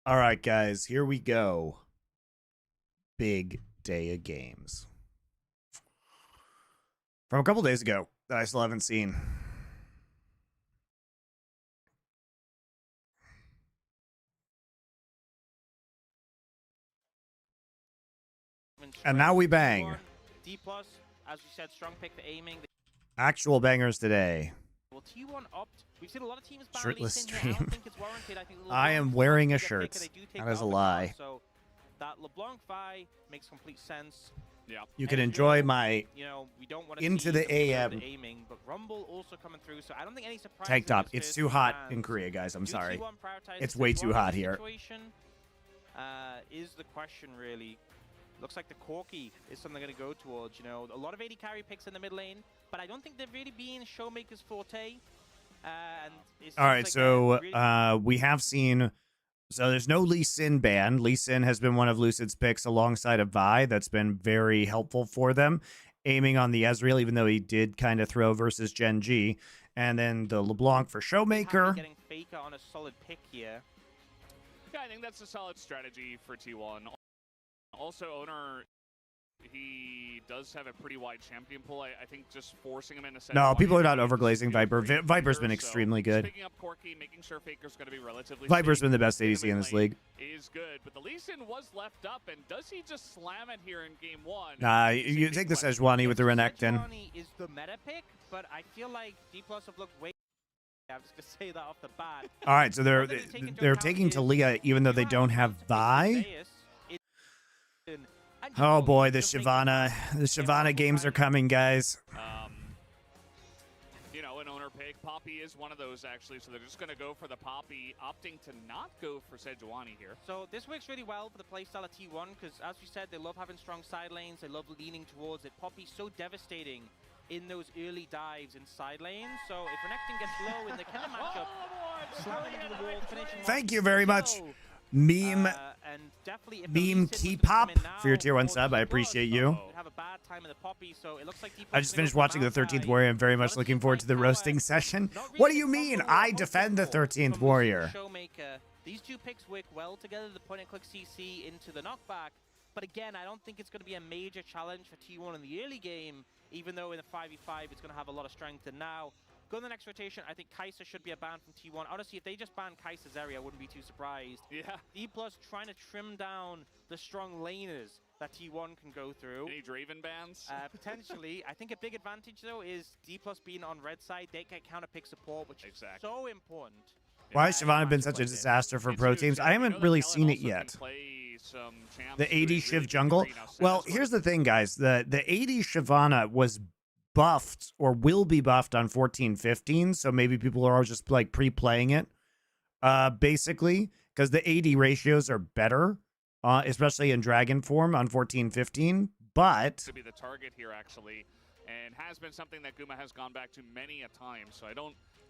All right, guys, here we go. Big day of games. From a couple days ago that I still haven't seen. And now we bang. D+, as we said, strong pick for aiming. Actual bangers today. Well, T1 opt. We've seen a lot of teams Shirtless stream. I don't think it's warranted. I think I am wearing a shirt. That is a lie. So that LeBlanc Vi makes complete sense. Yeah. You can enjoy my we don't want into the AM aiming, but Rumble also coming through. So I don't think any surprise. tank top. It's too hot in Korea, guys. I'm sorry. It's way too hot here. Is the question really? Looks like the Corki is something they're going to go towards. A lot of AD carry picks in the mid lane, but I don't think they've really been Showmaker's forte. All right, so we have seen. So there's no Lee Sin ban. Lee Sin has been one of Lucid's picks alongside of Vi. That's been very helpful for them. Aiming on the Ezreal, even though he did kind of throw versus Gen G. And then the LeBlanc for Showmaker. Getting Faker on a solid pick here. Yeah, I think that's a solid strategy for T1. Also, Owner, he does have a pretty wide champion pool. I think just forcing him into No, people are not overglazing Viper. Viper's been extremely good. Picking up Corki, making sure Faker's going to be relatively Viper's been the best ADC in this league. Is good, but the Lee Sin was left up, and does he just slam it here in game one? Nah, you take the Sejuani with the Renekton. Sejuani is the meta pick, but I feel like D+ have looked way. I'm just gonna say that off the bat. All right, so they're taking Talia even though they don't have Vi. Oh boy, the Shyvana games are coming, guys. An Owner pick. Poppy is one of those, actually, so they're just going to go for the Poppy, opting to not go for Sejuani here. So this works really well for the playstyle of T1, because as we said, they love having strong side lanes, they love leaning towards it. Poppy's so devastating in those early dives in side lanes, so if Renekton gets low in the killer matchup, slamming into the wall, finishing. Thank you very much. Meme K-pop for your tier 1 sub. I appreciate you. I just finished watching the 13th Warrior. I'm very much looking forward to the roasting session. What do you mean? I defend the 13th Warrior. These two picks work well together, the point and click CC into the knockback. But again, I don't think it's going to be a major challenge for T1 in the early game, even though in the 5v5 it's going to have a lot of strength. And now, go to the next rotation. I think Kai'Sa should be a ban from T1. Honestly, if they just ban Kai'Sa's area, I wouldn't be too surprised. Yeah. D+ trying to trim down the strong laners that T1 can go through. Any Draven bans? Potentially. I think a big advantage, though, is D+ being on red side. They can counter pick support, which is so important. Why has Shyvana been such a disaster for pro teams? I haven't really seen it yet. The AD Shiv jungle? Well, here's the thing, guys. The AD Shyvana was buffed or will be buffed on 14-15, so maybe people are just like pre-playing it basically, because the AD ratios are better, especially in dragon form on 14-15, but to be the target here actually, and has been something that Guma has gone back to many a time, so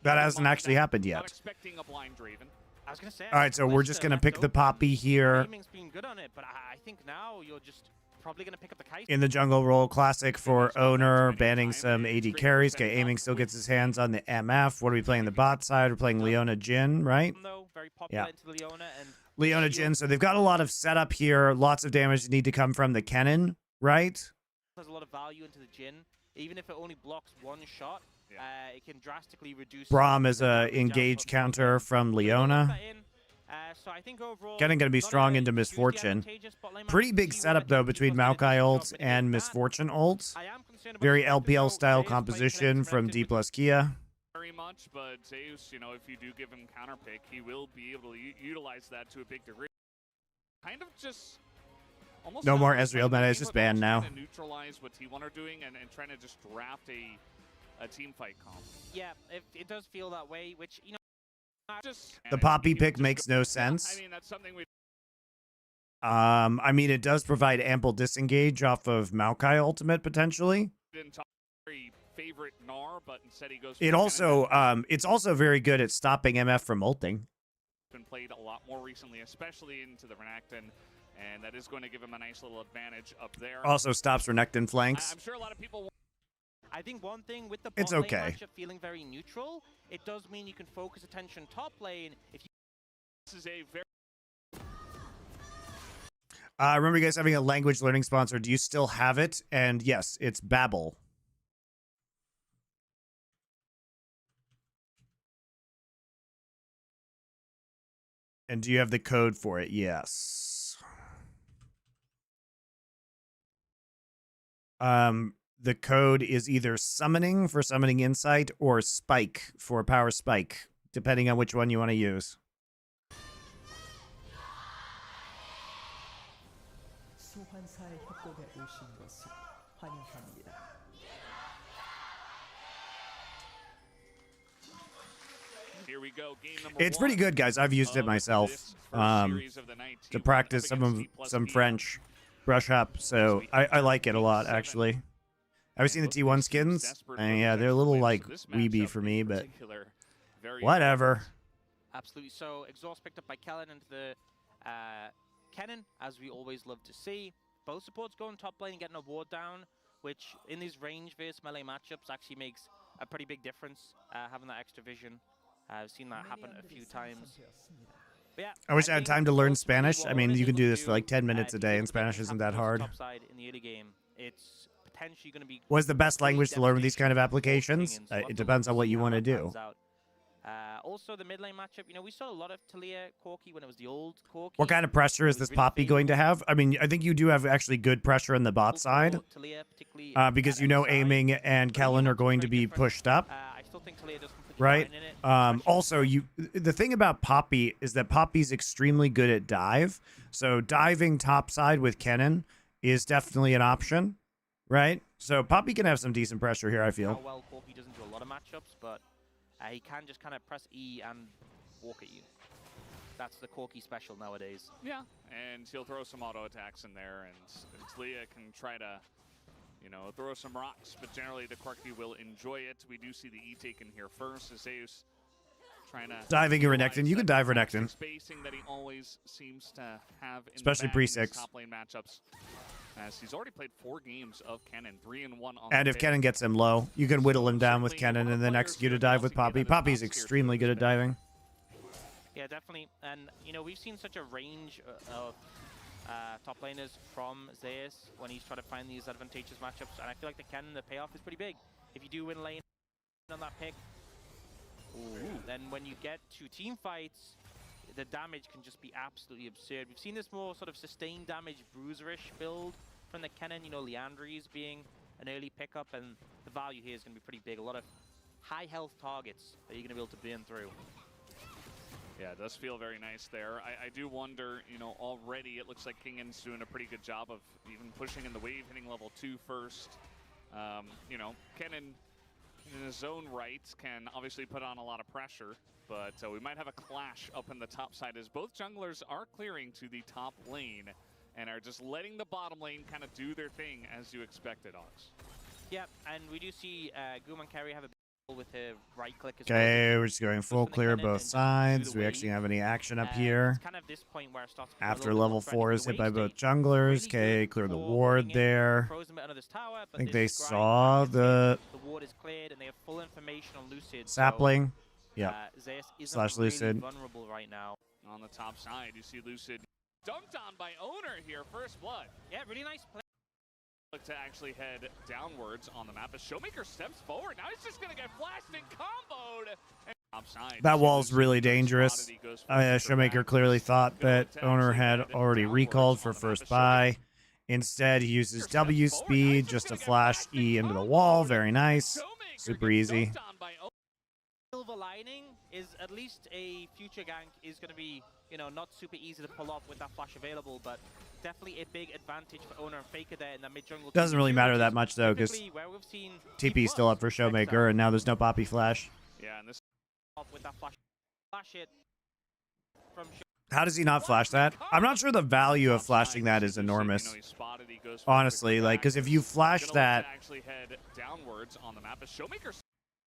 that hasn't actually happened yet. Not expecting a blind Draven. I was gonna say, all right, so we're just gonna pick the Poppy here. Aiming's been good on it, but I think now you're just probably going to pick up the Kai'Sa. In the jungle role, classic for Owner, banning some AD carries. Okay, Aiming still gets his hands on the MF. What are we playing the bot side? We're playing Leona Jhin, right? Yeah. Leona Jhin. So they've got a lot of setup here. Lots of damage need to come from the Kennen, right? There's a lot of value into the Jhin. Even if it only blocks one shot, it can drastically reduce. Braum is a engage counter from Leona. So I think overall, Kennen gonna be strong into Misfortune. Pretty big setup though between Maokai ult and Misfortune ult. Very LPL style composition from D+ Kia. Very much, but Zeus, if you do give him counter pick, he will be able to utilize that to a big degree. Kind of just almost no more Ezreal meta, it's just banned now. Trying to neutralize what T1 are doing and trying to just draft a team fight comp. Yeah, it does feel that way, which the Poppy pick makes no sense. I mean, that's something we. I mean, it does provide ample disengage off of Maokai ultimate potentially. Favorite Gnar, but instead he goes. It also, it's also very good at stopping MF from ulting. Been played a lot more recently, especially into the Renekton, and that is going to give him a nice little advantage up there. Also stops Renekton flanks. I'm sure a lot of people. I think one thing with the it's bot okay. lane matchup feeling very neutral, it does mean you can focus attention top lane. If you this is a very I remember you guys having a language learning sponsor. Do you still have it? And yes, it's Babbel. And do you have the code for it? Yes. The code is either summoning for summoning insight or spike for power spike, depending on which one you want to use. 소환사의 협곡에 오신 것을 환영합니다. Here we go. Game number It's pretty good, guys. I've used it myself to practice some French, brush up. So I like it a lot, actually. Have you seen the T1 skins? Yeah, they're a little like weeby for me, but whatever. Absolutely. So exhaust picked up by Kellen into the Kennen, as we always love to see. Both supports going top lane and getting a ward down, which in these range versus melee matchups actually makes a pretty big difference, having that extra vision. I've seen that happen a few times. But yeah, I wish I had think time to learn both Spanish. what I mean, Owen's you can able do to this for like 10 minutes a day, and Spanish isn't that hard. Top side in the early game, it's potentially going to be. What's the best language to learn with these kind of applications? It depends on what you want to do. Also, the mid lane matchup, you know, we saw a lot of Talia Corki when it was the old Corki. What kind of pressure is this Poppy going to have? I mean, I think you do have actually good pressure on the bot side, because you know Aiming and Kellen are going to be pushed up, I still think Talia does completely right? fine in it. Also, the thing about Poppy is that Poppy's extremely good at dive, so diving topside with Kennen is definitely an option, right? So Poppy can have some decent pressure here, I feel. How well Corki doesn't do a lot of matchups, but he can just kind of press E and walk at you. That's the Corki special nowadays. Yeah, and he'll throw some auto attacks in there, and Talia can try to, you know, throw some rocks, but generally the Corki will enjoy it. We do see the E taken here first. Zeus trying to diving a Renekton. You can dive Renekton. Spacing that he always seems to have, in especially pre-6 top lane matchups. As he's already played 4 games of Kennen, 3-1 on and if Kennen gets him low, you can whittle him down with Kennen and then execute a dive with Poppy. Poppy's extremely good at diving. Yeah, definitely. And, you know, we've seen such a range of top laners from Zeus when he's trying to find these advantageous matchups. And I feel like the Kennen, the payoff is pretty big. If you do win lane on that pick, then when you get to team fights, the damage can just be absolutely absurd. We've seen this more sort of sustained damage bruiserish build from the Kennen, you know, Leandries being an early pickup, and the value here is going to be pretty big. A lot of high health targets that you're going to be able to burn through. Yeah, it does feel very nice there. I do wonder, you know, already it looks like Kingan's doing a pretty good job of even pushing in the wave, hitting level 2 first. You know, Kennen in his own right can obviously put on a lot of pressure, but we might have a clash up in the top side as both junglers are clearing to the top lane and are just letting the bottom lane kind of do their thing as you expected, Ox. Yeah, and we do see Guman Carry have a with her right click as Okay, well. we're just going full clear both sides. Do we actually have any action up here? It's kind of this point where it starts to After a little level bit 4 is the hit by wave both state. junglers. Really Okay, good clear the for ward moving in, there. frozen bit under this tower, I but think this they grind saw is hit, the ward is cleared and they have full information on Lucid. sapling. Yeah. Zeus isn't Slash really Lucid. vulnerable right now. On the top side, you see Lucid dunked on by Owner here, first blood. Yeah, really nice play. Look to actually head downwards on the map as Showmaker steps forward. Now he's just going to get flashed and comboed. And outside, That wall's really dangerous. Showmaker clearly thought that Owner had already recalled for first buy. Instead, he uses W speed just to flash E into the wall. Very nice. Super easy. Silver lining is at least a future gank is going to be, you know, not super easy to pull off with that flash available, but definitely a big advantage for Owner and Faker there in that mid jungle. Doesn't really matter that much though, because TP's still up for Showmaker, and now there's no Poppy flash. Yeah, and this with that flash it from How does he not flash that? I'm not sure the value of flashing that is enormous. Honestly, like, because if you flash that, actually head downwards on the map as Showmaker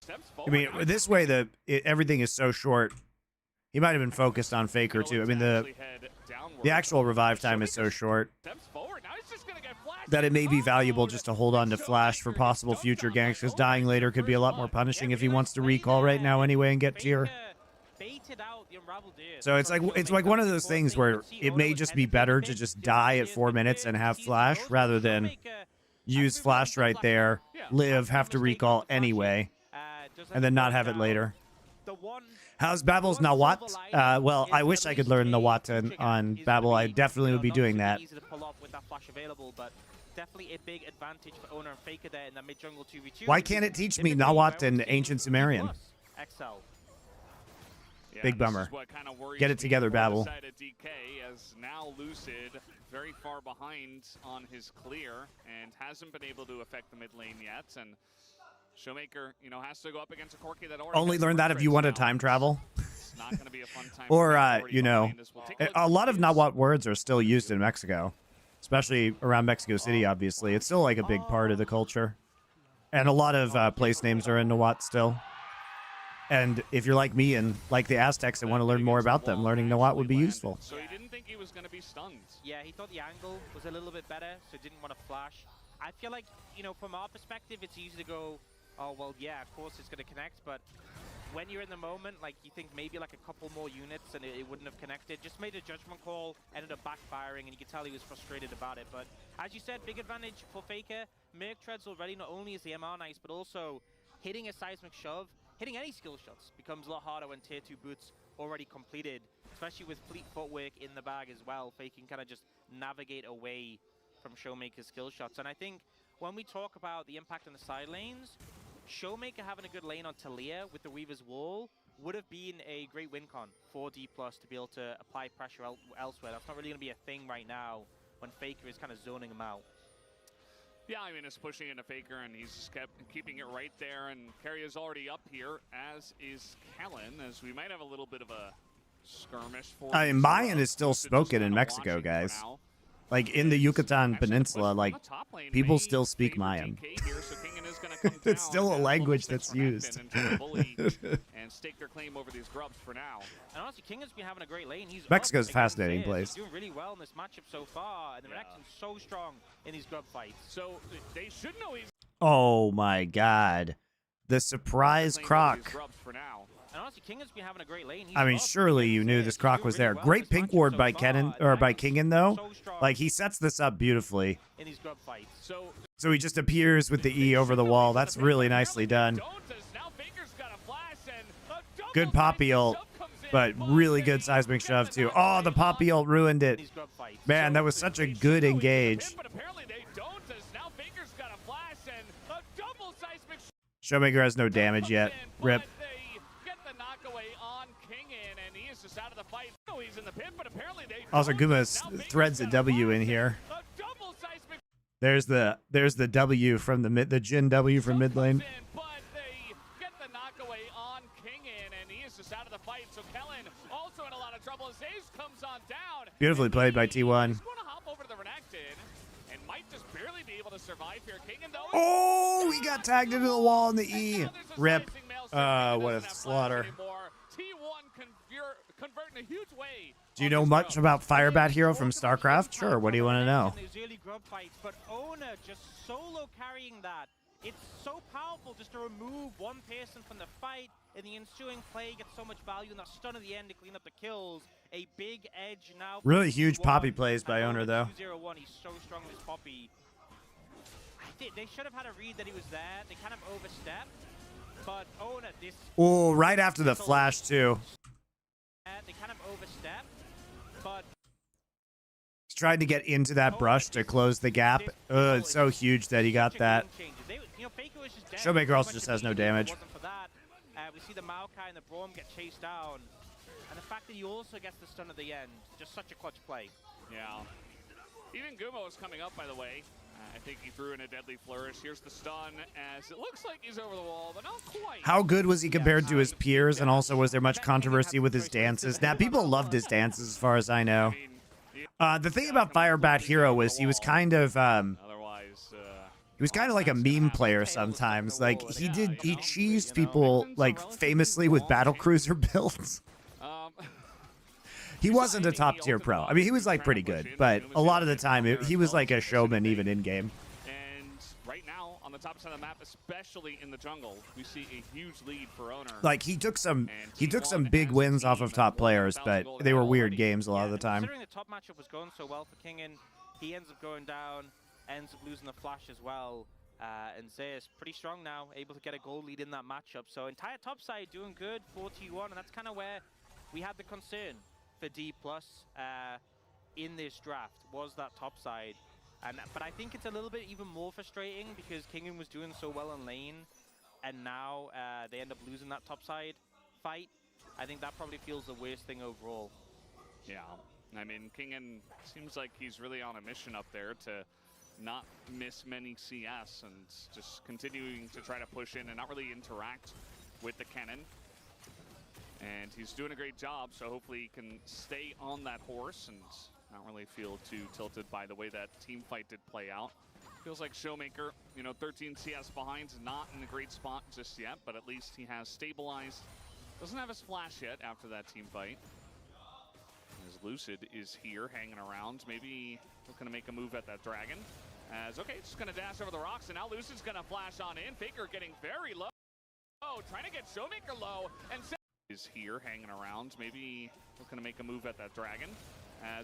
steps I forward. mean, this way everything is so short. He might have been focused on Faker too. I mean, the actual revive time is so short that it may be valuable just to hold on to flash for possible future ganks, because dying later could be a lot more punishing if he wants to recall right now anyway and get tier. baiting waited out the Unraveled Earth. So it's like one of those things where it may just be better to just die at 4 minutes and have flash rather than use flash right there, live, have to recall anyway, and then not have it later. How's Babble's Nawat? Well, I wish I could learn Nawat on Babble. I definitely would be doing that. Definitely a big advantage for Owner and Faker there in the mid jungle 2v2. Why can't it teach me Nawat and Ancient Sumerian? Yeah, Big bummer. Get it together, Babble. DK as now Lucid very far behind on his clear and hasn't been able to affect the mid lane yet. And Showmaker, you know, has to go up against a Corki that already Only learn that if you want to time travel. It's not going to be a fun time. Or, you know, a lot of Nawat words are still used in Mexico, especially around Mexico City, obviously. It's still like a big part of the culture. And a lot of place names are in Nawat still. And if you're like me and like the Aztecs and want to learn more about them, learning Nawat would be useful. So he didn't think he was going to be stunned. Yeah, he thought the angle was a little bit better, so he didn't want to flash. I feel like, you know, from our perspective, it's easy to go, oh, well, yeah, of course it's going to connect, but when you're in the moment, like, you think maybe like a couple more units and it wouldn't have connected. Just made a judgment call, ended up backfiring, and you could tell he was frustrated about it. But as you said, big advantage for Faker. Merc treads already, not only is the MR nice, but also hitting a seismic shove. Hitting any skill shots becomes a lot harder when tier 2 boots already completed, especially with fleet footwork in the bag as well. Fake can kind of just navigate away from Showmaker's skill shots. And I think when we talk about the impact on the side lanes, Showmaker having a good lane on Talia with the Weaver's Wall would have been a great win con for D+ to be able to apply pressure elsewhere. That's not really going to be a thing right now when Faker is kind of zoning him out. Yeah, I mean, it's pushing into Faker, and he's just keeping it right there, and Carry is already up here, as is Kellen, as we might have a little bit of a skirmish for... I mean, Mayan is still spoken in Mexico, guys. Like, in the Yucatan Peninsula, like, people still speak Mayan. It's still a language that's used. And stake their claim over these grubs for now. And honestly, King has been having a great lane. He's Mexico's a fascinating place. He's doing really well in this matchup so far, and the reaction's so strong in these grub fights. So they should know he's... Oh my god. The surprise croc. And honestly, King has been having a great lane. I mean, surely you knew this croc was there. Great pink ward by Kennen, or by Kingen, though. Like, he sets this up beautifully. In these grub fights. So he just appears with the E over the wall. That's really nicely done. Good Poppy ult, but really good seismic shove, too. Oh, the Poppy ult ruined it. Man, that was such a good engage. Showmaker has no damage yet. Rip. Also, Guma's threads a W in here. There's the W from the Jin W from mid lane. Beautifully played by T1. Oh, he got tagged into the wall in the E. Rip. What a slaughter. Do you know much about Firebat Hero from StarCraft? Sure, what do you want to know? But Owner just solo carrying that. It's so powerful just to remove one person from the fight. In the ensuing play, gets so much value in that stun at the end to clean up the kills. A big edge now. Really huge Poppy plays by Owner, though. 2-0-1, he's so strong with his Poppy. They should have had a read that he was there. They kind of overstepped. But Owner, this... Oh, right after the flash, too. They kind of overstepped. But... He's trying to get into that brush to close the gap. It's so huge that he got that. Showmaker also just has no damage. We see the Maokai and the Braum get chased down. And the fact that he also gets the stun at the end. Just such a clutch play. Yeah. Even Gumo is coming up, by the way. I think he threw in a deadly flourish. Here's the stun as it looks like he's over the wall, but not quite. How good was he compared to his peers? And also, was there much controversy with his dances? Now, people loved his dances as far as I know. The thing about Firebat Hero was he was kind of... he was kind of like a meme player sometimes. Like, he cheesed people, like, famously with battlecruiser builds. He wasn't a top-tier pro. I mean, he was, like, pretty good. But a lot of the time, he was like a showman even in-game. And right now, on the top side of the map, especially in the jungle. We see a huge lead for Owner. Like he took some And big T1 wins as a off of team top won players, 1,000 but gold they were ahead weird already. games a lot of the and time. Considering the top matchup was going so well for Kingen, he ends up going down, ends up losing the flash as well. And Zeus pretty strong now, able to get a gold lead in that matchup. So entire top side doing good, 4-1, and that's kind of where we had the concern for D+ in this draft, was that top side. But I think it's a little bit even more frustrating because Kingen was doing so well in lane, and now they end up losing that top side fight. I think that probably feels the worst thing overall. Yeah, I mean, Kingen seems like he's really on a mission up there to not miss many CS and just continuing to try to push in and not really interact with the cannon. And he's doing a great job, so hopefully he can stay on that horse and not really feel too tilted by the way that team fight did play out. Feels like Showmaker, 13 CS behind, not in a great spot just yet, but at least he has stabilized. Doesn't have his flash yet after that team fight. As Lucid is here hanging around, maybe looking to make a move at that dragon. Okay, just gonna dash over the rocks, and now Lucid's gonna flash on in. Faker getting very low. Trying to get Showmaker low, and is here hanging around, maybe looking to make a move at that dragon.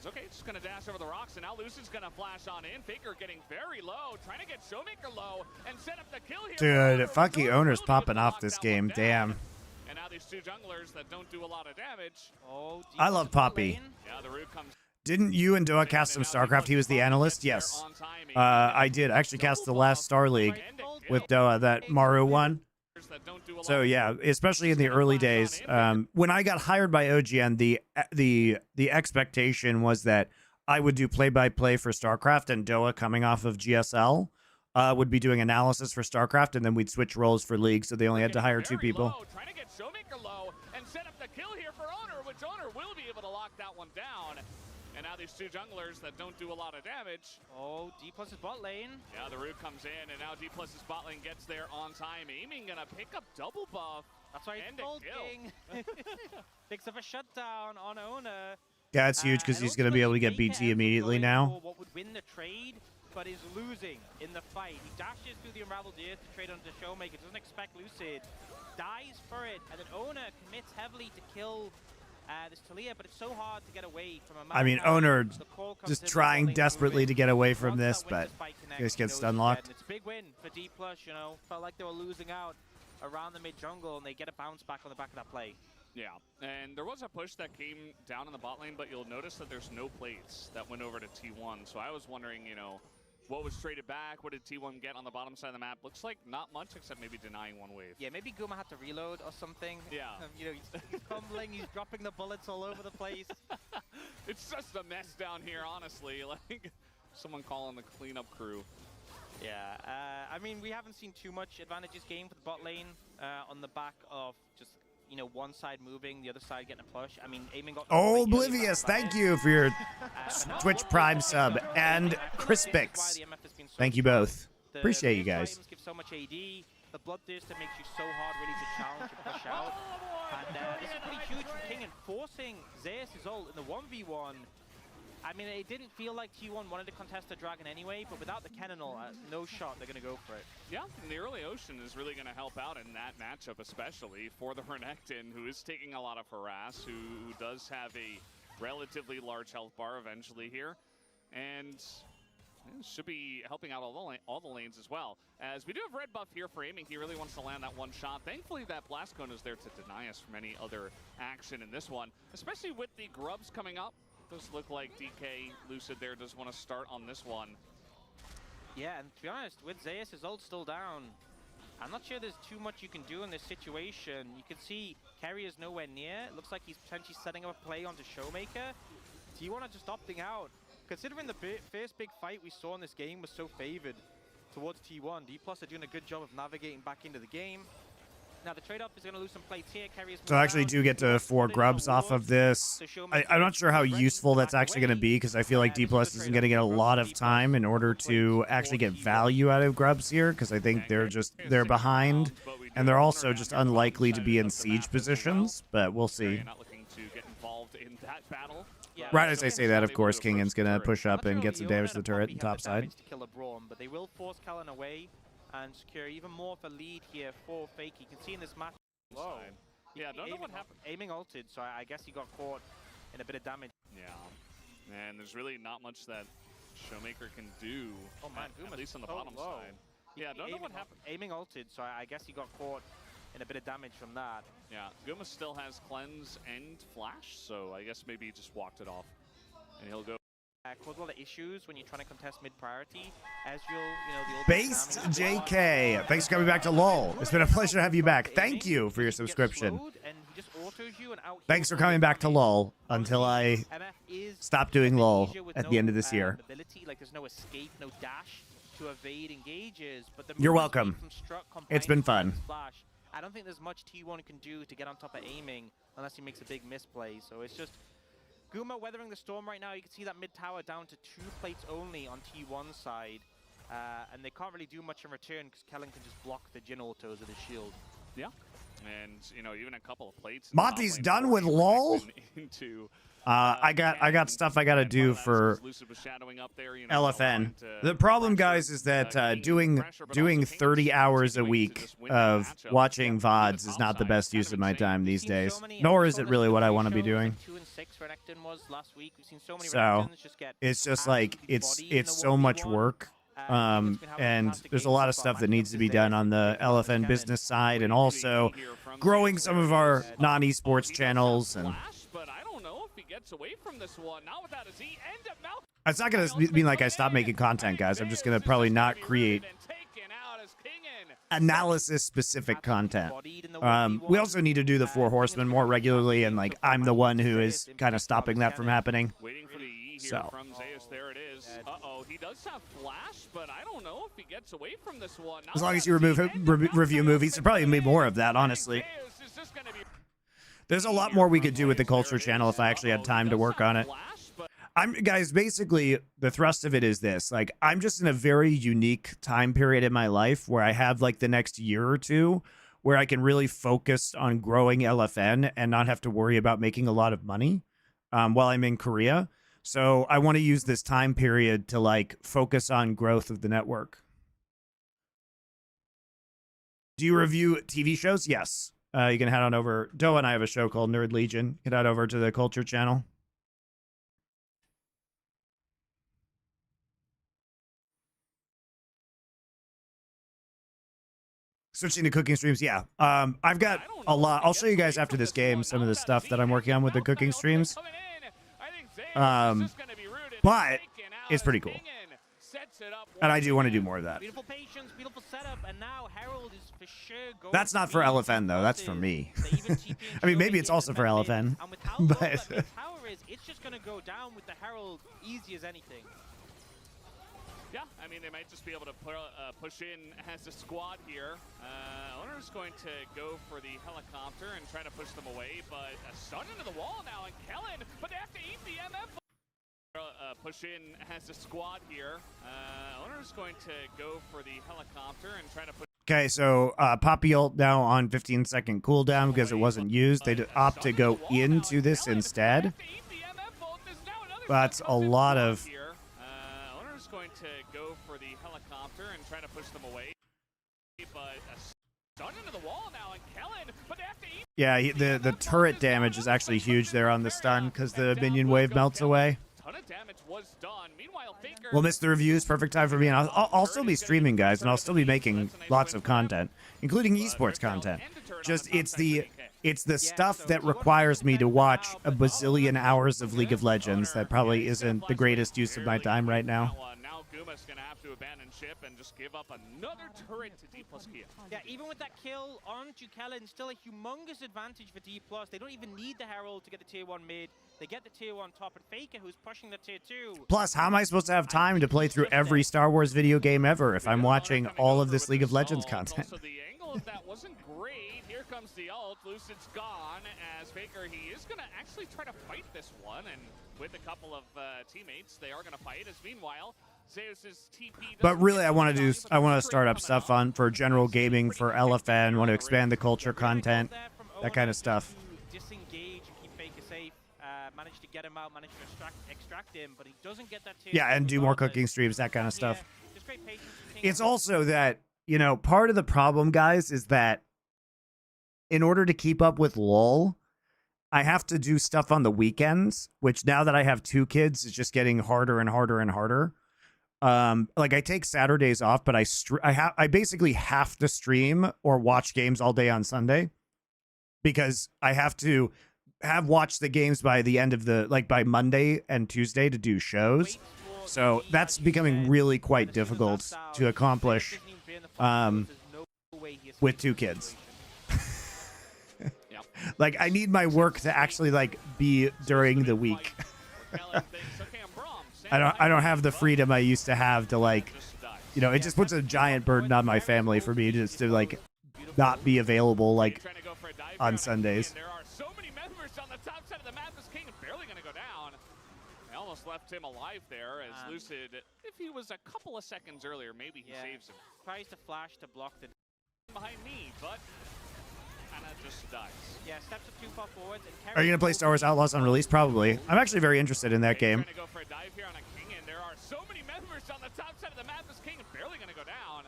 Okay, just gonna dash over the rocks, and now Lucid's gonna flash on in. Faker getting very low, trying to get Showmaker low, and set up the kill here. Dude, fucking Owner's popping off this game, damn. And now these two junglers that don't do a lot of damage. I love Poppy. Yeah, the root comes. Didn't you and Doa cast some StarCraft? He was the analyst? Yes. I did. I actually cast the last Star League with Doa, that Maru one. So yeah, especially in the early days, when I got hired by OGN, the expectation was that I would do play-by-play for StarCraft, and Doa, coming off of GSL, would be doing analysis for StarCraft, and then we'd switch roles for League, so they only had to hire 2 people. Trying to get Showmaker low and set up the kill here for Owner, which Owner will be able to lock that one down. And now these two junglers that don't do a lot of damage. D+ is bot lane. Yeah, the root comes in, and now D+'s bot lane gets there on time. Aiming gonna pick up double buff. That's right, and a kill. Picks up a shutdown on Owner. Yeah, it's huge because he's going to be able to get BT immediately now. What would win the trade, but is losing in the fight. He dashes through the Unraveled Earth to trade onto Showmaker, doesn't expect Lucid, dies for it, and then Owner commits heavily to kill this Talia, but it's so hard to get away from a map. I mean, Owner just trying desperately to get away from this, but he just gets stun locked. It's a big win for D+, felt like they were losing out around the mid jungle, and they get a bounce back on the back of that play. Yeah, and there was a push that came down in the bot lane, but you'll notice that there's no plates that went over to T1. So I was wondering, what was traded back? What did T1 get on the bottom side of the map? Looks like not much, except maybe denying one wave. Yeah, maybe Guma had to reload or something. Yeah. He's fumbling, he's dropping the bullets all over the place. It's just a mess down here, honestly. Like, someone calling the cleanup crew. Yeah, I mean, we haven't seen too much advantages gained for the bot lane on the back of just, one side moving, the other side getting a push. I mean, aiming got... Oh, Oblivious, thank you for your Twitch Prime sub, and Crispix. Thank you both. Appreciate you guys. Give so much AD. The Bloodthirster makes you so hard really to challenge and push out. And this is pretty huge from King, and forcing Zeus' ult in the 1v1. I mean, it didn't feel like T1 wanted to contest the Dragon anyway, but without the Cannonal, no shot, they're going to go for it. Yeah, and the early Ocean is really going to help out in that matchup, especially for the Renekton, who is taking a lot of harass, who does have a relatively large health bar eventually here, and should be helping out all the lanes as well. As we do have red buff here for aiming, he really wants to land that one shot. Thankfully, that blast cone is there to deny us from any other action in this one, especially with the grubs coming up. Does look like DK Lucid there does want to start on this one. Yeah, and to be honest, with Zeus, his ult's still down. I'm not sure there's too much you can do in this situation. You can see Carrier's nowhere near. It looks like he's potentially setting up a play onto Showmaker. T1 are just opting out. Considering the first big fight we saw in this game was so favored towards T1, D+ are doing a good job of navigating back into the game. Now the trade-off is going to lose some plates here. So I actually do get to 4 grubs off of this. I'm not sure how useful that's actually going to be, because I feel like D+ isn't going to get a lot of time in order to actually get value out of grubs here, because I think they're behind, and they're also just unlikely to be in siege positions, but we'll see. Right as I say that, of course, Kingan's going to push up and get some damage to the turret and top side. To kill a Braum, but they will force Callan away. and secure even more of a lead here for Fake. You can see in this match. Whoa. Yeah, don't know what happened. Aiming ulted, so I guess he got caught in a bit of damage. Yeah, and there's really not much that Showmaker can do, Oh man, at least on the bottom side. Yeah, don't know what happened. Aiming ulted, so I guess he got caught in a bit of damage from that. Yeah, Guma still has Cleanse and Flash, so I guess maybe he just walked it off. And he'll go. Cause a lot of issues when you're trying to contest mid-priority. Ezreal, the old Based JK, thanks for coming back to LOL. It's been a pleasure to have you back. Thank you for your subscription. Thanks for coming back to LOL until I stop doing LOL at the end of this year. Like there's no escape, no dash to evade engages. But you're welcome. It's been fun. I don't think there's much T1 can do to get on top of aiming unless he makes a big misplay. So it's just Guma weathering the storm right now. You can see that mid tower down to 2 plates only on T1 side. And they can't really do much in return because Kellen can just block the Jhin autos with his shield. Yeah. And, even a couple of plates. Monty's done with LOL? I got stuff I got to do for LFN. The problem, guys, is that doing 30 hours a week of watching VODs is not the best use of my time these days. Nor is it really what I want to be doing. So it's just like it's so much work. And there's a lot of stuff that needs to be done on the LFN business side, and also growing some of our non-esports channels. And it's not going to mean like I stop making content, guys. I'm just going to probably not create analysis-specific content. We also need to do the 4 Horsemen more regularly, and like I'm the one who is kind of stopping that from happening. So. From Zeus, there it is. He does have Flash, but I don't know if he gets away from this one. As long as you review movies, there'll probably be more of that, honestly. There's a lot more we could do with the Culture channel if I actually had time to work on it. Guys, basically, the thrust of it is this. Like, I'm just in a very unique time period in my life where I have, like, the next year or two where I can really focus on growing LFN and not have to worry about making a lot of money while I'm in Korea. So I want to use this time period to like focus on growth of the network. Do you review TV shows? Yes. You can head on over. Doe and I have a show called Nerd Legion. Head on over to the Culture channel. Switching to cooking streams, yeah. I've got a lot. I'll show you guys after this game some of the stuff that I'm working on with the cooking streams. But it's pretty cool. And I do want to do more of that. Beautiful patience, beautiful setup, and now Herald is for sure going. That's not for LFN though. That's for me. I mean, maybe it's also for LFN. But it's just going to go down with the Herald easy as anything. Yeah, I mean, they might just be able to push in as a squad here. Owner's going to go for the helicopter and try to push them away, but a stun into the wall now, and Kellen, but they have to eat the MF. Push in as a squad here. Owner's going to go for the helicopter and try to push. Okay, so Poppy ult now on 15-second cooldown because it wasn't used. They opt to go into this instead. That's a lot of. Owner's going to go for the helicopter and try to push them away, but a stun into the wall now, and Kellen, but they have to eat. Yeah, the turret damage is actually huge there on the stun because the minion wave melts away. We'll miss the reviews. Perfect time for me. And I'll still be streaming, guys, and I'll still be making lots of content, including esports content. Just it's the stuff that requires me to watch a bazillion hours of League of Legends that probably isn't the greatest use of my time right now. Now Guma's gonna have to abandon ship and just give up another turret to D+ Kia. Yeah, even with that kill onto Kellen, still a humongous advantage for D+. They don't even need the Herald to get the tier 1 mid. They get the tier 1 top, and Faker, who's pushing the tier 2. Plus, how am I supposed to have time to play through every Star Wars video game ever if I'm watching all of this League of Legends content? Also, the angle of that wasn't great. Here comes the ult. Lucid's gone as Faker. He is going to actually try to fight this one, and with a couple of teammates, they are going to fight. As meanwhile, Zeus's TP. But really, I want to start up stuff for general gaming for LFN. Want to expand the culture content, that kind of stuff. Disengage and keep Faker safe. Managed to get him out, managed to extract him, but he doesn't get that tier. Yeah, and do more cooking streams, that kind of stuff. It's also that you know, part of the problem, guys, is that in order to keep up with LOL, I have to do stuff on the weekends, which now that I have 2 kids is just getting harder and harder and harder. Like I take Saturdays off, but I basically have to stream or watch games all day on Sunday because I have to have watched the games by the end of by Monday and Tuesday to do shows. So that's becoming really quite difficult to accomplish with 2 kids. Like I need my work to actually like be during the week. I don't have the freedom I used to have to like, you know, it just puts a giant burden on my family for me just to like not be available like on Sundays. There are so many members on the top side of the map as King barely going to go down. They almost left him alive there as Lucid, if he was a couple of seconds earlier, maybe he saves him. Tries to flash to block the Behind me, but kind of just dies. Yeah, steps too far forward. Are you going to play Star Wars Outlaws on release? Probably. I'm actually very interested in that game. Trying to go for a dive here on a King, and there are so many members on the top side of the map as King barely going to go down.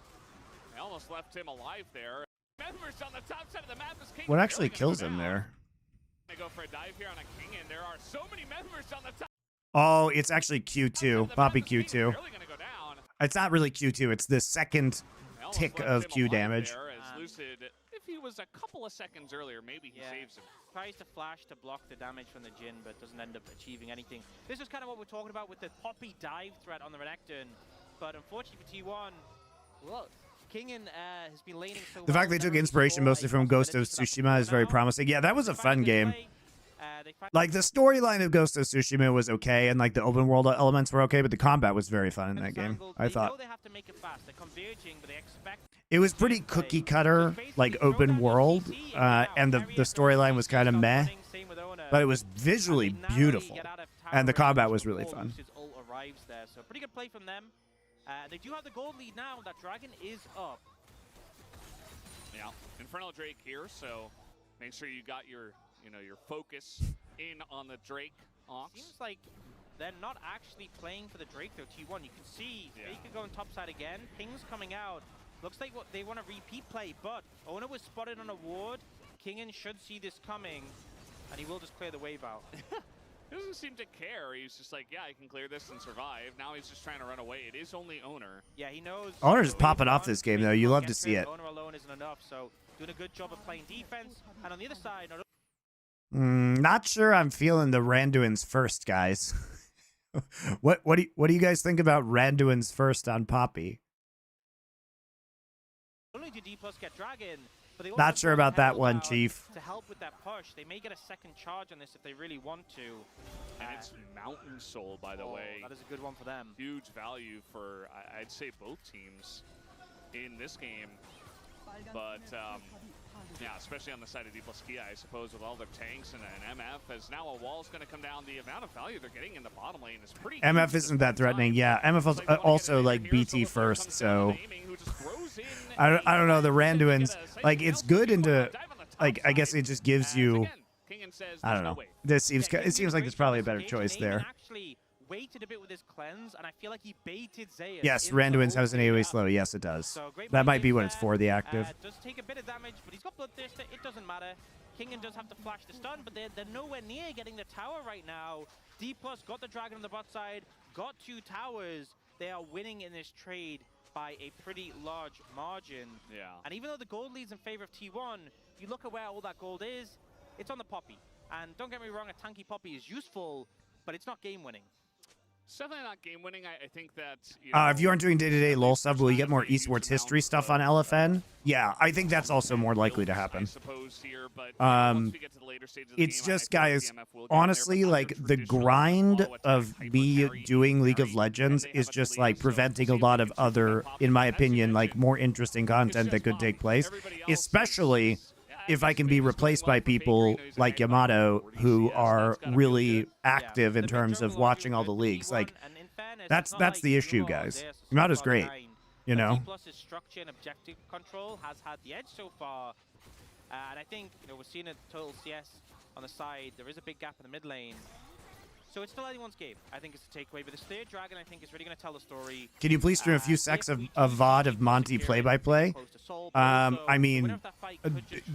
They almost left him alive there. Members on the top side of the map as King. What actually kills him there? They go for a dive here on a King, and there are so many members on the top. Oh, it's actually Q2. Poppy Q2. It's not really Q2. It's the second tick of Q damage. Lucid, if he was a couple of seconds earlier, maybe he saves him. Tries to flash to block the damage from the Jhin, but doesn't end up achieving anything. This is kind of what we're talking about with the Poppy dive threat on the Renekton. But unfortunately for T1, well, Kingen has been laning so The fact they took inspiration mostly from Ghost of Tsushima is very promising. Yeah, that was a fun game. Like the storyline of Ghost of Tsushima was okay, and like the open world elements were okay, but the combat was very fun in that game. I thought it was pretty cookie cutter, like open world, and the storyline was kind of meh, but it was visually beautiful, and the combat was really fun. So pretty good play from them. They do have the gold lead now. That dragon is up. Yeah, Infernal Drake here, so make sure you got your your focus in on the Drake Ox. Seems like they're not actually playing for the Drake though, T1. You can see Faker going topside again. Ping's coming out. Looks like what they want to repeat play, but Ona was spotted on a ward. Kingen should see this coming, and he will just clear the wave out. He doesn't seem to care. He's just like, yeah, I can clear this and survive. Now he's just trying to run away. It is only Owner. Yeah, he knows. Owner's popping off this game though. You love to see it. Owner alone isn't enough, so doing a good job of playing defense. And on the other side, not sure I'm feeling the Randuin's first, guys. What do you guys think about Randuin's first on Poppy? Only do D+ get Dragon, but they not sure about that one, Chief. To help with that push, they may get a second charge on this if they really want to. And it's Mountain Soul, by the way. That is a good one for them. Huge value for, I'd say, both teams in this game. But yeah, especially on the side of D+ Kia, I suppose, with all their tanks and an MF, as now a wall's going to come down. The amount of value they're getting in the bottom lane is pretty. MF isn't that threatening. Yeah, MF is also like BT first, so I don't know. The Randuin's like it's good into like I guess it just gives you. I don't know. It seems like there's probably a better choice there. Waited a bit with his cleanse, and I feel like he baited Zeus. Yes, Randuin's has an AoE slow. Yes, it does. So that might be when it's for the active. Does take a bit of damage, but he's got Bloodthirster. It doesn't matter. Kingen does have to flash the stun, but they're nowhere near getting the tower right now. D+ got the dragon on the bot side, got 2 towers. They are winning in this trade by a pretty large margin. Yeah. And even though the gold leads in favor of T1, you look at where all that gold is, it's on the Poppy. And don't get me wrong, a tanky Poppy is useful, but it's not game winning. It's definitely not game winning. I think that if you aren't doing day-to-day LoL stuff, will you get more esports history stuff on LFN? Yeah, I think that's also more likely to happen. It's just, guys, honestly, like the grind of me doing League of Legends is just like preventing a lot of other, in my opinion, like more interesting content that could take place, especially if I can be replaced by people like Yamato who are really active in terms of watching all the leagues. Like, that's the issue, guys. Yamato's great, you know. D+'s structure and objective control has had the edge so far, and I think we're seeing a total CS on the side. There is a big gap in the mid lane. So it's still anyone's game, I think, is the takeaway. But this third dragon, I think, is really going to tell the story. Can you please stream a few secs of VOD of Monty play-by-play? I mean,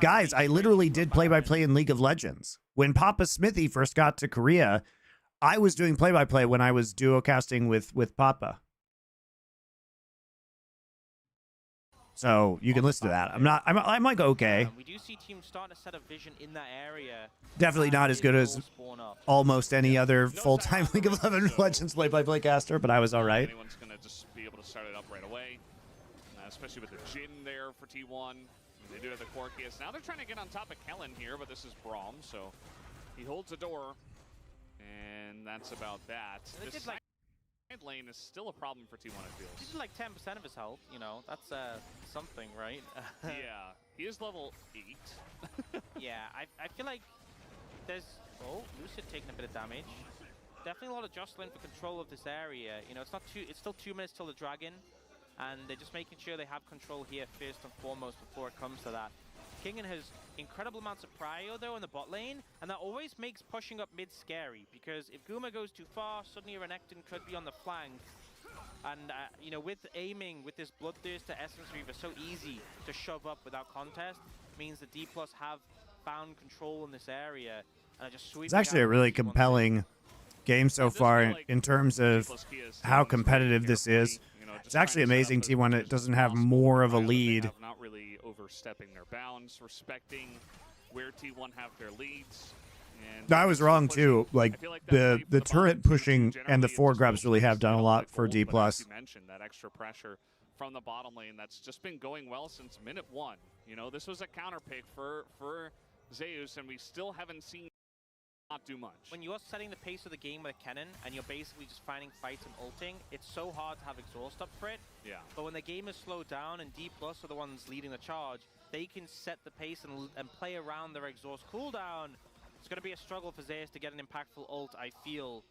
guys, I literally did play-by-play in League of Legends. When Papa Smithy first got to Korea, I was doing play-by-play when I was duo casting with Papa. So you can listen to that. I'm like, okay. We do see teams starting to set a vision in that area. Definitely not as good as almost any other full-time League of Legends play-by-play caster, but I was all right. Anyone's going to just be able to start it up right away, especially with the Jin there for T1. They do have the Corkius. Now they're trying to get on top of Kellen here, but this is Braum, so he holds the door, and that's about that. This side lane is still a problem for T1, it feels. He's like 10% of his health, you know, that's something, right? Yeah, he is level 8. Yeah, I feel like there's... Oh, Lucid taking a bit of damage. Definitely a lot of jostling for control of this area. You know, it's still 2 minutes till the dragon, and they're just making sure they have control here first and foremost before it comes to that. Kingen has incredible amounts of prio though in the bot lane, and that always makes pushing up mid scary, because if Guma goes too far, suddenly Renekton could be on the flank. And, you know, with aiming, with this Bloodthirst to Essence Reaver, so easy to shove up without contest, means the D+ have found control in this area. And just it's actually a really compelling game so far in terms of how competitive this is. It's actually amazing T1 doesn't have more of a lead. Not really overstepping their bounds, respecting where T1 have their leads. And I was wrong too. Like the turret pushing and the foregrabs really have done a lot for D+. You mentioned that extra pressure from the bottom lane that's just been going well since minute 1. You know, this was a counter pick for Zeus, and we still haven't seen not do much. When you're setting the pace of the game with a cannon and you're basically just finding fights and ulting, it's so hard to have exhaust up for it. Yeah. But when the game is slowed down and D+ are the ones leading the charge, they can set the pace and play around their exhaust cooldown. It's going to be a struggle for Zeus to get an impactful ult, I feel.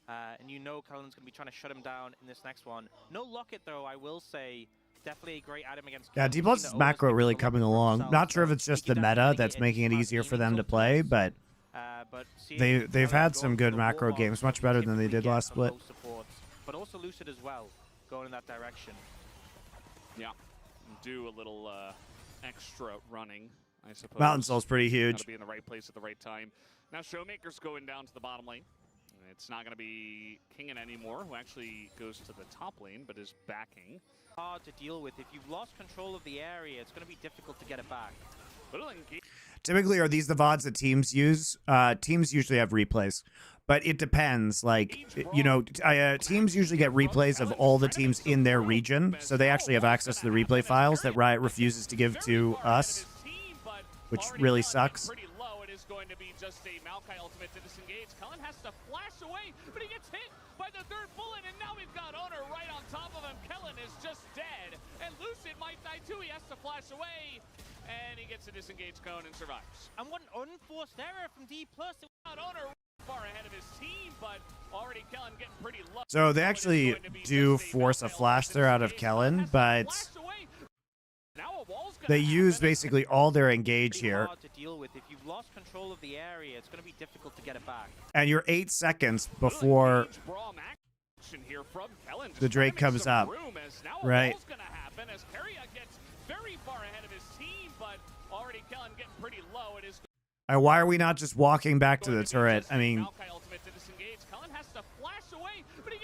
And you know Cullen's going to be trying to shut him down in this next one. No Locket, though, I will say. Definitely a great item against yeah, D+'s macro really coming along. Not sure if it's just the meta that's making it easier for them to play, but they've had some good macro games, much better than they did last split. But also Lucid as well, going in that direction. Yeah, do a little extra running, I suppose. Mountain Soul's pretty huge. Gotta be in the right place at the right time. Now Showmaker's going down to the bottom lane. It's not going to be Kingen anymore, who actually goes to the top lane, but is backing. Hard to deal with. If you've lost control of the area, it's going to be difficult to get it back. Typically, are these the VODs that teams use? Teams usually have replays, but it depends. Like, you know, teams usually get replays of all the teams in their region, so they actually have access to the replay files that Riot refuses to give to us, which really sucks. Going to be just a Maokai ultimate to disengage. Cullen has to flash away, but he gets hit by the third bullet, and now we've got Owner right on top of him. Kellen is just dead, and Lucid might die too. He has to flash away, and he gets a disengage cone and survives. And what an unforced error from D+. Owner far ahead of his team, but already Kellen getting pretty low. So they actually do force a flash there out of Kellen, but they use basically all their engage here. Hard to deal with. If you've lost control of the area, it's going to be difficult to get it back. And you're 8 seconds before the Drake comes up, right? And why are we not just walking back to the turret? I mean,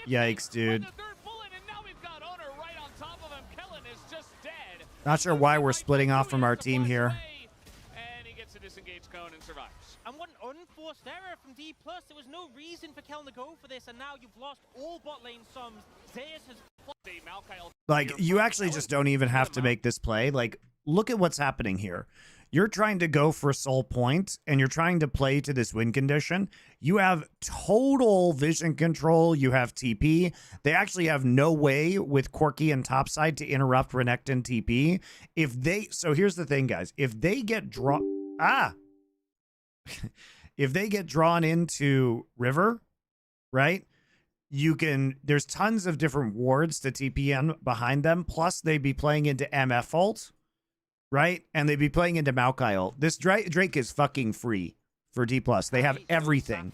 yikes, dude. Not sure why we're splitting off from our team here. And he gets a disengage cone and survives. And what an unforced error from D+. There was no reason for Kellen to go for this, and now you've lost all bot lane sums. Zeus has... Like, you actually just don't even have to make this play. Like, look at what's happening here. You're trying to go for soul point, and you're trying to play to this win condition. You have total vision control. You have TP. They actually have no way with Corki and topside to interrupt Renekton TP. If they... So here's the thing, guys. If they get drawn... if they get drawn into River, right? You can... There's tons of different wards to TP behind them. Plus, they'd be playing into MF ult. Right? And they'd be playing into Maokai ult. This Drake is fucking free for D+. They have everything.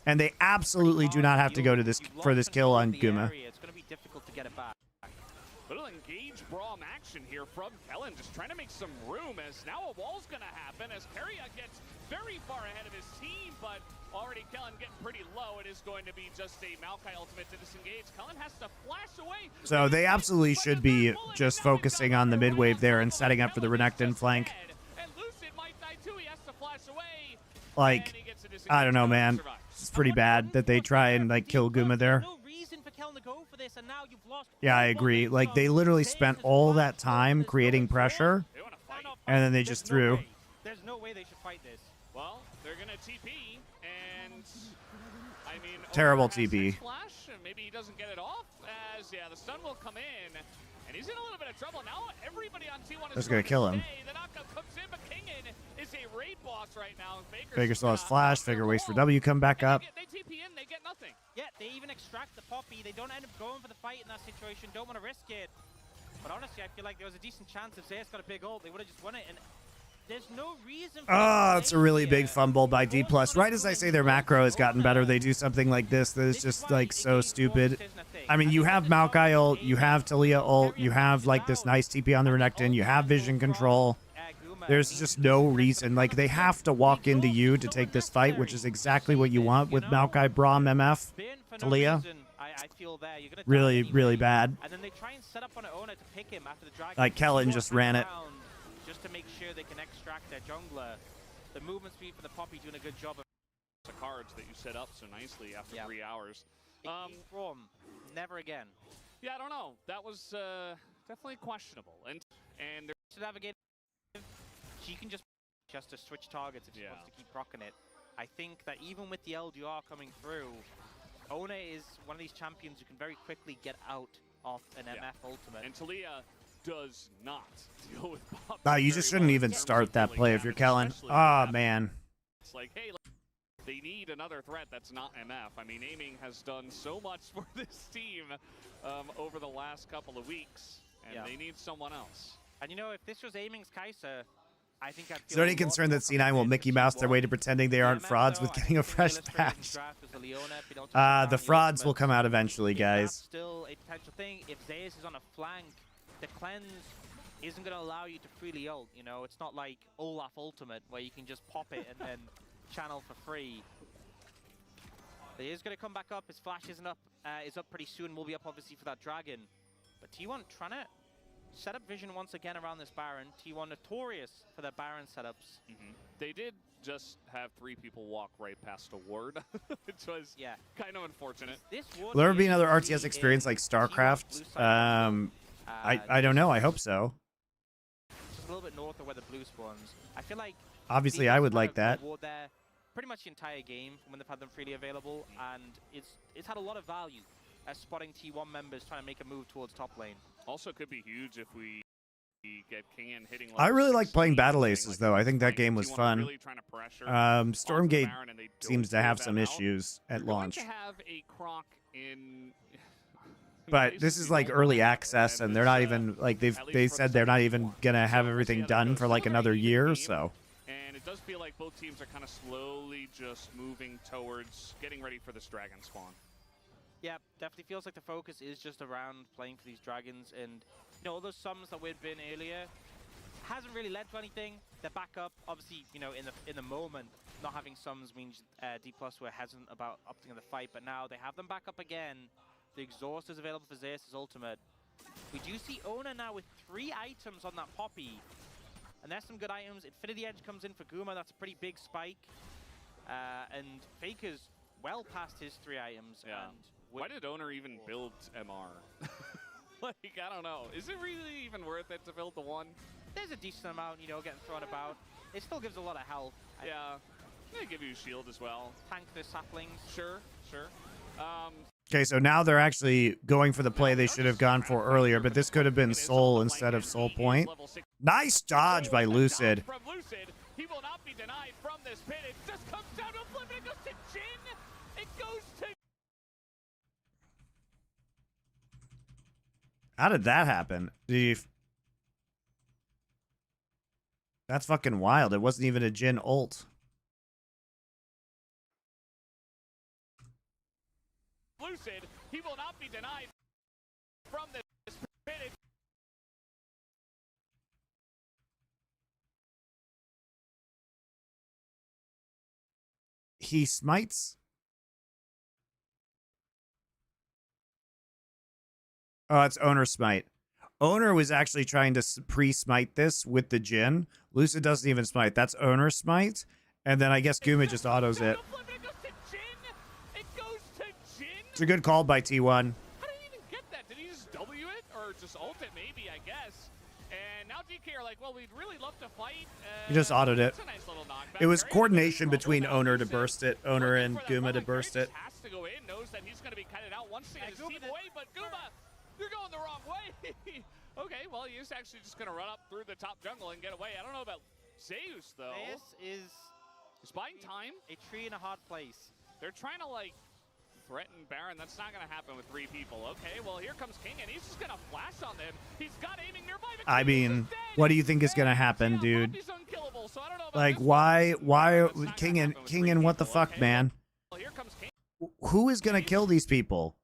And they absolutely do not have to go to this for this kill on Guma. It's going to be difficult to get it back. Little engaged brawl action here from Kellen, just trying to make some room as now a wall's going to happen as Keria gets very far ahead of his team, but already Kellen getting pretty low. It is going to be just a Maokai ultimate to disengage. Kellen has to flash away. So they absolutely should be just focusing on the mid wave there and setting up for the Renekton flank. And Lucid might die too. He has to flash away. Like, I don't know, man. It's pretty bad that they try and like kill Guma there. Yeah, I agree. Like, they literally spent all that time creating pressure, and then they just threw. There's no way they should fight this. Well, they're gonna TP, and I mean, Terrible Omer has TP. his flash, and maybe he doesn't get it off. As yeah, the stun will come in, and he's in a little bit of trouble now. Everybody on T1 is That's gonna kill him. The knockout comes in, but Kingen is a raid boss right now. Faker still has flash. Faker waits for W, come back up. They TP in, they get nothing. Yeah, they even extract the Poppy. They don't end up going for the fight in that situation. Don't want to risk it. But honestly, I feel like there was a decent chance if Zeus got a big ult, they would have just won it. And there's no reason for Oh, it's a really big fumble by D+. Right as I say their macro has gotten better, they do something like this that is just like so stupid. I mean, you have Maokai ult, you have Talia ult, you have like this nice TP on the Renekton, you have vision control. There's just no reason. Like, they have to walk into you to take this fight, which is exactly what you want with Maokai, Braum, MF, Talia. Really, really bad. And then they try and set up on Ona to pick him after the dragon. Like, Kellen just ran it. Just to make sure they can extract their jungler. The movement speed for the Poppy doing a good job of The cards that you set up so nicely after 3 hours. from never again. Yeah, I don't know. That was definitely questionable. And To navigate, she can just to switch targets if she wants to keep rocking it. I think that even with the LDR coming through, Ona is one of these champions who can very quickly get out of an MF ultimate. And Talia does not deal with Bob. Oh, you just shouldn't even start that play if you're Kellen. Oh, man. It's like, hey, they need another threat that's not MF. I mean, aiming has done so much for this team over the last couple of weeks, and they need someone else. And you know, if this was aiming's Kai'Sa, I think I'd feel Is there any concern that C9 will Mickey Mouse their way to pretending they aren't frauds with getting a fresh patch? The frauds will come out eventually, guys. Still a potential thing. If Zeus is on a flank, the cleanse isn't going to allow you to freely ult. You know, it's not like Olaf Ultimate where you can just pop it and then channel for free. But he is going to come back up. His flash isn't up. Is up pretty soon. Will be up obviously for that dragon. But T1 trying to set up vision once again around this Baron. T1 notorious for their Baron setups. They did just have 3 people walk right past a ward, which was kind of unfortunate. Will there be another RTS experience like StarCraft? I don't know. I hope so. Just a little bit north of where the blue spawns. I feel like obviously I would like that. There pretty much the entire game when they've had them freely available, and it's had a lot of value as spotting T1 members trying to make a move towards top lane. Also could be huge if we get King hitting. I really like playing Battle Aces, though. I think that game was fun. Stormgate seems to have some issues at launch. But this is like early access, and they're not even like they said they're not even gonna have everything done for like another year. So. And it does feel like both teams are kind of slowly just moving towards getting ready for this dragon spawn. Yeah, definitely feels like the focus is just around playing for these dragons, and you know, all those sums that we'd been earlier hasn't really led to anything. They're back up, obviously. You know, in the moment, not having sums means D+ were hesitant about opting in the fight, but now they have them back up again. The exhaust is available for Zeus' ultimate. We do see Ona now with 3 items on that Poppy, and there's some good items. Infinity Edge comes in for Guma. That's a pretty big spike, and Faker's well past his 3 items. Yeah. And why did Owner even build MR? Like, I don't know. Is it really even worth it to build the 1? There's a decent amount, you know, getting thrown about. It still gives a lot of health. Yeah. They give you a shield as well. Tank the saplings. Sure, sure. Okay, so now they're actually going for the play they should have gone for earlier, but this could have been Soul instead of Soul Point. Nice dodge by Lucid. From Lucid, he will not be denied from this pit. It just comes down to a flip, and it goes to Jin. It goes to... How did that happen? That's fucking wild. It wasn't even a Jin ult. denied from this pit. He smites. Oh, it's owner smite. Owner was actually trying to pre-smite this with the Jin. Lucid doesn't even smite. That's owner smite. And then I guess Guma just autos it. It's a good call by T1. I didn't even get that. Did he just W it? Or just ult it maybe, I guess. And now DK are like, well, we'd really love to fight. He just autoed it. It's a nice little knockback. It was Very coordination good between control. owner to burst it, owner and Guma to burst it. Has to go in, knows that he's going to be cutted out once to get his team away, but Guma, you're going the wrong way. Okay, well, he's actually just going to run up through the top jungle and get away. I don't know about Zeus, though. This is He's buying time. a tree in a hard place. They're trying to, like, threaten Baron. That's not going to happen with 3 people. Okay, well, here comes King, and he's just going to flash on them. He's got aiming nearby. I mean, what do you think is going to happen, dude? Like, why, King and what the fuck, man? Well, here comes King. Who is going to kill these people?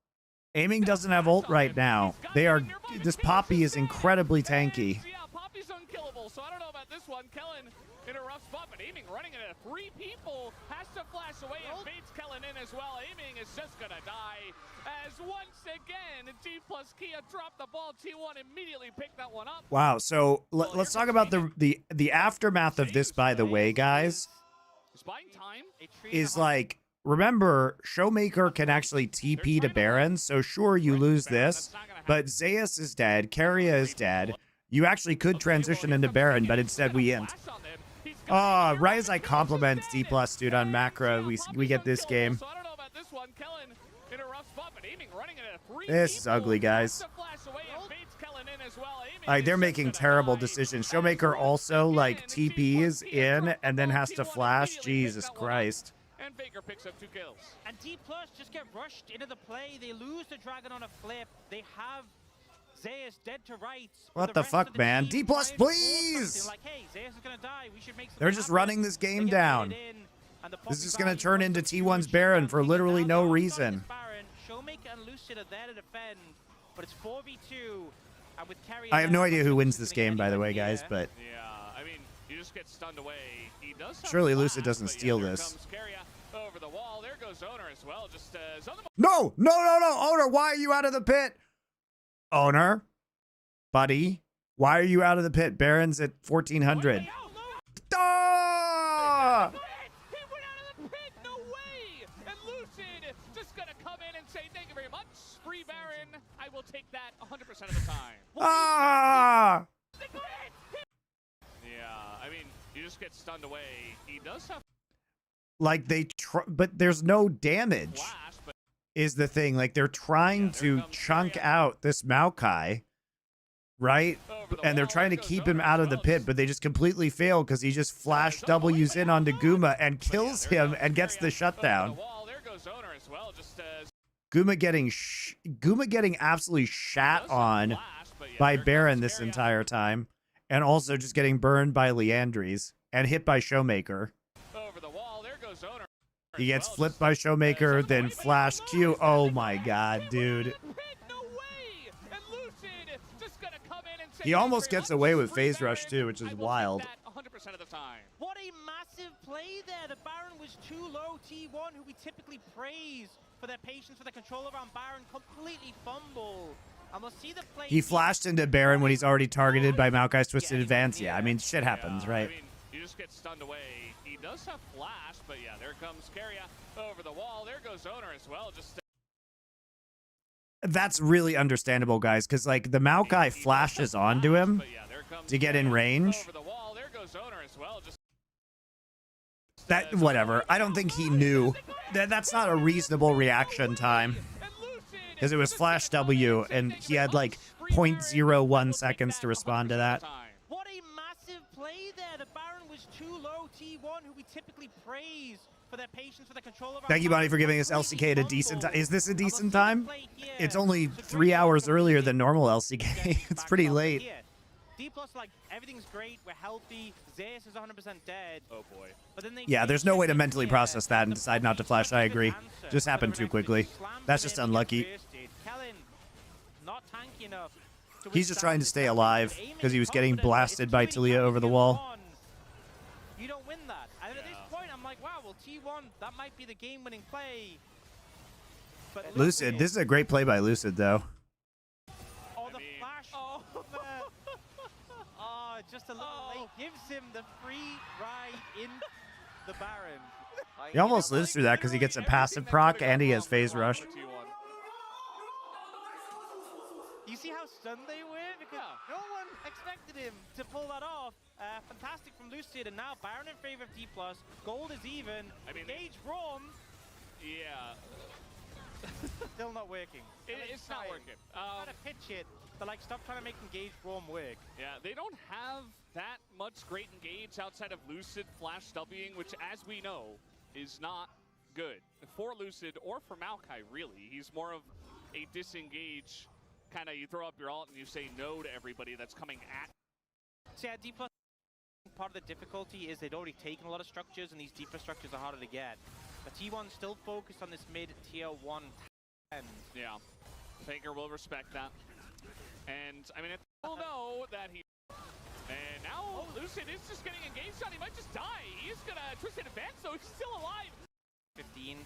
Aiming doesn't have ult right now. This Poppy is incredibly tanky. Yeah, Poppy's unkillable, so I don't know about this one. Kellen in a rough spot, but Aiming running it at 3 people, has to flash away and baits Kellen in as well. Aiming is just gonna die as once again D plus Kia dropped the ball. T1 immediately picked that one up. Wow, so let's talk about the aftermath of this, by the way, guys. Buying time. Is like, remember, Showmaker can actually TP to Baron, so sure, you lose this, but Zeus is dead, Keria is dead. You actually could transition into Baron, but instead we int. Oh, right as I compliment D+, dude, on macro, we get this game. This is ugly, guys. Like, they're making terrible decisions. Showmaker also, like, TPs in and then has to flash. Jesus Christ. And Faker picks up 2 kills. And D+ just get rushed into the play. They lose the Dragon on a flip. They have Zeus dead to rights. What the fuck, man? D+, please! Like, hey, Zeus is gonna die. We should make some They're just running this game down. This is going to turn into T1's Baron for literally no reason. Showmaker and Lucid are there to defend, but it's 4v2. And with I have no idea who wins this game, by the way, guys, but Yeah, I mean, you just get stunned away. He does have surely flash, Lucid doesn't but yeah, steal there this. comes Keria over the wall. There goes Owner as well. Just No, Owner, why are you out of the pit? Owner, buddy, why are you out of the pit? Baron's at 1400. Ah! He went out of the pit. No way. And Lucid just gonna come in and say thank you very much. Free Baron. I will take that 100% of the time. Ah! Yeah, I mean, you just get stunned away. He does have Like but there's no damage. flash, but Is the thing. Like, they're trying to chunk out this Maokai, right? over the And they're wall, trying to there goes keep him Owner out as of the well. pit, but they just completely fail because he just flash W's in onto Guma and kills him and gets the shutdown. Over the wall, there goes Owner as well. Just Guma getting absolutely shat on by Baron this entire time, and also just getting burned by Leandries and hit by Showmaker. over the wall, there goes Owner. He gets flipped by Showmaker, then flash Q. Oh my god, dude. No way! And Lucid just gonna come in and say He almost thank you gets very away much. with Free phase rush Baron. too, which I is will take wild. that 100% of the time. What a massive play there. The Baron was too low. T1, who we typically praise for their patience, for their control around Baron, completely fumble. And we'll see the play. He flashed into Baron when he's already targeted by Maokai's Twisted Advance. Yeah, I mean, shit happens, Yeah, right? I mean, you just get stunned away. He does have flash, but yeah, there comes Keria over the wall. There goes Owner as well. Just That's really understandable, guys, because, like, the Maokai flashes onto him but yeah, there comes to get in range. over the wall. There goes Owner as well. Just Whatever. I don't think he knew. That's not a reasonable reaction time. Because it was flash W, and he had, like, 0.01 seconds to respond to that. What a massive play there. The Baron was too low. T1, who we typically praise for their patience, for their control around Thank you, Bonnie, for giving us LCK at a decent time. Is this a decent time? It's only 3 hours earlier than normal LCK. It's pretty late. D+, like, everything's great, we're healthy, Zeus is 100% dead. Oh boy. But then they Yeah, there's no way to mentally process that and decide not to flash. I agree. Just happened too quickly. That's just unlucky. Kellen tanky enough. He's just trying to stay alive because he was getting blasted by Talia over the wall. You don't win that. And at this point, I'm like, wow, well, T1, that might be the game-winning play. But Lucid, this is a great play by Lucid, though. Oh, the flash. Oh, oh, just a little late. Gives him the free ride in the Baron. He almost lives through that because he gets a passive proc and he has phase rush. You see how stunned they were? Because no one expected him to pull that off. Fantastic from Lucid, and now Baron in favor of D+. Gold is even. I mean, Engage Braum. Yeah. Still not working. It's not working. Trying to pitch it, but like, stop trying to make Engage Braum work. Yeah, they don't have that much great engage outside of Lucid flash Wing, which, as we know, is not good for Lucid or for Maokai, really. He's more of a disengage, kind of you throw up your ult and you say no to everybody that's coming at. So yeah, D+, part of the difficulty is they'd already taken a lot of structures, and these deeper structures are harder to get. But T1 still focused on this mid-tier 1 end. Yeah, Faker will respect that. And, I mean, he'll know that he... And now Lucid is just getting engaged on. He might just die. He's going to twist it advance, though. He's still alive. 15.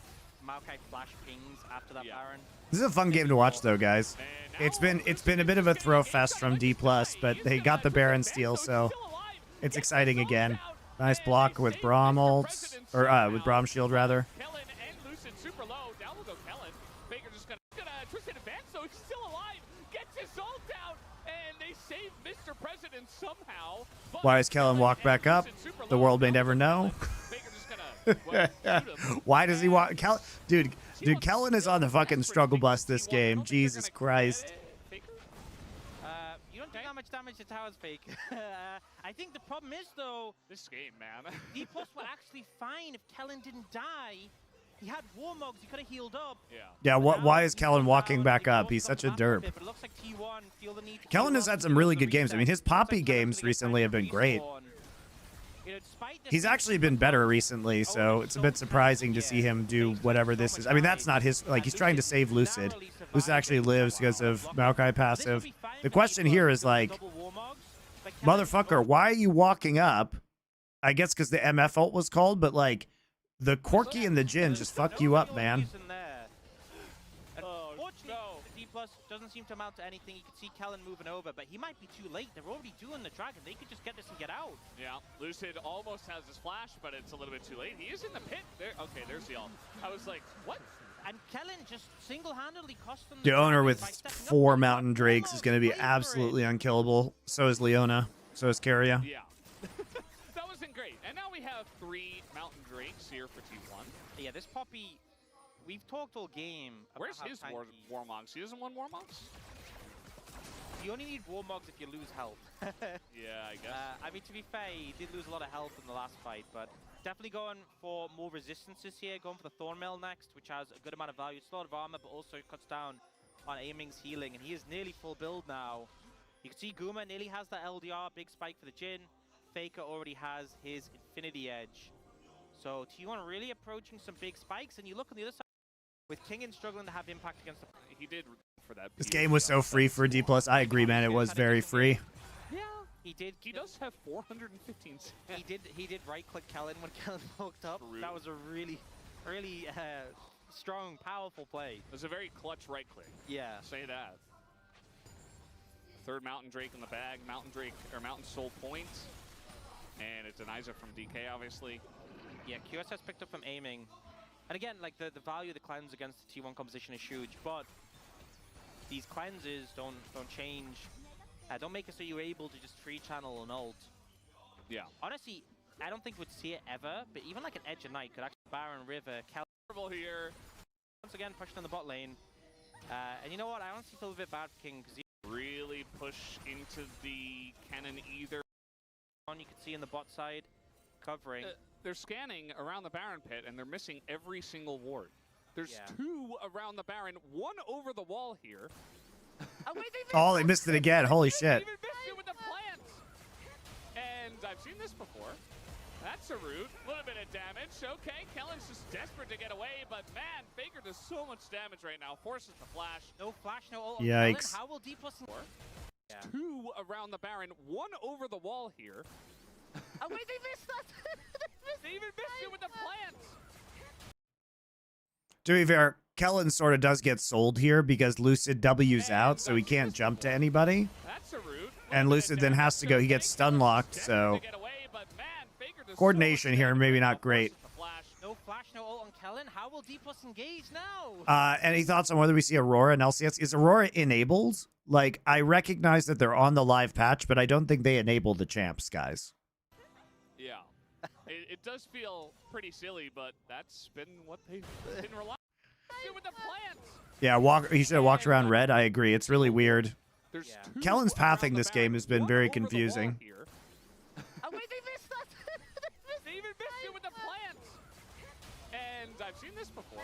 Maokai flash pings after that Baron. This is a fun game to watch, though, guys. It's been a bit of a throw fest from D+, but they got the Baron steal, so it's exciting again. Nice block with Braum ult, or with Braum shield rather. Kellen and Lucid super low. Down will go Kellen. Baker just gonna twist it advance, so he's still alive. Gets his ult out, and they save Mr. President somehow. Why does Kellen walk back up? The world may never know. Why does he walk? Dude, Kellen is on the fucking struggle bus this game. Jesus Christ. You don't do that much damage to towers, Fake. I think the problem is, though, this game, man. D+ were actually fine if Kellen didn't die. He had Warmogs, he could have healed up. Yeah, why is Kellen walking back up? He's such a derp. But it looks like T1 feel the need to Kellen has had some really good games. I mean, his Poppy games recently have been great. He's actually been better recently, so it's a bit surprising to see him do whatever this is. I mean, that's not his, like, he's trying to save Lucid. Lucid actually lives because of Maokai passive. The question here is, like, motherfucker, why are you walking up? I guess because the MF ult was called, but, like, the Corki and the Jhin just fuck you up, man. Doesn't seem to amount to anything. You can see Kellen moving over, but he might be too late. They're already doing the dragon. They could just get this and get out. Yeah, Lucid almost has his flash, but it's a little bit too late. He is in the pit. There. Okay, there's the ult. I was like, what? And Kellen just single-handedly cost them The owner with 4 Mountain Drakes is going to be absolutely unkillable. So is Leona. So is Keria. Yeah. That wasn't great. And now we have 3 Mountain Drakes here for T1. Yeah, this Poppy... We've talked all game. Where's his Warmogs? He doesn't want Warmogs? You only need Warmogs if you lose health. Yeah, I guess. I mean, to be fair, he did lose a lot of health in the last fight, but definitely going for more resistances here. Going for the Thornmail next, which has a good amount of value. It's a lot of armor, but also cuts down on Aiming's healing, and he is nearly full build now. You can see Guma nearly has that LDR, big spike for the Jhin. Faker already has his Infinity Edge. So T1 really approaching some big spikes, and you look on the other side, with Kingen struggling to have impact against the... He did for that. This game was so free for D+. I agree, man. It was very free. Yeah, he did. He does have 415. He did right-click Kellen when Kellen walked up. That was a really strong, powerful play. It was a very clutch right-click. Yeah. Say that. Third Mountain Drake in the bag. Mountain Drake, or Mountain Soul Point. And it denies it from DK, obviously. Yeah, QS has picked up from Aiming. And again, like the value of the cleanse against the T1 composition is huge, but these cleanses don't change. Don't make it so you're able to just free channel an ult. Yeah. Honestly, I don't think we'd see it ever, but even like an Edge of Night could actually Baron River, Cal here. Once again pushing in the bot lane. And you know what? I honestly feel a bit bad for King because he really push into the cannon either. You can see in the bot side covering. They're scanning around the Baron pit, and they're missing every single ward. There's 2 around the Baron, 1 over the wall here. Oh, they missed it again. Holy shit. Even missed it with the plant. And I've seen this before. That's a root. A little bit of damage. Okay, Kellen's just desperate to get away, but man, Faker does so much damage right now. Forces the flash. No flash, no ult on Yikes. Kellen. How will D+... Yeah. 2 around the Baron, 1 over the wall here. Oh wait, they missed that! They even missed it with the plant. To be fair, Kellen sort of does get sold here because Lucid W's out, so he can't jump to anybody. That's a root. And Lucid then has to go. He gets stun locked, so coordination here maybe not great. No flash, no ult on Kellen. How will D+ engage now? Any thoughts on whether we see Aurora and LCS? Is Aurora enabled? Like, I recognize that they're on the live patch, but I don't think they enable the champs, guys. Yeah. It does feel pretty silly, but that's been what they've been relying on with the plants. Yeah, he should have walked around red. I agree. It's really weird. There's Yeah. Kellen's pathing this game has been very confusing. Oh wait, they missed that! They even missed it with the plants. And I've seen this before.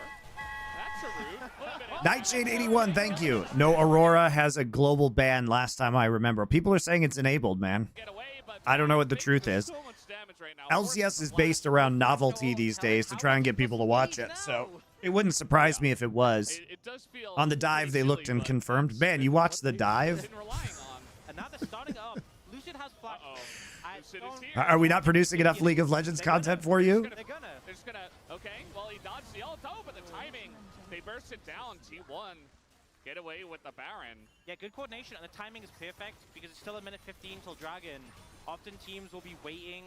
That's a root. Nightshade 81, thank you. No, Aurora has a global ban last time I remember. People are saying it's enabled, man. I don't know what the truth is. LCS is based around novelty these days to try and get people to watch it, so it wouldn't surprise me if it was. On the dive, they looked and confirmed. Man, you watched the dive? And now they're starting up. Lucid has flash. Are we not producing enough League of Legends content for you? They're gonna. They're just gonna. Okay, well, he dodged the ult. Oh, but the timing. They burst it down. T1. Get away with the Baron. Yeah, good coordination, and the timing is perfect because it's still a minute 15 till Dragon. Often teams will be waiting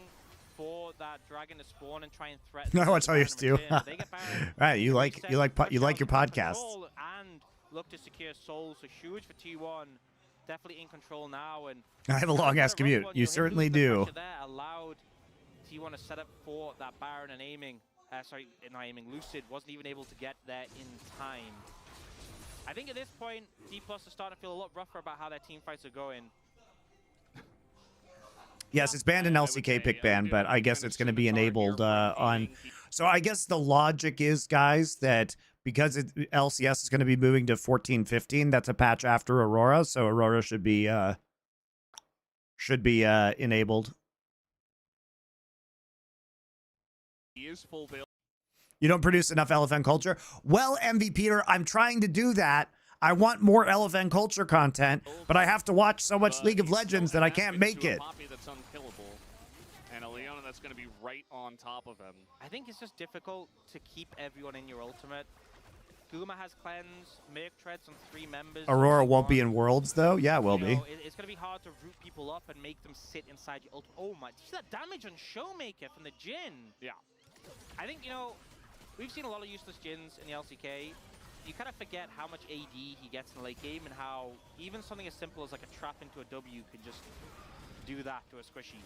for that Dragon to spawn and try and threaten. No, that's how you do. They get Baron. Right, you like your podcast. And look to secure Soul, so huge for T1. Definitely in control now, and I have a long ass commute. You certainly do. There allowed T1 to set up for that Baron and aiming. Sorry, not aiming. Lucid wasn't even able to get there in time. I think at this point, D+ is starting to feel a lot rougher about how their team fights are going. Yes, it's banned in LCK pick ban, but I guess it's going to be enabled on. So I guess the logic is, guys, that because LCS is going to be moving to 14-15, that's a patch after Aurora, so Aurora should be enabled. He is full build. You don't produce enough LFN culture? Well, MVPer, I'm trying to do that. I want more LFN culture content, but I have to watch so much League of Legends that I can't make it. That's unkillable. And a Leona that's going to be right on top of him. I think it's just difficult to keep everyone in your ultimate. Guma has cleanse, Merc treads on 3 members. Aurora won't be in Worlds, though? Yeah, it will be. It's going to be hard to root people up and make them sit inside your ultimate. Oh my, see that damage on Showmaker from the Jhin? Yeah. I think, we've seen a lot of useless Jhins in the LCK. You kind of forget how much AD he gets in the late game and how even something as simple as like a trap into a W can just do that to a squishy.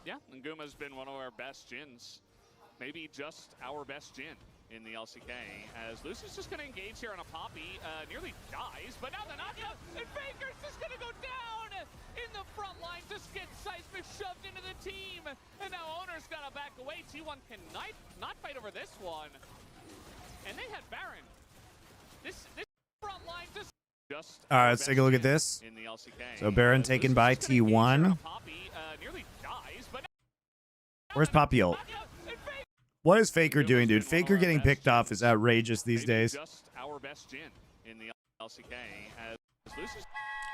Yeah, and Guma's been one of our best Jhins. Maybe just our best Jhin in the LCK, as Lucy's just going to engage here on a Poppy, nearly dies, but now the knockout, and Faker's just going to go down in the front line, just get Seismic shoved into the team, and now Owner's got to back away. T1 can not fight over this one, and they had Baron. This front line just all right, let's take a look at this. in the LCK. So Baron taken by T1. Poppy, nearly dies, but Where's Poppy ult? What is Faker doing, dude? Faker getting picked off is outrageous these days. Just our best Jhin in the LCK, as Lucy's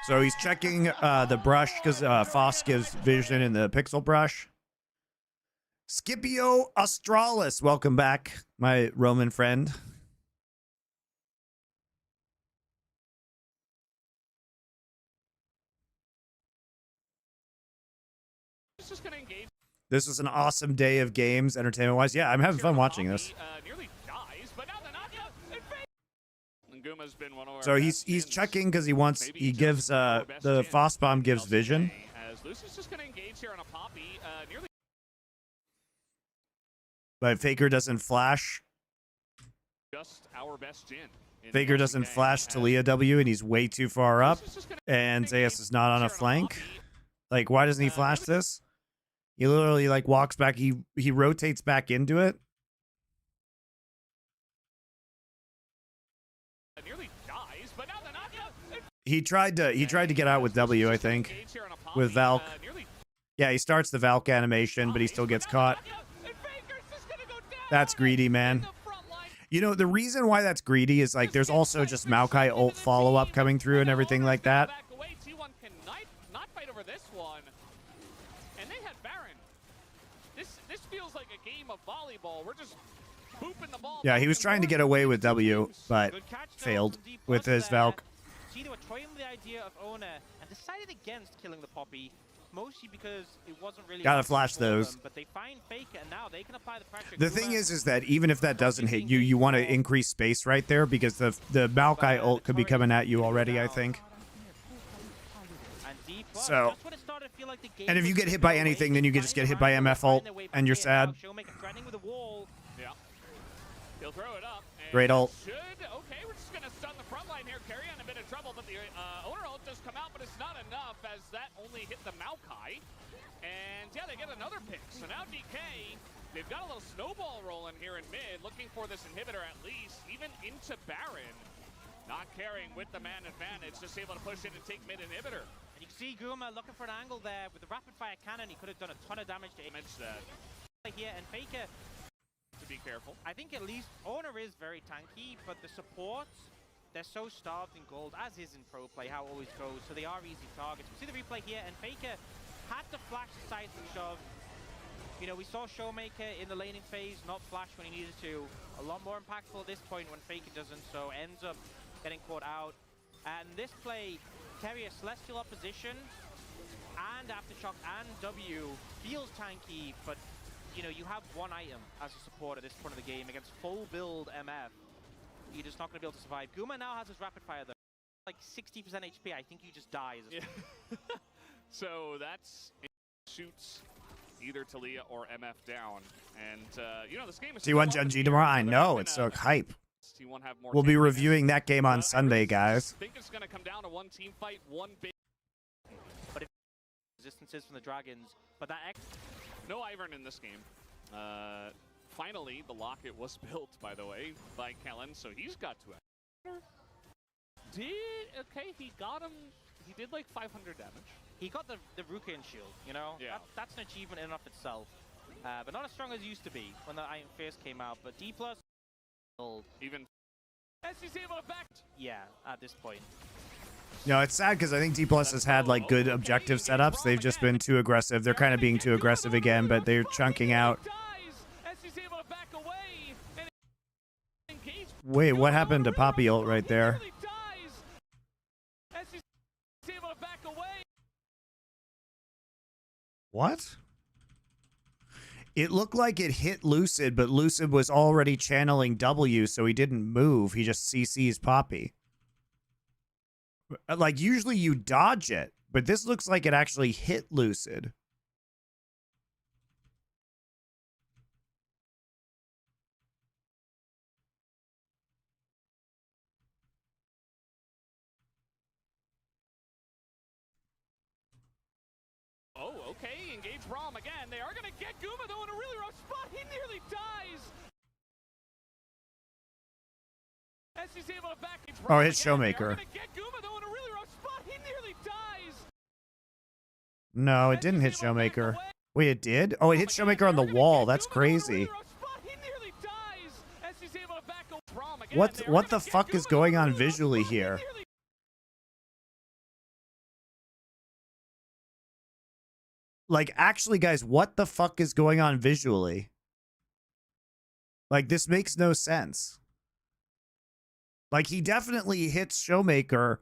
So he's checking the brush because Foss gives vision in the pixel brush. Scipio Australis, welcome back, my Roman friend. just going to engage. This was an awesome day of games, entertainment-wise. Yeah, I'm having fun watching this. Nearly dies, but now the knockout, and Guma's been one of our So best he's Jhins. checking because he wants. Maybe He just gives our best the Jhin Foss bomb in gives LCK, vision. As Lucy's just going to engage here on a Poppy, nearly. But Faker doesn't flash. Just our best Jhin. in the Faker doesn't LCK, flash as Talia W, and he's way too far up. Lucy's just gonna And Zayas is not on a engage here flank. Poppy. Like, why doesn't he flash this? He literally like walks back. He rotates back into it. Nearly dies, but now the knockout. He tried to get out with W, I think, with Valk. Nearly. Yeah, he starts the Valk animation, but he still gets caught. That's greedy, man. You know, the reason why that's greedy is like there's also just Maokai ult follow-up coming through and everything like that. Not fight over this one. And they had Baron. This feels like a game of volleyball. We're just booping the ball. Yeah, he was trying to get away with W, but failed with his Valk. They were toying with the idea of Ona and decided against killing the Poppy, mostly because it wasn't really. Gotta flash those. But they find Faker, and now they can apply the pressure. The thing is that even if that doesn't hit you, you want to increase space right there because the Maokai ult could be coming at you already, I think. So, and if you get hit by anything, then you can just get hit by MF ult, and you're sad. Yeah. He'll throw it up. Great ult. Okay, we're just gonna stun the front line here. Carry on a bit of trouble, but the owner ult does come out, but it's not enough as that only hit the Maokai. And yeah, they get another pick. So now DK, they've got a little snowball rolling here in mid, looking for this inhibitor at least, even into Baron. Not carrying with the man advantage, just able to push in and take mid inhibitor. And you can see Guma looking for an angle there with the rapid fire cannon. He could have done a ton of damage to him. Here and Faker. To be careful. I think at least Owner is very tanky, but the supports, they're so starved in gold, as is in pro play, how it always goes, so they are easy targets. We see the replay here, and Faker had to flash the seismic shove. You know, we saw Showmaker in the laning phase not flash when he needed to. A lot more impactful at this point when Faker doesn't, so ends up getting caught out. And this play, carry a Celestial opposition, and Aftershock and W feels tanky, but you know, you have one item as a support at this point of the game against full build MF. You're just not going to be able to survive. Guma now has his rapid fire though. Like 60% HP, I think he just dies. Yeah. So that's shoots either Talia or MF down. And, you know, this game is... T1 Genji tomorrow? I know, it's so hype. We'll be reviewing that game on Sunday, guys. I think it's going to come down to one team fight, one big... But if resistances from the Dragons, but that... No Ivern in this game. Finally, the locket was built, by the way, by Kellen, so he's got to... Okay, he got him... He did like 500 damage. He got the Rukian shield, you know? Yeah. That's an achievement in and of itself. But not as strong as it used to be when the Iron Fist came out. But D+... Even... SC's able to back... Yeah, at this point. No, it's sad because I think D+ has had like good objective setups. They've just been too aggressive. They're kind of being too aggressive again, but they're chunking out. Wait, what happened to Poppy ult right there? What? It looked like it hit Lucid, but Lucid was already channeling W, so he didn't move. He just CC's Poppy. Like, usually you dodge it, but this looks like it actually hit Lucid. Oh, okay, engage Braum again. They are going to get Guma, though, in a really rough spot. He nearly dies. SC's able to back Oh, it's Showmaker. No, it didn't hit Showmaker. Wait, it did? Oh, it hit Showmaker on the wall. That's crazy. What the fuck is going on visually here? Like, actually, guys, what the fuck is going on visually? Like, this makes no sense. Like, he definitely hits Showmaker.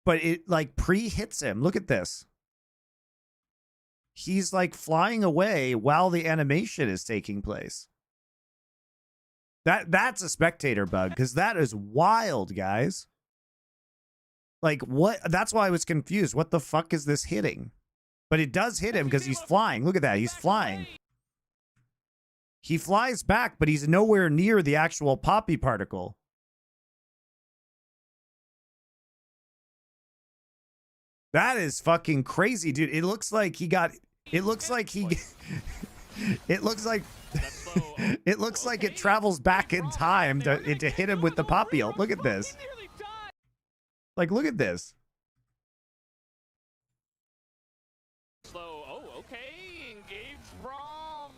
But it, like, pre-hits him. Look at this. He's, like, flying away while the animation is taking place. That's a spectator bug, because that is wild, guys. Like, what? That's why I was confused. What the fuck is this hitting? But it does hit him because he's flying. Look at that. He's flying. He flies back, but he's nowhere near the actual Poppy particle. That is fucking crazy, dude. It looks like he got... It looks like he... It looks like That's low. It looks like it Okay. travels back in time They are to gonna hit get him with the Guma pop reroll. Look at this. He nearly died. Like, look at this. Slow. Oh, okay. Engage from.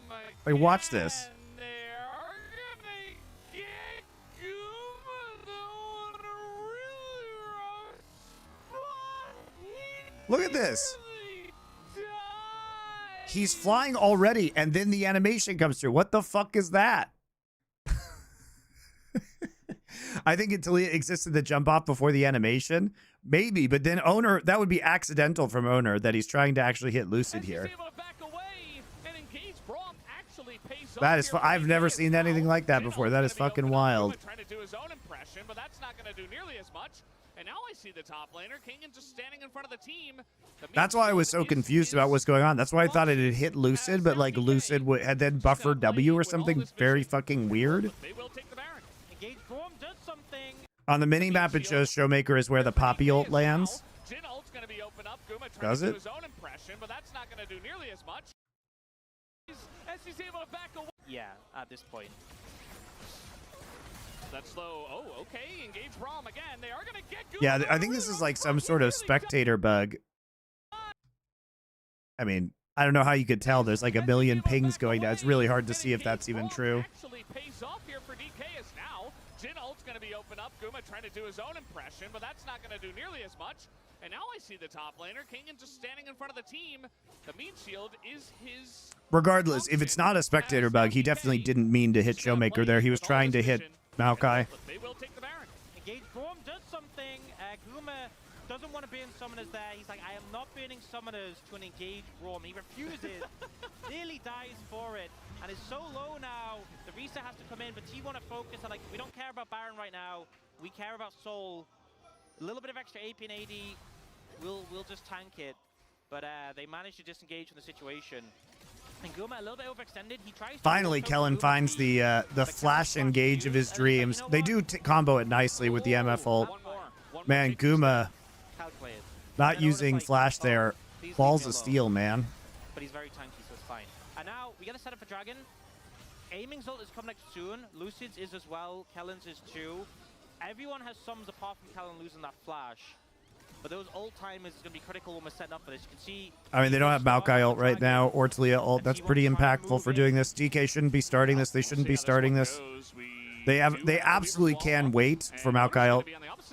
Like, watch this. And they are gonna get Guma, though, on a really rough spot. He Look at this. nearly died. He's flying already, and then the animation comes through. What the fuck is that? I think until it existed the jump off before the animation, maybe, but then Owner, that would be accidental from Owner that he's trying to actually hit Lucid As he's here. able to back away and engage, Braum actually pays That off is, here for I've never DK seen as anything well. like that Jinno's before. That is gonna be fucking open up. wild. Guma trying to do his own impression, but that's not going to do nearly as much. And now I see the top laner, Kingen, just standing in front of the team. That's why I was so confused about what's going on. That's why I thought it had hit Lucid, but like Lucid had then buffered W or something very fucking weird. They will take the Baron. Engage Braum does something. On the mini-map, it shows Showmaker is where the Poppy ult lands. Jin ult's going to be open up. Guma trying Does to do it? his own impression, but that's not going to do nearly as much. As he's able to back away. Yeah, at this point. That's slow. Oh, okay. Engage Braum again. They are going to get Guma. Yeah, I think this is like some sort of spectator bug. I mean, I don't know how you could tell. There's like a million pings going down. It's really hard to see if that's even true. Actually pays off here for DK as now Jin ult's going to be open up. Guma trying to do his own impression, but that's not going to do nearly as much. And now I see the top laner, Kingen, just standing in front of the team. The meat shield is his. Regardless, if it's not a spectator bug, he definitely didn't mean to hit Showmaker there. He was trying to hit Maokai. They will take the Baron. Engage Braum does something. Guma doesn't want to burn summoners there. He's like, I am not burning summoners to an engage Braum. He refuses. Nearly dies for it. And is so low now. The reset has to come in, but T1 to focus on, like, we don't care about Baron right now. We care about Soul. A little bit of extra AP and AD. We'll just tank it. But they managed to disengage from the situation. And Guma a little bit overextended. He tries to Finally, Kellen finds the flash engage of his dreams. They do combo it nicely with the MF ult. One more. Man, Guma calculated. not using flash there. Balls of steel, man. But he's very tanky, so it's fine. And now we got to set up for Dragon. Aiming's ult is coming up soon. Lucid's is as well. Kellen's is too. Everyone has sums apart from Kellen losing that flash. But those ult timers is going to be critical when we're setting up for this. You can see... I mean, they don't have Maokai ult right now, or Talia ult. That's pretty impactful for doing this. DK shouldn't be starting this. They shouldn't be starting this. They absolutely can wait for Maokai ult.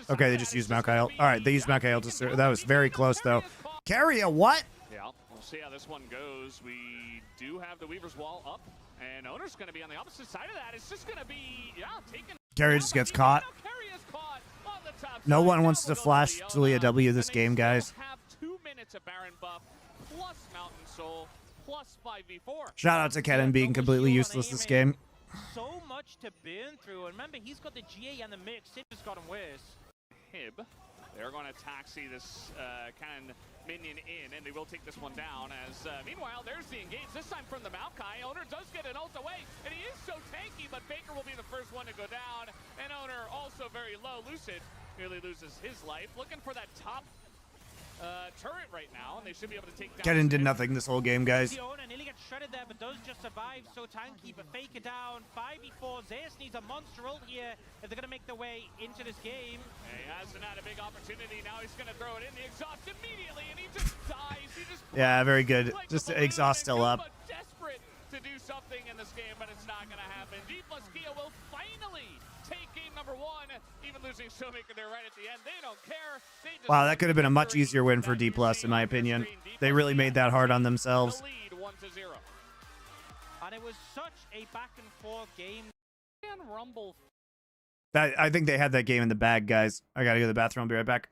Okay, they just used Maokai ult. All right, they used Maokai ult. That was very close, though. Carry a what? Yeah, we'll see how this one goes. We do have the Weaver's Wall up, and Owner's going to be on the opposite side of that. It's just going to be, yeah, taken. Carry just gets caught. No one wants to flash Talia W this game, guys. Have 2 minutes of Baron buff, plus Mountain Soul, plus 5v4. Shout out to Kennen being completely useless this game. So much to burn through. And remember, he's got the GA and the mix. It just got him worse. Hib. They're going to taxi this Cannon minion in, and they will take this one down. As meanwhile, there's the engage, this time from the Maokai. Owner does get an ult away, and he is so tanky, but Baker will be the first one to go down. And Owner also very low. Lucid nearly loses his life. Looking for that top turret right now, and they should be able to take down. Kennen did nothing this whole game, guys. Owner nearly gets shredded there, but does just survive. So tanky, but Faker down. 5v4. Zeus needs a monster ult here if they're going to make their way into this game. He hasn't had a big opportunity. Now he's going to throw it in the exhaust immediately, and he just dies. He just Yeah, very good. like Just a exhaust still balloon, up. but desperate to do something in this game, but it's not going to happen. D plus Kia will finally take game number 1, even losing Showmaker there right at the end. They don't care. They just Wow, that could have been a much easier win for D+, in my opinion. They really made that hard on themselves. The lead 1-0. And it was such a back and forth game. And Rumble I think they had that game in the bag, guys. I gotta go to the bathroom. I'll be right back.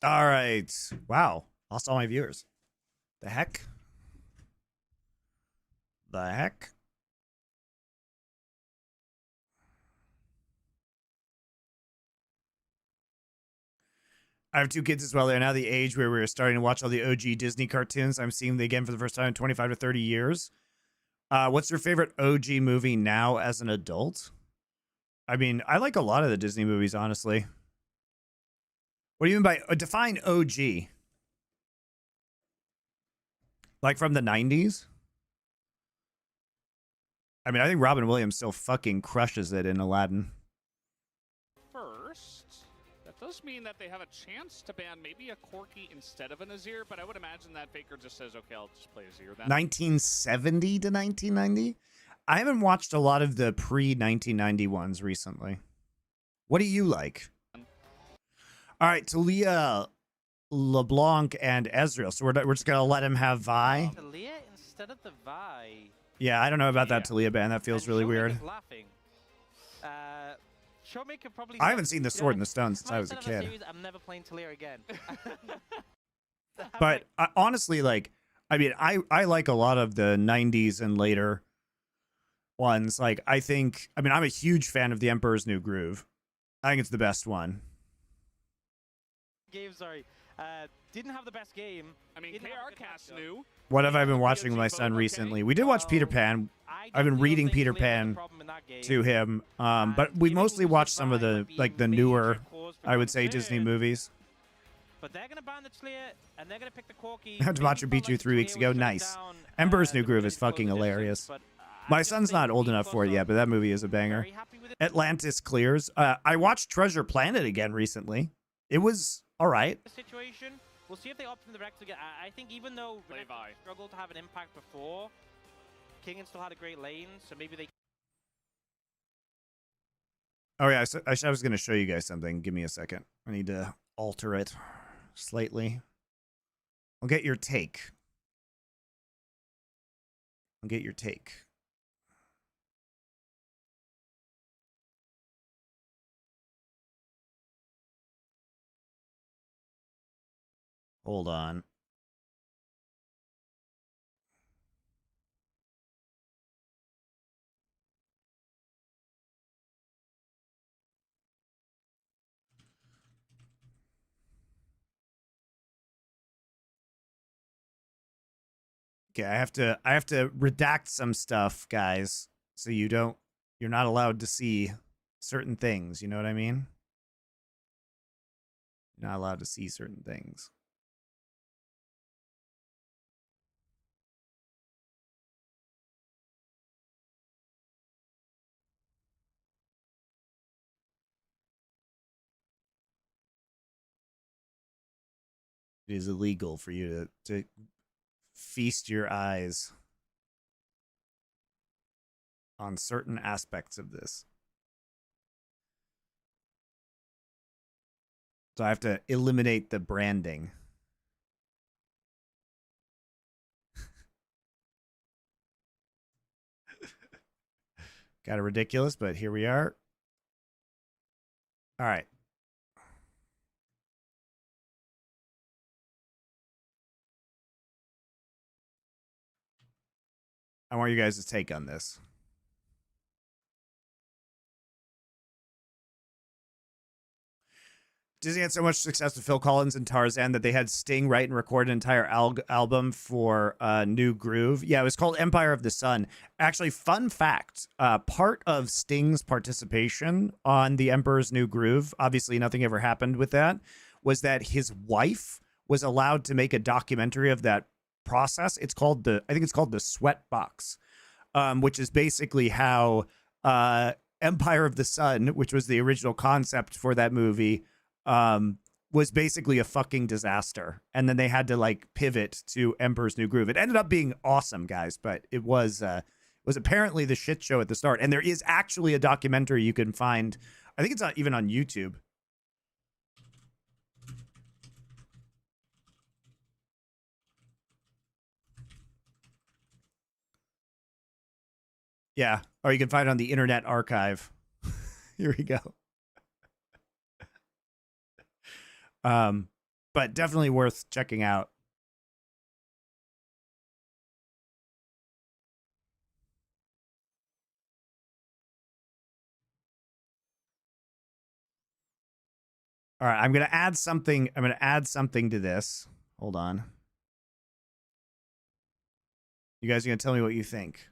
All right. Wow. Lost all my viewers. The heck? The heck? I have 2 kids as well. They're now the age where we're starting to watch all the OG Disney cartoons. I'm seeing them again for the first time in 25 to 30 years. What's your favorite OG movie now as an adult? I mean, I like a lot of the Disney movies, honestly. What do you mean by define OG? Like from the 90s? I mean, I think Robin Williams still fucking crushes it in Aladdin. First, that does mean that they have a chance to ban maybe a Corky instead of an Azir, but I would imagine that Faker just says, okay, I'll just play Azir then. 1970 to 1990? I haven't watched a lot of the pre-1990 ones recently. What do you like? All right, Talia, LeBlanc, and Ezreal. So we're just going to let him have Vi. Talia instead of the Vi. Yeah, I don't know about that Talia ban. That feels really weird. Laughing. Showmaker probably I haven't seen the Sword in the Stone since I was a kid. Series, I'm never playing Talia again. But honestly, like, I mean, I like a lot of the 90s and later ones. Like, I mean, I'm a huge fan of The Emperor's New Groove. I think it's the best one. Game, sorry. Didn't have the best game. I mean, KR cast new. What have I been watching with my son recently? We did watch Peter Pan. I've been reading Peter Pan to him, but we mostly watched some of the the newer, I would say, Disney movies. But they're gonna ban the Talia, and they're gonna pick the Corky. Macho beat you 3 weeks ago. Nice. Emperor's New Groove is fucking hilarious. My son's not old enough for it yet, but that movie is a banger. Atlantis clears. I watched Treasure Planet again recently. It was all right. Situation. We'll see if they opt in the Rex again. I think even though Rex struggled to have an impact before, Kingen still had a great lane, so maybe they... Oh yeah, I was going to show you guys something. Give me a second. I need to alter it slightly. I'll get your take. I'll get your take. Hold on. Okay, I have to redact some stuff, guys, so you're not allowed to see certain things, you know what I mean? You're not allowed to see certain things. It is illegal for you to feast your eyes on certain aspects of this. So I have to eliminate the branding. Kind of ridiculous, but here we are. All right. I want you guys' take on this. Disney had so much success with Phil Collins and Tarzan that they had Sting write and record an entire album for New Groove. Yeah, it was called Empire of the Sun. Actually, fun fact, part of Sting's participation on the Emperor's New Groove, obviously nothing ever happened with that, was that his wife was allowed to make a documentary of that process. I think it's called the Sweat Box, which is basically how Empire of the Sun, which was the original concept for that movie, was basically a fucking disaster. And then they had to like pivot to Emperor's New Groove. It ended up being awesome, guys, but it was apparently the shit show at the start. And there is actually a documentary you can find. I think it's not even on YouTube. Yeah, or you can find it on the Internet Archive. Here we go. but definitely worth checking out. All right, I'm gonna add something. I'm gonna add something to this. Hold on. You guys are gonna tell me what you think.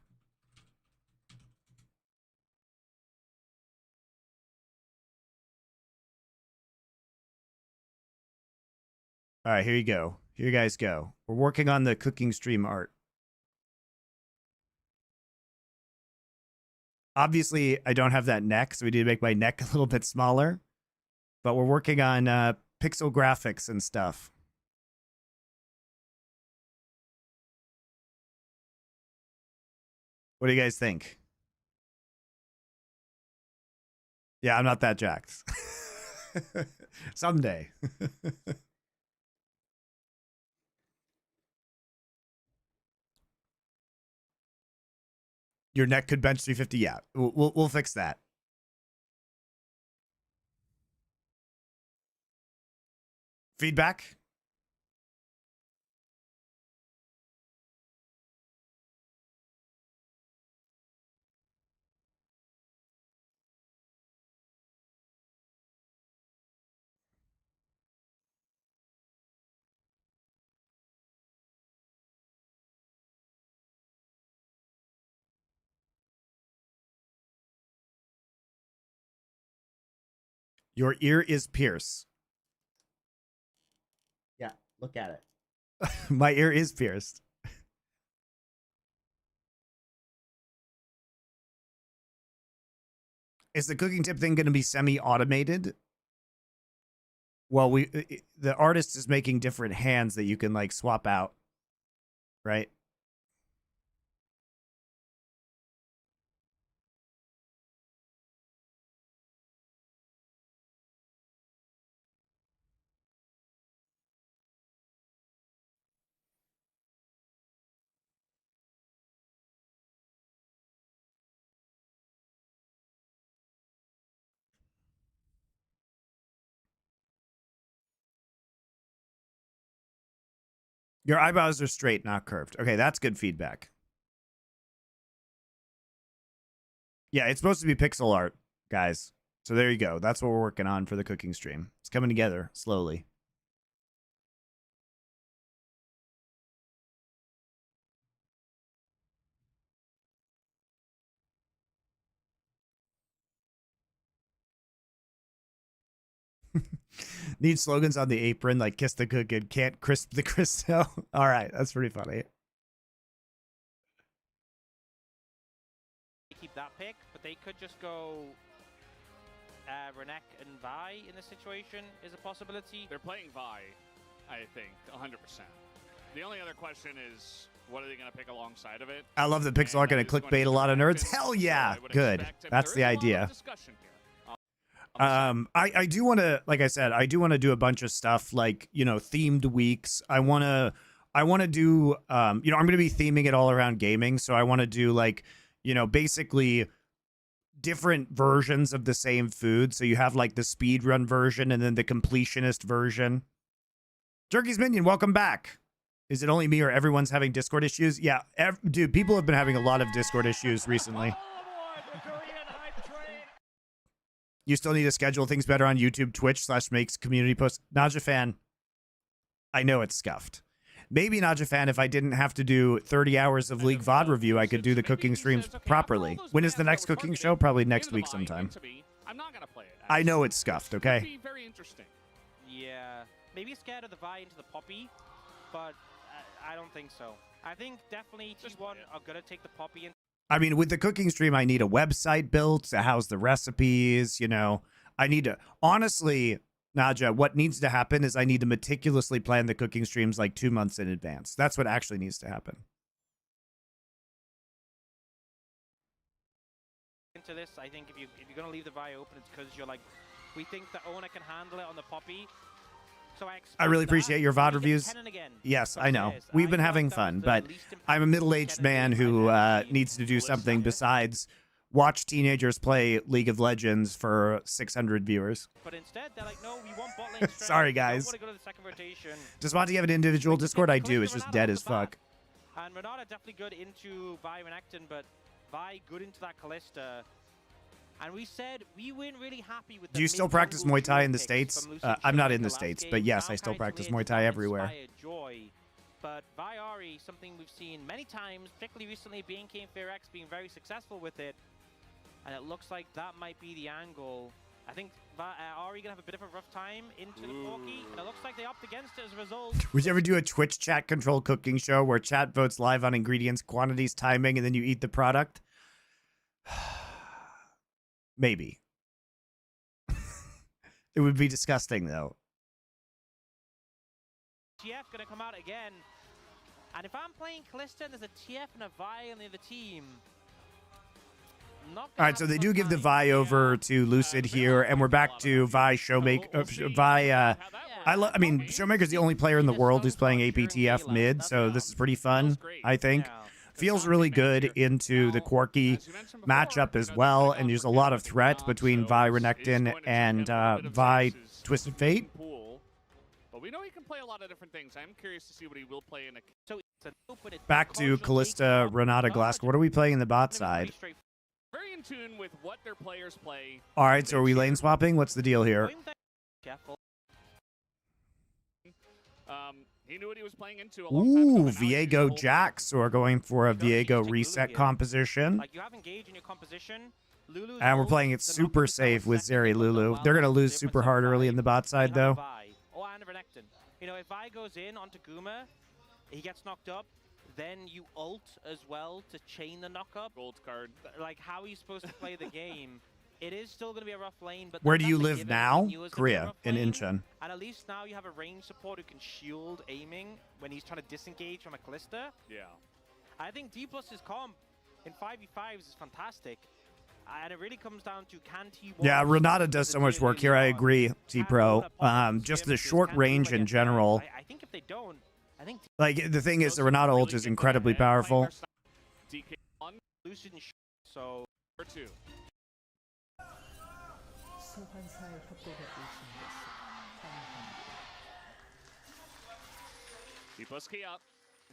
All right, here you go. Here you guys go. We're working on the cooking stream art. Obviously, I don't have that neck, so we need to make my neck a little bit smaller. But we're working on pixel graphics and stuff. What do you guys think? Yeah, I'm not that jacked. Someday. Your neck could bench 350. Yeah, we'll fix that. Feedback? Your ear is pierced. Yeah, look at it. My ear is pierced. Is the cooking tip thing going to be semi-automated? Well, the artist is making different hands that you can like swap out, right? Your eyebrows are straight, not curved. Okay, that's good feedback. Yeah, it's supposed to be pixel art, guys. So there you go. That's what we're working on for the cooking stream. It's coming together slowly. Need slogans on the apron like kiss the cook and can't crisp the Cristo. All right, that's pretty funny. Keep that pick, but they could just go Renek and Vi in this situation is a possibility. They're playing Vi, I think, 100%. The only other question is, what are they going to pick alongside of it? I love that pixel art going to clickbait a lot of nerds. Hell yeah, good. That's the idea. I do want to, like I said, I do want to do a bunch of stuff like, you know, themed weeks. I want to do, you know, I'm going to be theming it all around gaming. So I want to do like, you know, basically different versions of the same food. So you have like the speed run version and then the completionist version. Jerky's Minion, welcome back. Is it only me or everyone's having Discord issues? Yeah, dude, people have been having a lot of Discord issues recently. You still need to schedule things better on YouTube, Twitch /makes community posts. Naja fan, I know it's scuffed. Maybe Naja fan, if I didn't have to do 30 hours of League VOD review, I could do the cooking streams properly. When is the next cooking show? Probably next week sometime. I know it's scuffed, okay? Very interesting. Yeah, maybe scared of the Vi into the Poppy, but I don't think so. I think definitely T1 are going to take the Poppy in. I mean, with the cooking stream, I need a website built to house the recipes, you know. I need to, honestly, Naja, what needs to happen is I need to meticulously plan the cooking streams like 2 months in advance. That's what actually needs to happen. Into this, I think if you're going to leave the Vi open, it's because you're like, we think the owner can handle it on the Poppy. So I really appreciate your VOD reviews. Yes, I know. We've been having fun, but I'm a middle-aged man who needs to do something besides watch teenagers play League of Legends for 600 viewers. But instead, they're like, no, we want bot lane strength. Sorry, We don't guys. want to go to the second rotation. Does Monty have an individual Discord? I do. It's just dead as fuck. And Renata definitely good into Vi Renekton, but Vi good into that Kalista. And we said we weren't really happy with the Do you still practice Muay Thai in the States? I'm not in the States, but yes, I still practice Muay Thai everywhere. Joy. But Vi Ahri, something we've seen many times, particularly recently, BNK and FearX being very successful with it. And it looks like that might be the angle. I think Ahri gonna have a bit of a rough time into the Corki, and it looks like they opt against it as a result. Would you ever do a Twitch chat control cooking show where chat votes live on ingredients, quantities, timing, and then you eat the product? Maybe. It would be disgusting, though. TF gonna come out again. And if I'm playing Kalista and there's a TF and a Vi on the other team, all right, so they do give the Vi over to Lucid here, and we're back to Vi Showmaker. I mean, Showmaker's the only player in the world who's playing APTF mid, so this is pretty fun, I think. Feels really good into the Corki matchup as well, and there's a lot of threat between Vi Renekton and Vi Twisted Fate. But we know he can play a lot of different things. I'm curious to see what he will play in a... Back to Kalista, Renata, Glasgow. What are we playing in the bot side? Very in tune with what their players play. All right, so are we lane swapping? What's the deal here? He knew what he was playing into a long time ago, Ooh, Viego Jax. So we're going for a Viego reset composition. Like you have engage in your composition. And we're playing it super safe with Zeri Lulu. They're going to lose super hard early in the bot side, though. Oh, and Renekton. You know, if Vi goes in onto Guma, he gets knocked up, then you ult as well to chain the knock-up. Gold card. Like, how are you supposed to play the game? It is still going to be a rough lane, but... Where do you live now? Korea, in Incheon. And at least now you have a range support who can shield aiming when he's trying to disengage from a Kalista. Yeah. I think D+'s comp in 5v5s is fantastic. And it really comes down to can T1... Yeah, Renata does so much work here. I agree, T-Pro. Just the short range in general. I think if they don't, I think... Like, the thing is, the Renata ult is incredibly powerful. So... Or two. 소환사의 협곡에 오신 것을 환영합니다. T+K up,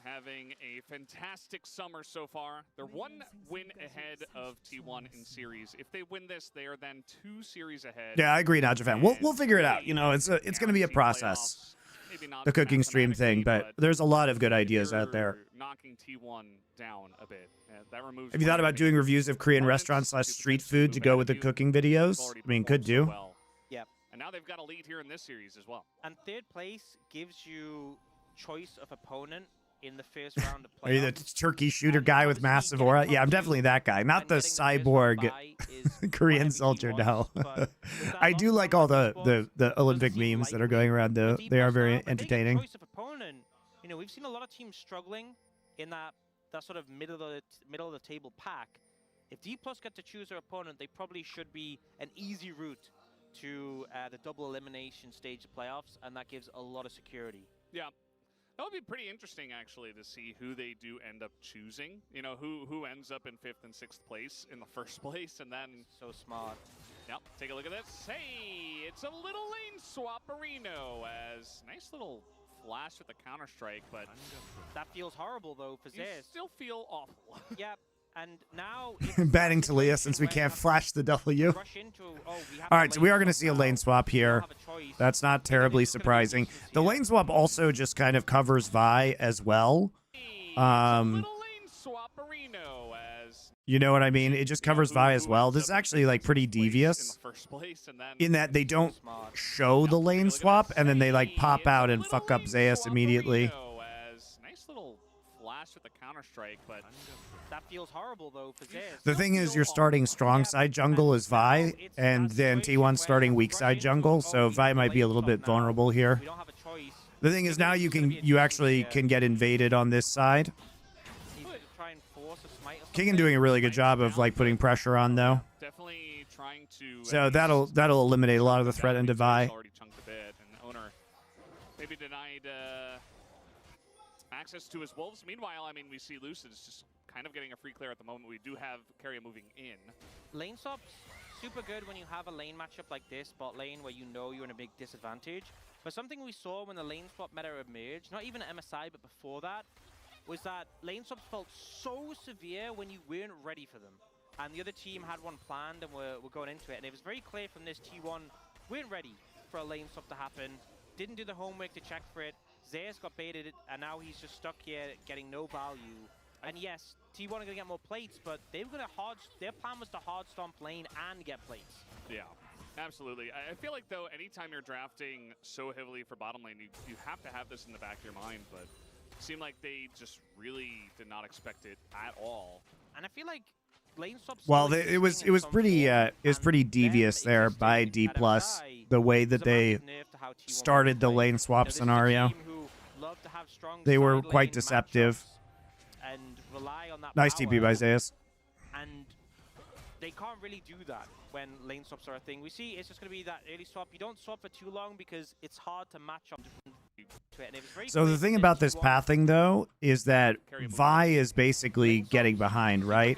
having a fantastic summer so far. They're one win ahead of T1 in series. If they win this, they are then 2 series ahead. Yeah, I agree, Najafan. We'll figure it out. You know, it's going to be a process. The cooking stream thing, but there's a lot of good ideas out there. Knocking T1 down a bit. That removes. Have you thought about doing reviews of Korean restaurants / street food to go with the cooking videos? I mean, could do. Yep. And now they've got a lead here in this series as well. And third place gives you choice of opponent in the first round of playoffs. Are you the turkey shooter guy with massive aura? Yeah, I'm definitely that guy. Not the cyborg Korean soldier, no. I do like all the Olympic memes that are going around, though. They are very entertaining. Choice of opponent, you know, we've seen a lot of teams struggling in that sort of middle of the table pack. If D+ get to choose their opponent, they probably should be an easy route to the double elimination stage of playoffs, and that gives a lot of security. Yeah. That would be pretty interesting, actually, to see who they do end up choosing. You know, who ends up in 5th and 6th place in the first place, and then... So smart. Yep, take a look at this. Hey, it's a little lane swapperino, as nice little flash with the Counter-Strike, but... That feels horrible, though, for you Zez. still feel awful. Yep. And now... Batting to Leah since we can't flash the W. All right, so we are going to see a lane swap here. That's not terribly surprising. The lane swap also just kind of covers Vi as well. You know what I mean? It just covers Vi as well. This is actually like pretty devious in that they don't show the lane swap and then they like pop out and fuck up Zeus immediately. Nice little flash with the Counter-Strike, but... That feels horrible, though, for Zez. The thing is, you're starting strong side jungle as Vi, and then T1 starting weak side jungle, so Vi might be a little bit vulnerable here. The thing is, now you actually can get invaded on this side. King doing a really good job of like putting pressure on, though. Definitely trying to. So that'll eliminate a lot of the threat into Vi. Already chunked a bit, and owner maybe denied access to his wolves. Meanwhile, I mean, we see Lucid is just kind of getting a free clear at the moment. We do have Keria moving in. Lane swap's super good when you have a lane matchup like this, bot lane, where you know you're in a big disadvantage. But something we saw when the lane swap meta emerged, not even at MSI, but before that, was that lane swaps felt so severe when you weren't ready for them. And the other team had one planned and were going into it. And it was very clear from this T1, weren't ready for a lane swap to happen. Didn't do the homework to check for it. Zeus got baited, and now he's just stuck here getting no value. And yes, T1 are going to get more plates, but they were going to their plan was to hard stomp lane and get plates. Yeah, absolutely. I feel like, though, anytime you're drafting so heavily for bottom lane, you have to have this in the back of your mind, but it seemed like they just really did not expect it at all. And I feel like lane swaps. Well, it was pretty devious there by D+, the way that they started the lane swap scenario. They were quite deceptive. And rely on that Nice power. TP by Zeus. And they can't really do that when lane swaps are a thing. We see it's just going to be that early swap. You don't swap for too long because it's hard to match up to it. And it was very So the thing about this pathing, though, is that Vi is basically getting behind, right?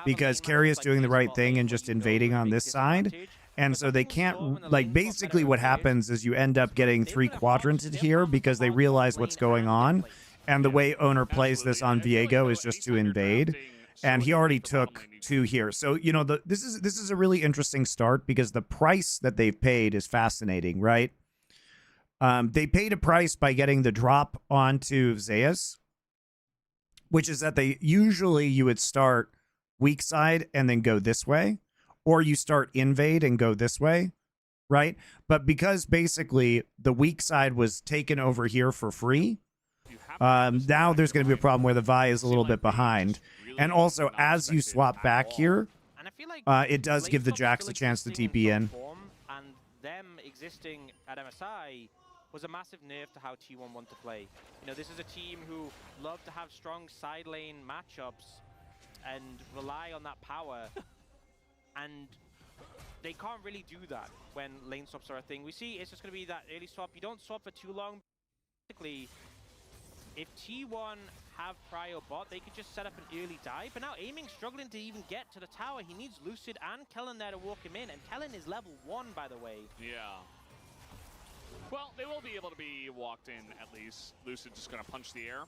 Because Keria is doing the right thing and just invading on this side. And so they can't, like, basically what happens is you end up getting 3 quadranted here because they realize what's going on. And the way Owner plays this on Viego is just to invade. And he already took 2 here. So, you know, this is a really interesting start because the price that they've paid is fascinating, right? They paid a price by getting the drop onto Zeus, which is that you would start weak side and then go this way, or you start invade and go this way, right? But because basically the weak side was taken over here for free, now there's going to be a problem where the Vi is a little bit behind. And also, as you swap back here, it does give the Jax a chance to TP in. And them existing at MSI was a massive nerf to how T1 want to play. You know, this is a team who love to have strong side lane matchups and rely on that power. And they can't really do that when lane swaps are a thing. We see it's just going to be that early swap. You don't swap for too long. Basically, if T1 have prio bot, they could just set up an early dive. But now Aiming's struggling to even get to the tower. He needs Lucid and Kellen there to walk him in. And Kellen is level 1, by the way. Yeah. Well, they will be able to be walked in, at least. Lucid just going to punch the air.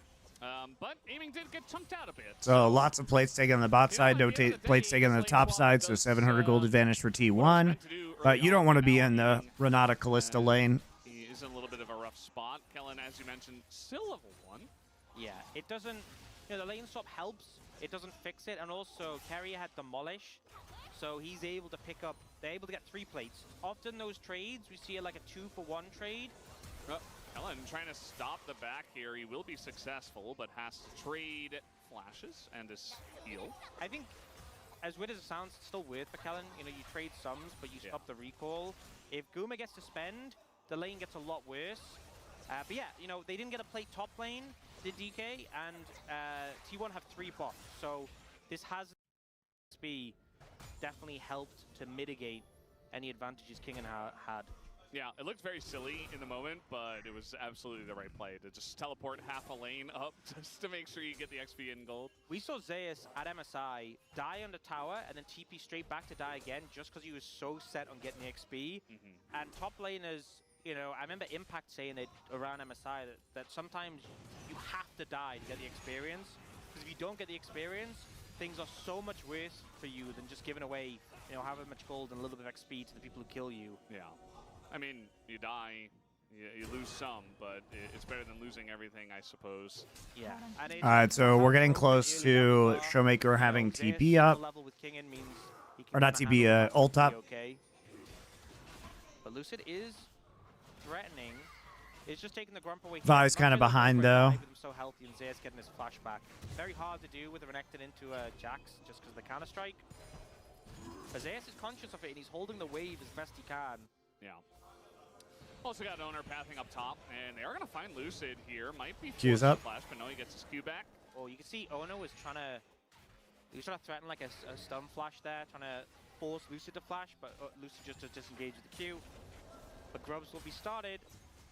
But Aiming did get chunked out a bit. So lots of plates taken on the bot side, no plates taken on the top side, so 700 gold advantage for T1. But you don't want to be in the Renata Callista lane. He is in a little bit of a rough spot. Kellen, as you mentioned, still level 1. Yeah, it doesn't, you know, the lane swap helps. It doesn't fix it. And also, Keria had Demolish, so he's able to pick up, they're able to get 3 plates. Often those trades, we see like a 2-for-1 trade. Kellen trying to stop the back here. He will be successful, but has to trade flashes and his heal. I think, as weird as it sounds, it's still weird for Kellen. You know, you trade sums, but you stop the recall. If Guma gets to spend, the lane gets a lot worse. But yeah, you know, they didn't get a plate top lane, did DK, and T1 have 3 bots. So this has definitely helped to mitigate any advantages Kingen had. Yeah, it looked very silly in the moment, but it was absolutely the right play to just teleport half a lane up just to make sure you get the XP in gold. We saw Zeus at MSI die on the tower and then TP straight back to die again just because he was so set on getting the XP. And top laners, you know, I remember Impact saying it around MSI that sometimes you have to die to get the experience. Because if you don't get the experience, things are so much worse for you than just giving away, you know, however much gold and a little bit of XP to the people who kill you. Yeah. I mean, you die, you lose some, but it's better than losing everything, I suppose. Yeah. All right, so we're getting close to Showmaker having TP up. Or not TP, ult up. Okay. But Lucid is threatening. It's just taking the Grump away. Vi's kind of behind, though. So healthy, and Zeus getting his flashback. Very hard to do with a Renekton into Jax, just because of the counter-strike. But Zeus is conscious of it, and he's holding the wave as best he can. Yeah. Also got Owner pathing up top, and they are going to find Lucid here. Might be Q's up. Flash, but no, he gets his Q back. Oh, you can see Owner was trying to threaten like a stun flash there, trying to force Lucid to flash, but Lucid just to disengage with the Q. But Grubs will be started.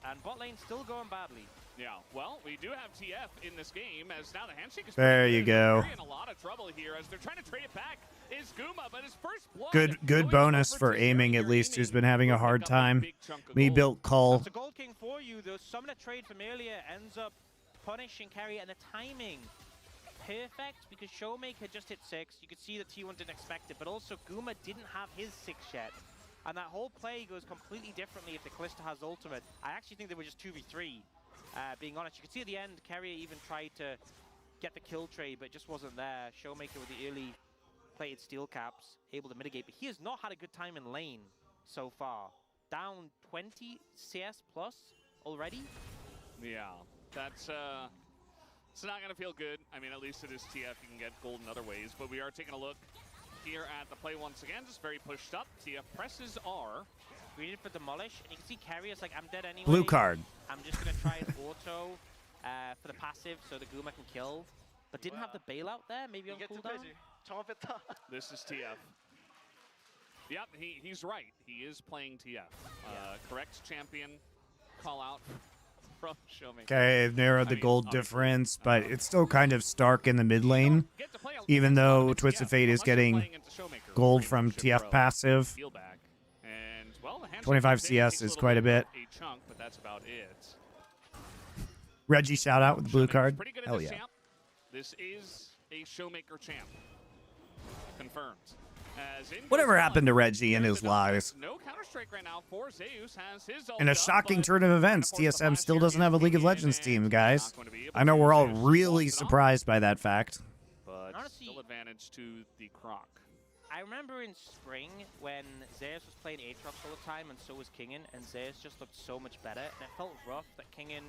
And bot lane still going badly. Yeah, well, we do have TF in this game, as now the handshake is There you go. in a lot of trouble here as they're trying to trade it back. Is Guma, but his first blood Good bonus for aiming, at least, who's been having a hard time. Me built Cull. That's a gold king for you. The summoner trade from earlier ends up punishing carry, and the timing perfect because Showmaker just hit 6. You could see that T1 didn't expect it, but also Guma didn't have his 6 yet. And that whole play goes completely differently if the Callisto has ultimate. I actually think they were just 2v3, being honest. You could see at the end, Carrier even tried to get the kill trade, but it just wasn't there. Showmaker with the early plated steel caps, able to mitigate, but he has not had a good time in lane so far. Down 20 CS plus already. Yeah, that's it's not going to feel good. I mean, at least it is TF. You can get gold in other ways, but we are taking a look here at the play once again. Just very pushed up. TF presses R. Greeted for demolish, and you can see Carrier's like, I'm dead anyway. Blue card. I'm just going to try and auto for the passive so the Guma can kill. But didn't have the bailout there, maybe on cooldown? This is TF. Yep, he's right. He is playing TF. Correct champion call out from Showmaker. Okay, I've narrowed the gold difference, but it's still kind of stark in the mid lane, even though Twisted Fate is getting gold from TF passive. 25 CS is quite a bit. But that's about it. Reggie, shout out with the blue card. Pretty good at Hell this yeah. champ. This is a Showmaker champ. Confirmed. Whatever happened to Reggie and his lies? No Counter-Strike right now for Zeus. Has his ult In a up, shocking but turn of events, TSM still doesn't have a League of Legends team, guys. I know we're all really surprised by that fact. But still advantage to the Croc. I remember in spring when Zeus was playing Aatrox all the time, and so was Kingen, and Zeus just looked so much better, and it felt rough that Kingen,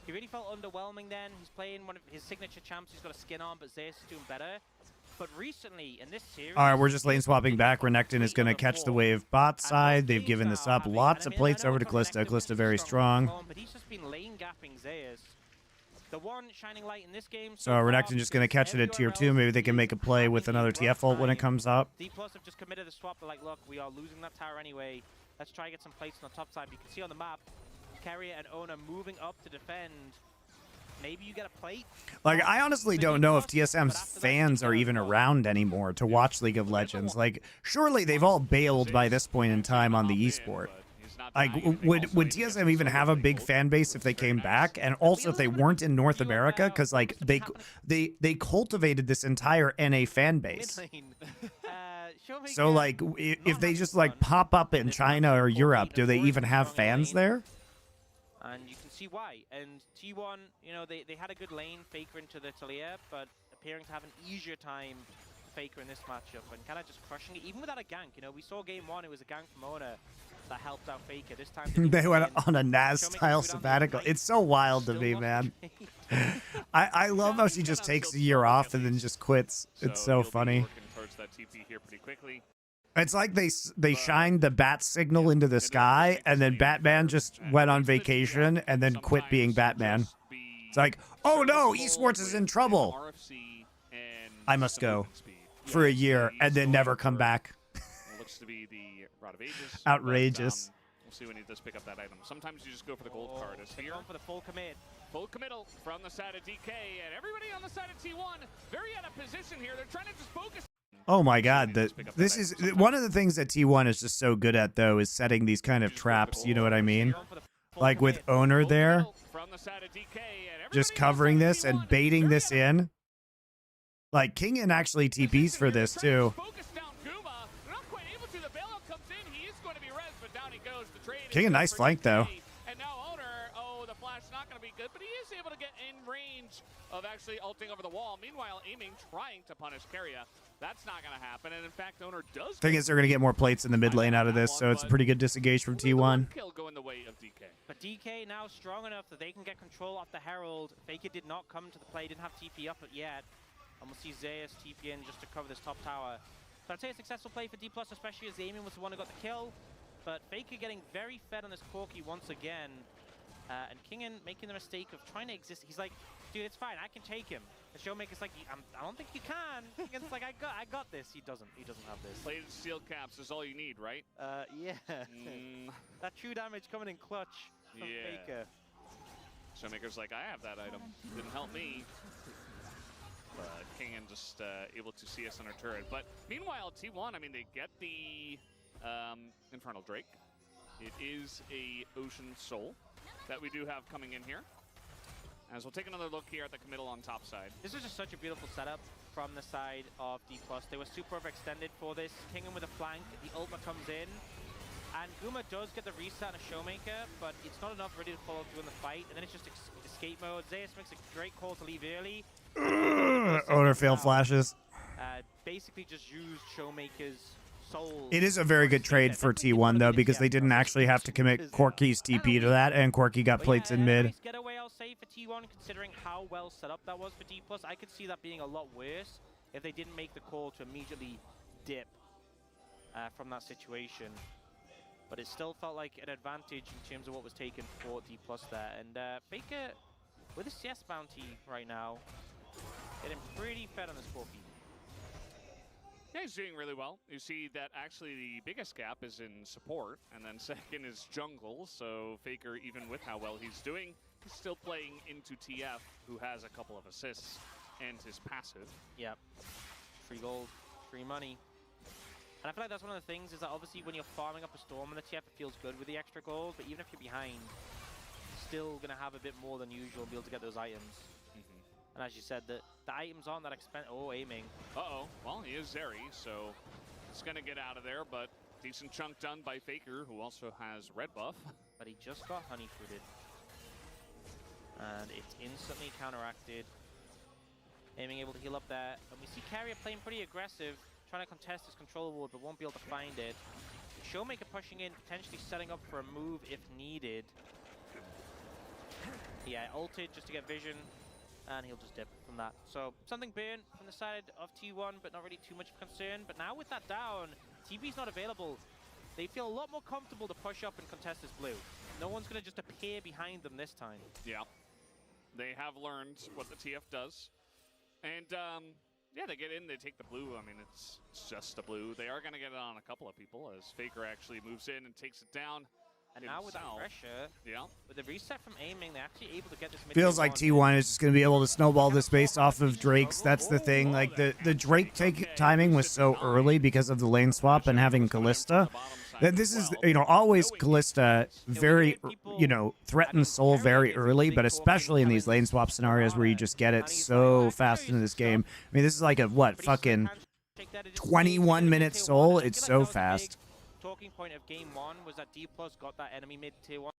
he really felt underwhelming then. He's playing one of his signature champs, he's got a skin on, but Zeus is doing better. But recently, in this series... All right, we're just lane swapping back. Renekton is going to catch the wave bot side. They've given this up. Lots of plates over to Callisto. Callisto very strong. But he's just been lane gapping Zeus. The one shining light in this game... So Renekton just going to catch it at tier 2. Maybe they can make a play with another TF ult when it comes up. D+ have just committed the swap. They're like, look, we are losing that tower anyway. Let's try and get some plates on the top side. You can see on the map, Carrier and Ona moving up to defend. Maybe you get a plate. Like, I honestly don't know if TSM's fans are even around anymore to watch League of Legends. Like, surely they've all bailed by this point in time on the esport. Like, would TSM even have a big fan base if they came back? And also if they weren't in North America? Because, like, they cultivated this entire NA fan base. So, like, if they just, like, pop up in China or Europe, do they even have fans there? And you can see why. And T1, you know, they had a good lane, Faker into the Talia, but appearing to have an easier time Faker in this matchup and kind of just crushing it, even without a gank. You know, we saw game 1, it was a gank from Ona that helped out Faker. This time they went on a Naz-style sabbatical. It's so wild to me, man. I love how she just takes a year off and then just quits. It's so funny. It's like they shined the bat signal into the sky, and then Batman just went on vacation and then quit being Batman. It's like, oh no, esports is in trouble. I must go for a year and then never come back. Outrageous. We'll see when he does pick up that item. Sometimes you just go for the gold card. It's here for the full commit. Full committal from the side of DK, and everybody on the side of T1 very out of position here. They're trying to just focus. Oh my God! This is one of the things that T1 is just so good at, though, is setting these kind of traps. You know what I mean? Like with Owner there, just covering this and baiting this in. Like Kingen actually TPs for this too. Kingen, nice flank though. And now Owner, the flash not going to be good, but he is able to get in range of actually ulting over the wall. Meanwhile, aiming, trying to punish Keria. That's not going to happen, and in fact, Owner does. Thing is, they're going to get more plates in the mid lane out of this, so it's a pretty good disengage from T1. Kill go in the way of DK. But DK now strong enough that they can get control off the Herald. Faker did not come to the play, didn't have TP up yet. And we'll see Zeus TP in just to cover this top tower. So I'd say a successful play for D+, especially as Aiming was the one who got the kill. But Faker getting very fed on this Corki once again. And Kingen making the mistake of trying to exist. He's like, dude, it's fine, I can take him. The Showmaker's like, I don't think you can. Kingen's like, I got this. He doesn't have this. Plated steel caps is all you need, right? Yeah. That true damage coming in clutch. from Yeah. Faker. Showmaker's like, I have that item. Didn't help me. King and just able to see us on our turret. But meanwhile, T1, I mean, they get the Infernal Drake. It is a Ocean Soul that we do have coming in here. As we'll take another look here at the committal on top side. This is just such a beautiful setup from the side of D+. They were super overextended for this. Kingham with a flank, the ultimate comes in. And Guma does get the reset on a Showmaker, but it's not enough really to follow through in the fight. And then it's just escape mode. Zeus makes a great call to leave early. Owner failed flashes. Basically just used Showmaker's soul. It is a very good trade for T1 though, because they didn't actually have to commit Corky's TP to that, and Corky got plates in mid. Nice getaway, I'll say, for T1, considering how well set up that was for D+. I could see that being a lot worse if they didn't make the call to immediately dip from that situation. But it still felt like an advantage in terms of what was taken for D+ there. And Faker, with a CS bounty right now, getting pretty fed on this Corky. Yeah, he's doing really well. You see that actually the biggest gap is in support, and then second is jungle. So Faker, even with how well he's doing, he's still playing into TF, who has a couple of assists and his passive. Yep. Free gold, free money. And I feel like that's one of the things is that obviously when you're farming up a storm in the TF, it feels good with the extra gold, but even if you're behind, you're still going to have a bit more than usual and be able to get those items. And as you said, the items aren't that expensive. Oh, aiming. Uh-oh. Well, he is Zeri, so it's going to get out of there, but decent chunk done by Faker, who also has red buff. But he just got honey fruited. And it's instantly counteracted. Aiming able to heal up there. And we see Carrier playing pretty aggressive, trying to contest his control ward, but won't be able to find it. Showmaker pushing in, potentially setting up for a move if needed. Yeah, ulted just to get vision. And he'll just dip from that. So something burnt from the side of T1, but not really too much of concern. But now with that down, TB's not available. They feel a lot more comfortable to push up and contest this blue. No one's going to just appear behind them this time. Yeah. They have learned what the TF does. And, yeah, they get in, they take the blue. I mean, it's just a blue. They are going to get it on a couple of people as Faker actually moves in and takes it down. And now with that pressure, with the reset from aiming, they're actually able to get this mid. Feels like T1 is just going to be able to snowball this based off of Drake's. That's the thing. Like the Drake timing was so early because of the lane swap and having Callista. That this is, you know, always Callista very, you know, threatens Soul very early, but especially in these lane swap scenarios where you just get it so fast into this game. I mean, this is like a, what, fucking 21-minute Soul? It's so fast. Talking point of game one was that D+ got that enemy mid tier 1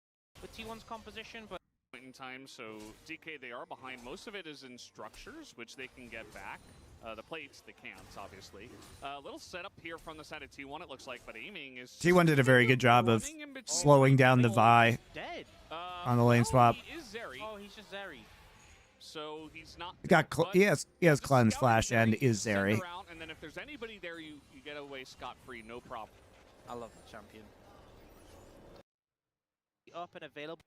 with T1's composition, but in time, so DK, they are behind. Most of it is in structures, which they can get back. The plates, they can't, obviously. A little setup here from the side of T1, it looks like, but aiming is... T1 did a very good job of slowing down the Vi on the lane swap. He is Zeri. Oh, he's just Zeri. So he's not... He has Cleanse Flash and is Zeri. And then if there's anybody there, you get away scot-free, no problem. I love the champion. Up and available.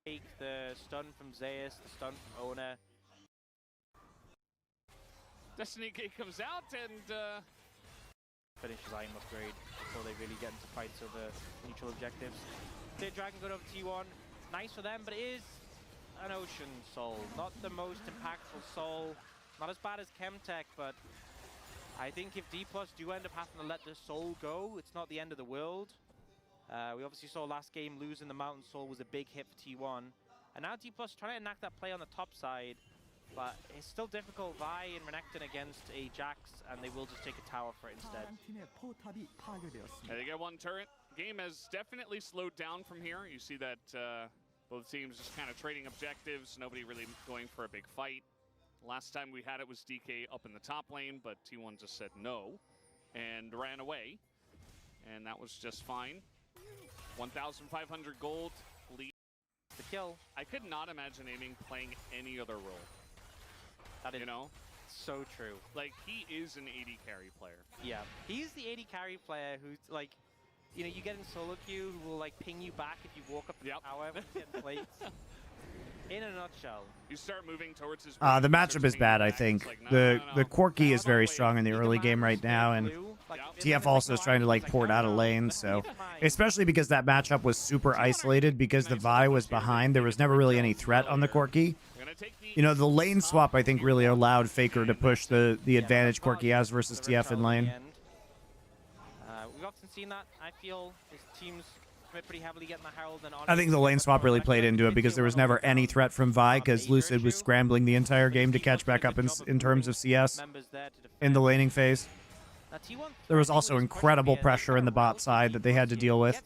Take the stun from Zeus, the stun from Owner. Destiny Gate comes out and finishes item upgrade before they really get into fights over neutral objectives. Clear Dragon going over T1. Nice for them, but it is an Ocean Soul. Not the most impactful Soul. Not as bad as Chemtech, but I think if D+ do end up having to let the Soul go, it's not the end of the world. We obviously saw last game losing the Mountain Soul was a big hit for T1. And now D+ trying to enact that play on the top side, but it's still difficult. Vi and Renekton against a Jax, and they will just take a tower for it instead. Yeah, they get one turret. Game has definitely slowed down from here. You see that both teams just kind of trading objectives, nobody really going for a big fight. Last time we had it was DK up in the top lane, but T1 just said no and ran away. And that was just fine. 1,500 gold lead. The kill. I could not imagine aiming playing any other role. That is, you know? So true. Like, he is an AD carry player. Yeah, he's the AD carry player who's like, you know, you get in solo queue who will like ping you back if you walk up the tower when you get plates. In a nutshell. You start moving towards his the matchup is bad, I think. Like, the Corky is very strong in the early game right now, and TF also is trying to like port out a lane, so especially because that matchup was super isolated because the Vi was behind. There was never really any threat on the Corki. You know, the lane swap I think really allowed Faker to push the advantage Corki has versus TF in lane. We've often seen that. I feel his teams commit pretty heavily getting the Herald and I think the lane swap really played into it because there was never any threat from Vi because Lucid was scrambling the entire game to catch back up in terms of CS in the laning phase. There was also incredible pressure in the bot side that they had to deal with.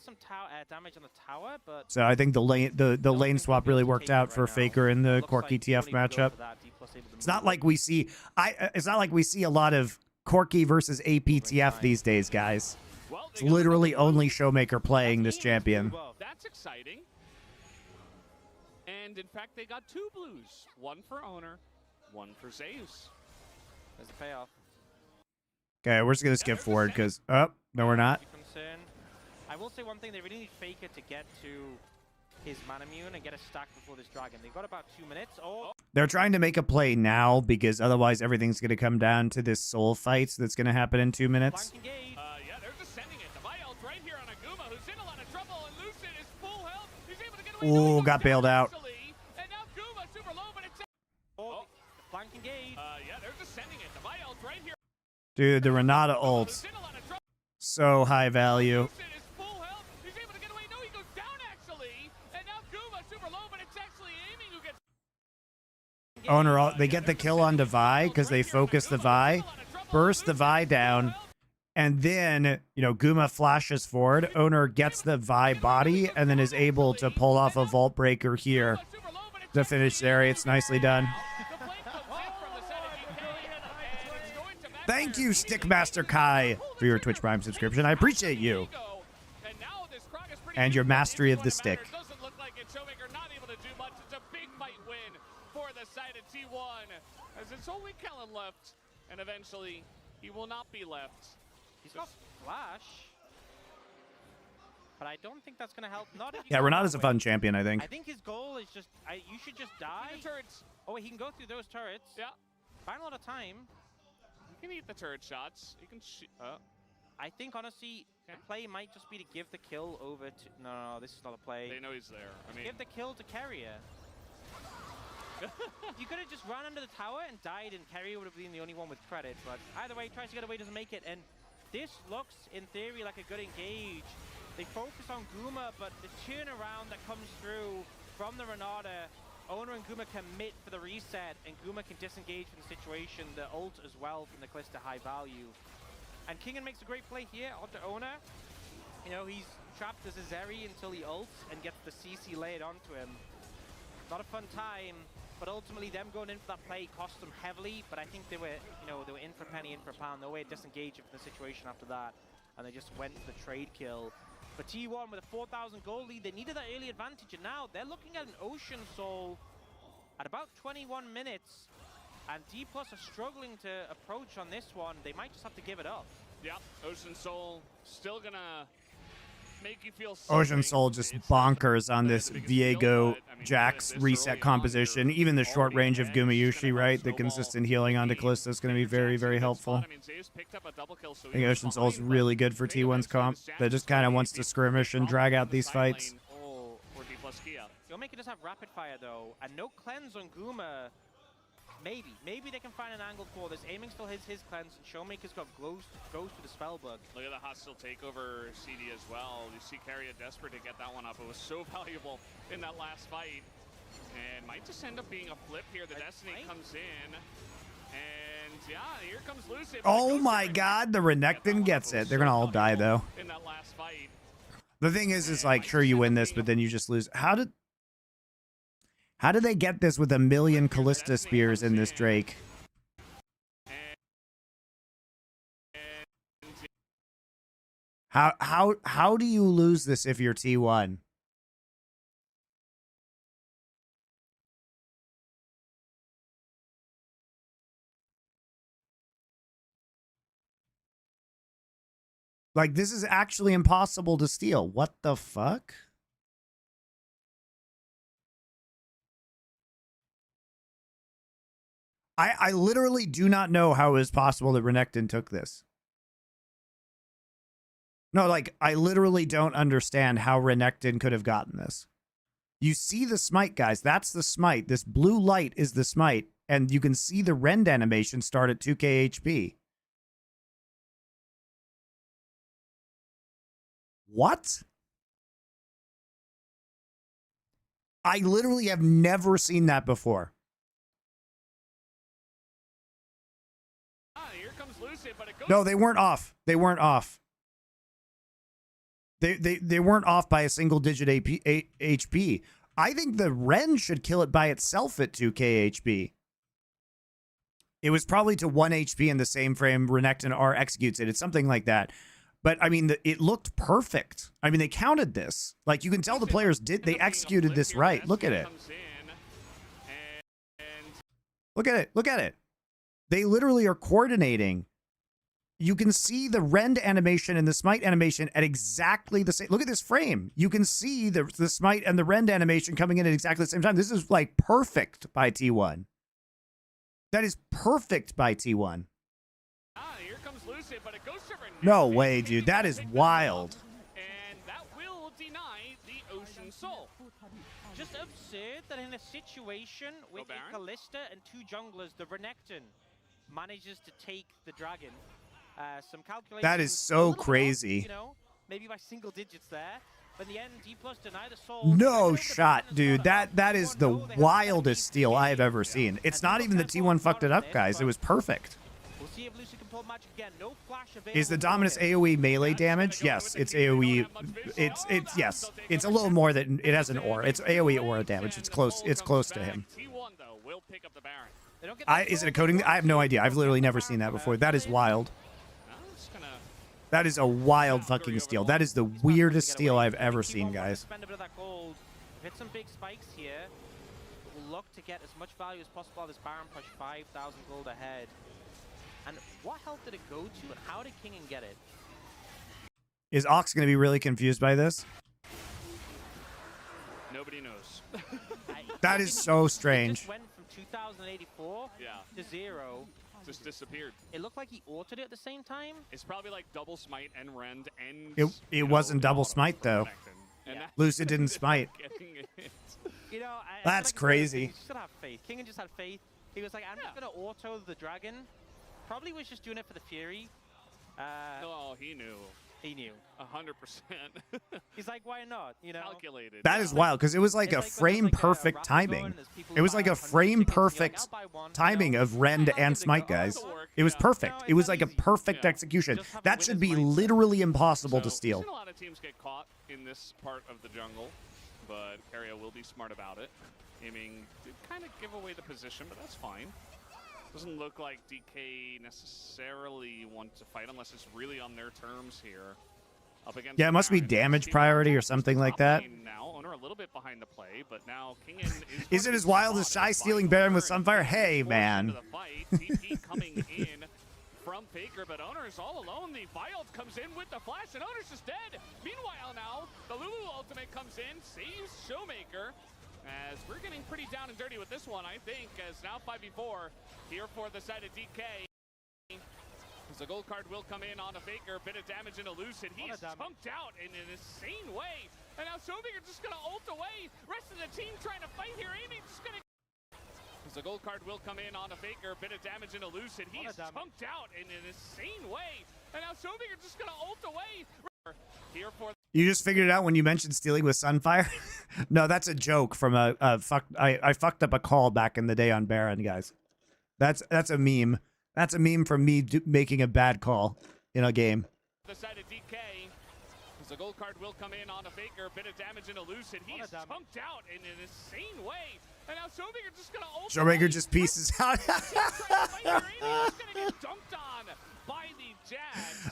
So I think the lane swap really worked out for Faker in the Corki TF matchup. It's not like we see a lot of Corki versus APTF these days, guys. It's literally only Showmaker playing this champion. That's exciting. And in fact, they got 2 blues. One for Owner, one for Zeus. There's the payoff. Okay, we're just going to skip forward because... Oh, no, we're not. I will say one thing. They really need Faker to get to his Manamune and get a stack before this dragon. They've got about 2 minutes. Oh. They're trying to make a play now because otherwise everything's going to come down to this soul fight that's going to happen in 2 minutes. Yeah, they're just sending it. The Viol's right here on Aguma, who's in a lot of trouble, and Lucid is full health. He's able to get away. Ooh, got bailed out. And now Guma super low, but it's... Oh, flanking gate. Yeah, they're just sending it. The Viol's right here. Dude, the Renata ult. So high value. Owner, they get the kill on Vi because they focus the Vi, burst the Vi down, and then, you know, Guma flashes forward. Owner gets the Vi body and then is able to pull off a vault breaker here to finish the area. It's nicely done. Thank you, Stickmaster Kai, for your Twitch Prime subscription. I appreciate you. And your mastery of the stick. As it's only Kellen left, and eventually he will not be left. He's got flash, but I don't think that's gonna help. Not if yeah, Renata's a fun champion, I think. I think his goal is just, you should just die. Oh wait, he can go through those turrets. Yeah. Find a lot of time. He can eat the turret shots. He can shoot. I think honestly, the play might just be to give the kill over to. No, this is not a play. They know he's there. I mean, give the kill to Carrier. You could have just run under the tower and died, and Carrier would have been the only one with credit. But either way, tries to get away, doesn't make it. And this looks, in theory, like a good engage. They focus on Guma, but the turnaround that comes through from the Renata, Owner and Guma commit for the reset, and Guma can disengage from the situation. The ult as well from the Calista high value. And Kingen makes a great play here onto Owner. You know, he's trapped as a Zeri until he ults and gets the CC laid onto him. Not a fun time. But ultimately, them going in for that play cost them heavily. But I think they were, you know, they were in for a penny, in for a pound. No way to disengage from the situation after that, and they just went for the trade kill. But T1 with a 4,000 goal lead, they needed that early advantage, and now they're looking at an Ocean Soul at about 21 minutes. And D+ are struggling to approach on this one. They might just have to give it up. Yeah, Ocean Soul still gonna make you feel Ocean Soul just bonkers on this Viego Jax reset composition. Even the short range of Gumayushi, right? The consistent healing onto Calista is going to be very, very helpful. I think Ocean Soul is really good for T1's comp. That just kind of wants to skirmish and drag out these fights. Showmaker does have rapid fire though, and no cleanse on Guma. Maybe they can find an angle for this. Aiming still his cleanse, and Showmaker's got goes to the spellbook. Look at the hostile takeover CD as well. You see Carrier desperate to get that one up. It was so valuable in that last fight. And might just end up being a flip here. The Destiny comes in. And yeah, here comes Lucid. Oh my god, the Renekton gets it. They're going to all die though. In that last fight. The thing is like, sure, you win this, but then you just lose. How did they get this with a million Callista spears in this Drake? How do you lose this if you're T1? Like, this is actually impossible to steal. What the fuck? I literally do not know how it was possible that Renekton took this. No, like, I literally don't understand how Renekton could have gotten this. You see the smite, guys. That's the smite. This blue light is the smite. And you can see the rend animation start at 2k HP. What? I literally have never seen that before. Here comes Lucid, but it goes. No, they weren't off. They weren't off. They weren't off by a single digit HP. I think the Ren should kill it by itself at 2k HP. It was probably to 1 HP in the same frame Renekton R executes it. It's something like that. But, I mean, it looked perfect. I mean, they counted this. Like, you can tell the players they executed this right. Look at it. Look at it. Look at it. They literally are coordinating. You can see the rend animation and the smite animation at exactly the same. Look at this frame. You can see the smite and the rend animation coming in at exactly the same time. This is like perfect by T1. That is perfect by T1. Here comes Lucid, but it goes to Renekton. No way, dude. That is wild. And that will deny the Ocean Soul. Just absurd that in a situation with Baron? a Callista and 2 junglers, the Renekton manages to take the dragon. Some calculations. That is a so little bit off, crazy. you know, maybe by single digits there. But in the end, D+ deny the soul. No shot, dude. That is the wildest steal I have ever seen. It's not even the T1 fucked it up, guys. It was perfect. We'll see if Lucy can pull magic again. No flash available. Is the Dominus AoE melee damage? Yes, it's AoE. It's yes. It's a little more than it has an aura. It's AoE aura damage. It's close. It's close to him. T1 though will pick up the Baron. Is it a coding? I have no idea. I've literally never seen that before. That is wild. That is a wild fucking steal. That is the weirdest steal I've ever seen, guys. Spend a bit of that gold. Hit some big spikes here. We'll look to get as much value as possible on this Baron push. 5,000 gold ahead. And what health did it go to, and how did Kingen get it? Is Ox going to be really confused by this? Nobody knows. That is so It strange. just went from 2,084 to 0. Just disappeared. It looked like he altered it at the same time. It's probably like double smite and rend and It wasn't double smite though. And Yeah. Lucid didn't smite. getting it. You know, That's crazy. You just gotta have faith. Kingen just had faith. He was like, I'm just gonna auto the dragon. Probably was just doing it for the Fury. No, he knew. He knew. 100%. He's like, why not? You know. Calculated. That is wild because it was like a frame perfect timing. It was like a frame perfect timing of rend and smite, guys. It was perfect. It was like a perfect execution. That should be literally impossible to We've steal. seen a lot of teams get caught in this part of the jungle, but Keria will be smart about it. Aiming did kind of give away the position, but that's fine. Doesn't look like DK necessarily want to fight unless it's really on their terms here. Up against Yeah, it must be Baron. damage priority or something like that. Now, Owner a little bit behind the play, but now Kingen Is it as wild as Shy stealing Baron with Sunfire? Hey, man. TP coming in from Faker, but Owner is all alone. The Wild comes in with the flash, and Owner's just dead. Meanwhile, now the Lulu ultimate comes in, saves Showmaker. As we're getting pretty down and dirty with this one, I think, as now 5v4 here for the side of DK. As the gold card will come in on a Faker, bit of damage into Lucid. He's chunked out in an insane way. And now Showmaker just gonna ult away. Rest of the team trying to fight here. Amy just gonna... As the gold card will come in on a Faker, bit of damage into Lucid. He's chunked out in an insane way. And now Showmaker just gonna ult away. Here for You just figured it out when you mentioned stealing with Sunfire? No, that's a joke from I fucked up a call back in the day on Baron, guys. That's a meme. That's a meme from me making a bad call in a game. the side of DK. As the gold card will come in on a Faker, bit of damage into Lucid. He's chunked out in an insane way. And now Showmaker just gonna ult Showmaker just pieces out.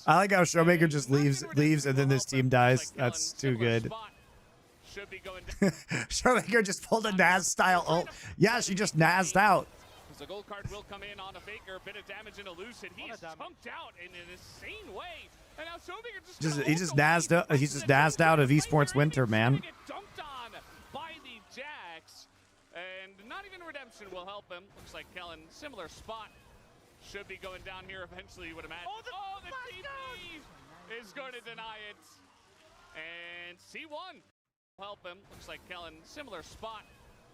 I like how Showmaker just leaves and then this team dies. That's too good. Showmaker just pulled a Naz style ult. Yeah, she just Naz'd out. The gold card will come in on a Faker, bit of damage into Lucid. He's chunked out in an insane way. And now Showmaker He just Naz'd out of esports winter, man. Dumped on by the Jax. And not even redemption will help him. Looks like Kellen, similar spot. Should be going down here eventually, you would imagine. Oh, the TP is going to deny it. And C1 will help him. Looks like Kellen, similar spot.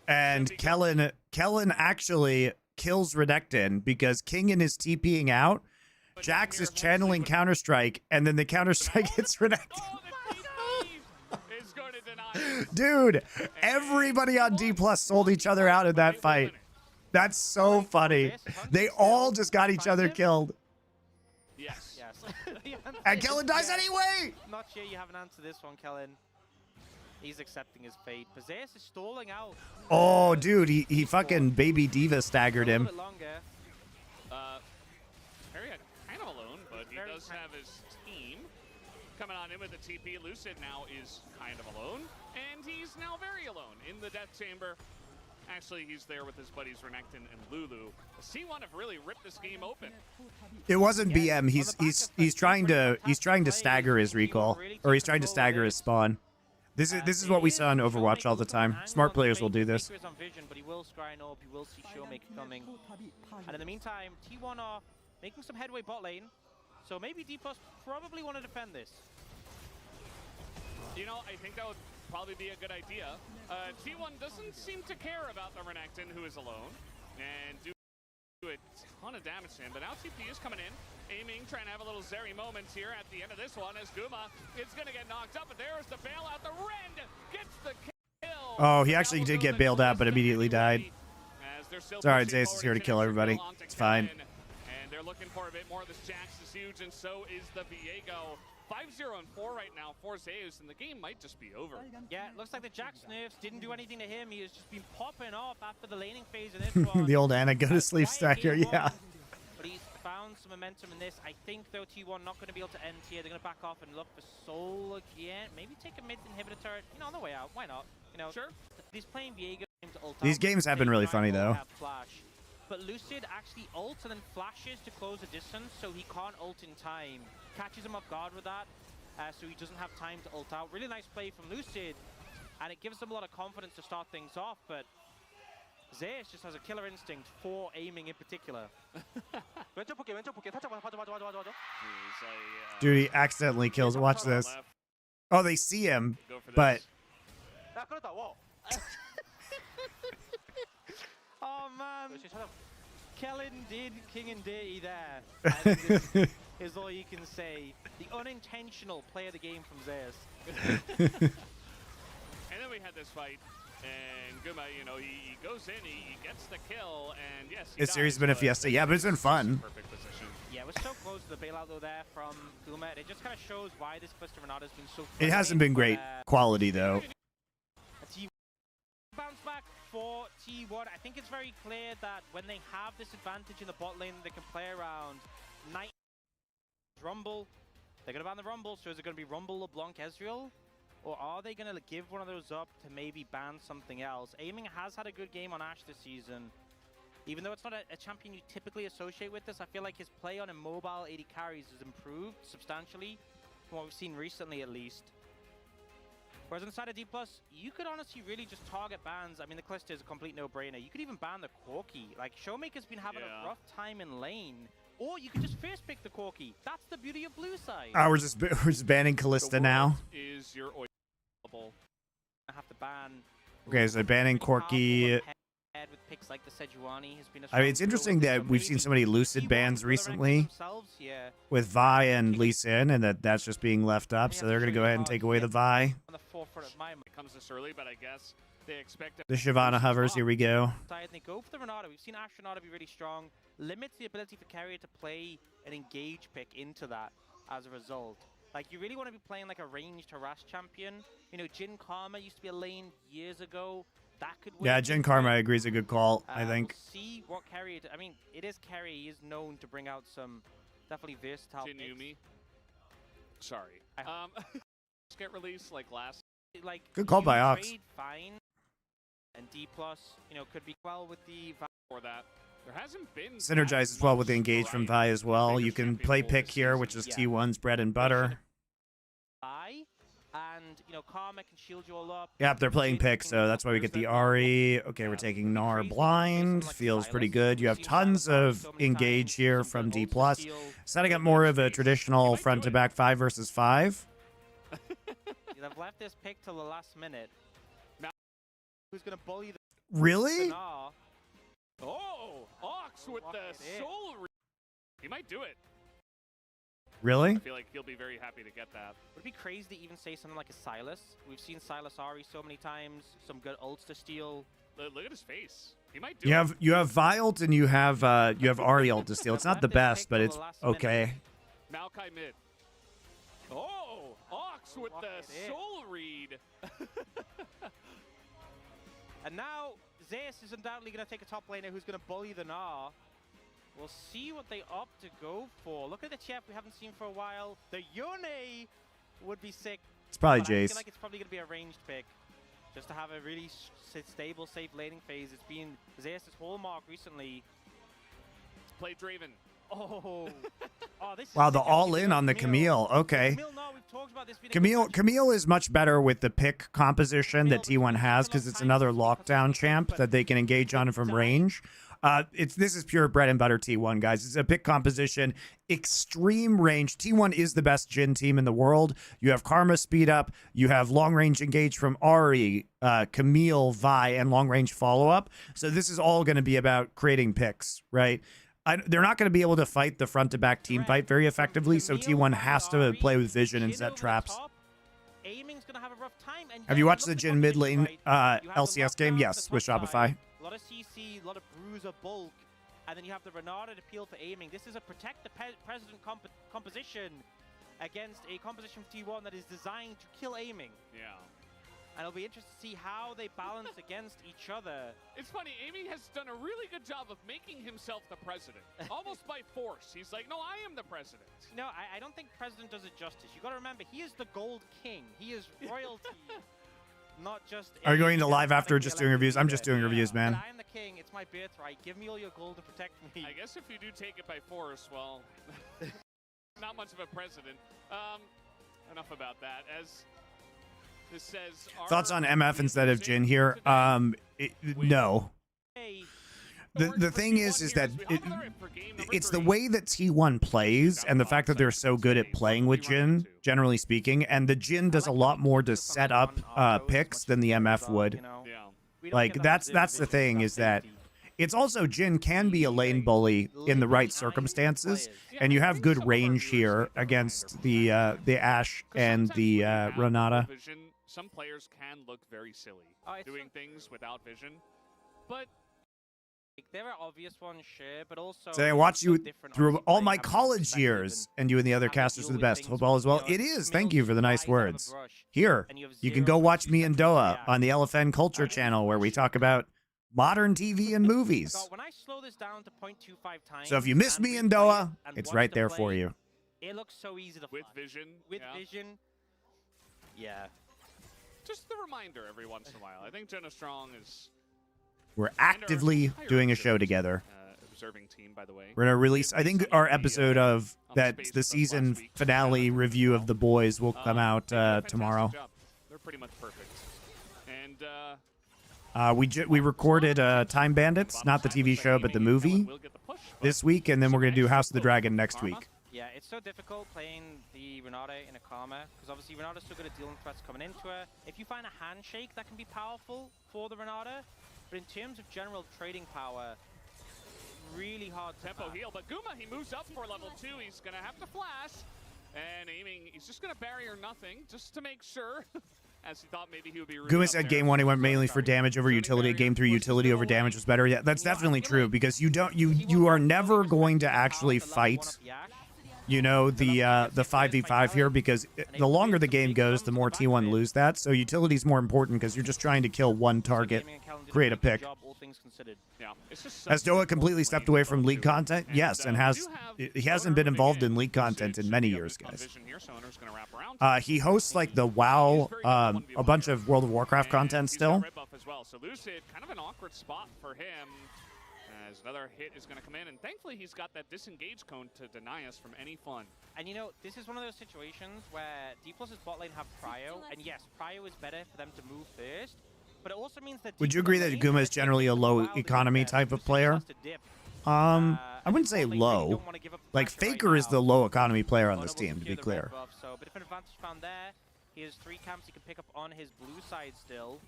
And Kellen actually kills Renekton because Kingen is TPing out. Jax is channeling Counter-Strike, and then the Counter-Strike hits Renekton. Oh, the TP is going to deny it. Dude, everybody on D+ sold each other out in that fight. That's so funny. They all just got each other killed. Yes. And Kellen dies anyway! Not sure you have an answer to this one, Kellen. He's accepting his fate. Possess is stalling out. Oh, dude, he fucking baby diva staggered him. A little bit longer. Harry kind of alone, but he does have his team coming on in with the TP. Lucid now is kind of alone, and he's now very alone in the death chamber. Actually, he's there with his buddies Renekton and Lulu. The C1 have really ripped this game open. It wasn't BM. He's trying to stagger his recall, or he's trying to stagger his spawn. This is what we saw in Overwatch all the time. Smart players will do this. But he will scry an orb, he will see Showmaker coming. And in the meantime, T1 are making some headway bot lane. So maybe D+ probably want to defend this. You know, I think that would probably be a good idea. T1 doesn't seem to care about the Renekton, who is alone, and do a ton of damage to him. But now TP is coming in, aiming, trying to have a little Zeri moment here at the end of this one as Guma is going to get knocked up, but there's the bailout. The Ren gets the kill. Oh, he actually did get bailed out, but immediately died. It's alright, Zace is here to kill everybody. It's fine. And they're looking for a bit more. This Jax is huge, and so is the Viego. 5-0 and 4 right now for Zeus, and the game might just be over. Yeah, it looks like the Jax nerfs didn't do anything to him. He has just been popping off after the laning phase in this one. The old Anna go to sleep stagger, yeah. But he's found some momentum in this. I think, though, T1 not going to be able to end here. They're going to back off and look for Soul again. Maybe take a mid inhibitor turret. You know, on the way out. Why not? You know, sure. He's playing Viego. These games have been really funny, though. Flash. But Lucid actually ults and then flashes to close the distance, so he can't ult in time. Catches him off guard with that. So he doesn't have time to ult out. Really nice play from Lucid, and it gives them a lot of confidence to start things off, but Zeus just has a killer instinct for aiming in particular. Dude, he accidentally kills. Watch this. Oh, they see him, but... Oh, man. Kellen did King and Dirty there. I think is all you can say. The unintentional play of the game from Zeus. And then we had this fight, and Guma, you know, he goes in, he gets the kill, and yes, this series has been a fiesta. Yeah, but it's been fun. Perfect position. Yeah, we're so close to the bailout though there from Guma. It just kind of shows why this Callisto Renata has been so It hasn't been great quality, though. Bounce back for T1. I think it's very clear that when they have this advantage in the bot lane, they can play around Knight, Rumble. They're going to ban the Rumble, so is it going to be Rumble, LeBlanc, Ezreal? Or are they going to give one of those up to maybe ban something else? Aiming has had a good game on Ashe this season. Even though it's not a champion you typically associate with this, I feel like his play on immobile 80 carries has improved substantially from what we've seen recently at least. Whereas on the side of D+, you could honestly really just target bans. I mean, the Callisto is a complete no-brainer. You could even ban the Corki. Like, Showmaker's been having a rough time in lane. Or you could just first pick the Corki. That's the beauty of blue side. We're just banning Callista now. Is your I have to ban. Okay, so banning Corki. With picks like the Sejuani has been I mean, it's interesting that we've seen so many Lucid bans recently with Vi and Lee Sin, and that's just being left up. So they're going to go ahead and take away the Vi. On the forefront of my mind. It comes this early, but I guess they expect The Shyvana hovers. Here we go. They go for the Renata. We've seen Ashe Renata be really strong. Limits the ability for Carrier to play an engage pick into that as a result. Like, you really want to be playing like a ranged harass champion. You know, Jin Karma used to be a lane years ago. That could win. Yeah, Jin Karma, I agree, is a good call, I think. We'll see what Carrier... I mean, it is Carrier. He is known to bring out some definitely versatile Jin picks. Yumi. Sorry. Get released like last. Like, Good call by Ox. Fine. And D+, you know, could be well with the... For that. There hasn't been Synergizes well with the engage from Vi as well. You can play pick here, which is T1's bread and butter. And, you know, Karma can shield you all up. Yep, they're playing Jhin pick, can so that's why we get close the them. Ari. Okay, we're taking Gnar blind. Feels pretty good. You have tons of engage here from D+. Setting up more of a traditional front-to-back 5 versus 5. They've left this pick till the last minute. Now, who's going to bully the Really? Gnar? Oh, Ox with the soul. He might do it. Really? I feel like he'll be very happy to get that. Would it be crazy to even say something like a Silas? We've seen Silas Ari so many times. Some good ults to steal. Look at his face. He might do You have Vialt and you have Ariel to steal. It's not the best, but it's okay. Maokai mid. Oh, Ox with the soul read. And now Zeus is undoubtedly going to take a top laner who's going to bully the Gnar. We'll see what they opt to go for. Look at the chef we haven't seen for a while. The Yone would be sick. It's probably but I Jace. feel like it's probably going to be a ranged pick. Just to have a really stable, safe laning phase. It's been Zeus' hallmark recently. Play Draven. Oh, this Wow, is the all-in on the Camille. Okay. Camille, no, we've talked about this being a good match. Camille is much better with the pick composition that T1 has because it's another lockdown champ that they can engage on from range. This is pure bread and butter T1, guys. It's a pick composition, extreme range. T1 is the best Jhin team in the world. You have Karma speed up. You have long range engage from Ari, Camille, Vi, and long range follow up. So this is all going to be about creating picks, right? They're not going to be able to fight the front to back team fight very effectively. So T1 has to play with vision and set traps. Aiming's gonna have a rough time. And have you watched the Jhin mid lane LCS game? Yes, with Shopify. A lot of CC, a lot of bruiser bulk, and then you have the Renata to peel for aiming. This is a protect the president composition against a composition for T1 that is designed to kill aiming. Yeah. And it'll be interesting to see how they balance against each other. It's funny, Amy has done a really good job of making himself the president, almost by force. He's like, no, I am the president. No, I don't think president does it justice. You got to remember, he is the gold king. He is royalty. Not just. Are you going to live after just doing reviews? I'm just doing reviews, man. I am the king. It's my birthright. Give me all your gold to protect me. I guess if you do take it by force, well, not much of a president. Enough about that. As this says, thoughts on MF instead of Jhin here? No. The thing is that it's the way that T1 plays and the fact that they're so good at playing with Jhin, generally speaking, and the Jhin does a lot more to set up picks than the MF would. Like, that's the thing, is that it's also Jhin can be a lane bully in the right circumstances, and you have good range here against the Ashe and the Renata. Some players can look very silly doing things without vision, but there are obvious ones, sure, but also. So I watched you through all my college years, and you and the other casters are the best. Hope all is well. It is. Thank you for the nice words. Here, you can go watch me and Doa on the LFN Culture channel, where we talk about modern TV and movies. When I slow this down to 0.25 times, so if you miss me and Doa, it's right there for you. It looks so easy to with vision. With vision. Yeah. Just the reminder every once in a while. I think Jenna Strong is. We're actively doing a show together. Observing team, by the way. We're gonna release. I think our episode of the season finale review of The Boys will come out tomorrow. They're pretty much perfect. And we recorded Time Bandits, not the TV show, but the movie this week, and then we're gonna do House of the Dragon next week. Yeah, it's so difficult playing the Renata in a Karma, because obviously Renata's still good at dealing threats coming into her. If you find a handshake, that can be powerful for the Renata. But in terms of general trading power, really hard to tempo heal. But Guma, he moves up for level 2. He's going to have to flash. And aiming, he's just going to barrier nothing, just to make sure. As he thought maybe he would be Guma said game 1 he went mainly for damage over utility. Game 3 utility over damage was better. Yeah, that's definitely true, because you are never going to actually fight, you know, the 5v5 here, because the longer the game goes, the more T1 lose that. So utility is more important because you're just trying to kill one target, create a pick. Has Doa completely stepped away from League content? Yes, and he hasn't been involved in League content in many years, guys. He hosts like the WoW, a bunch of World of Warcraft content still. So Lucid, kind of an awkward spot for him. As as another hit is going to come in, and thankfully he's got that disengage cone to deny us from any fun. And you know, this is one of those situations where D+'s bot lane have Prio, and yes, Prio is better for them to move first, but it also means that... Would you agree that Guma is generally a low economy type of player? I wouldn't say low. Like, Faker is the low economy player on this team, to be clear. So, but if an advantage found there, he has 3 camps he can pick up on his blue side still.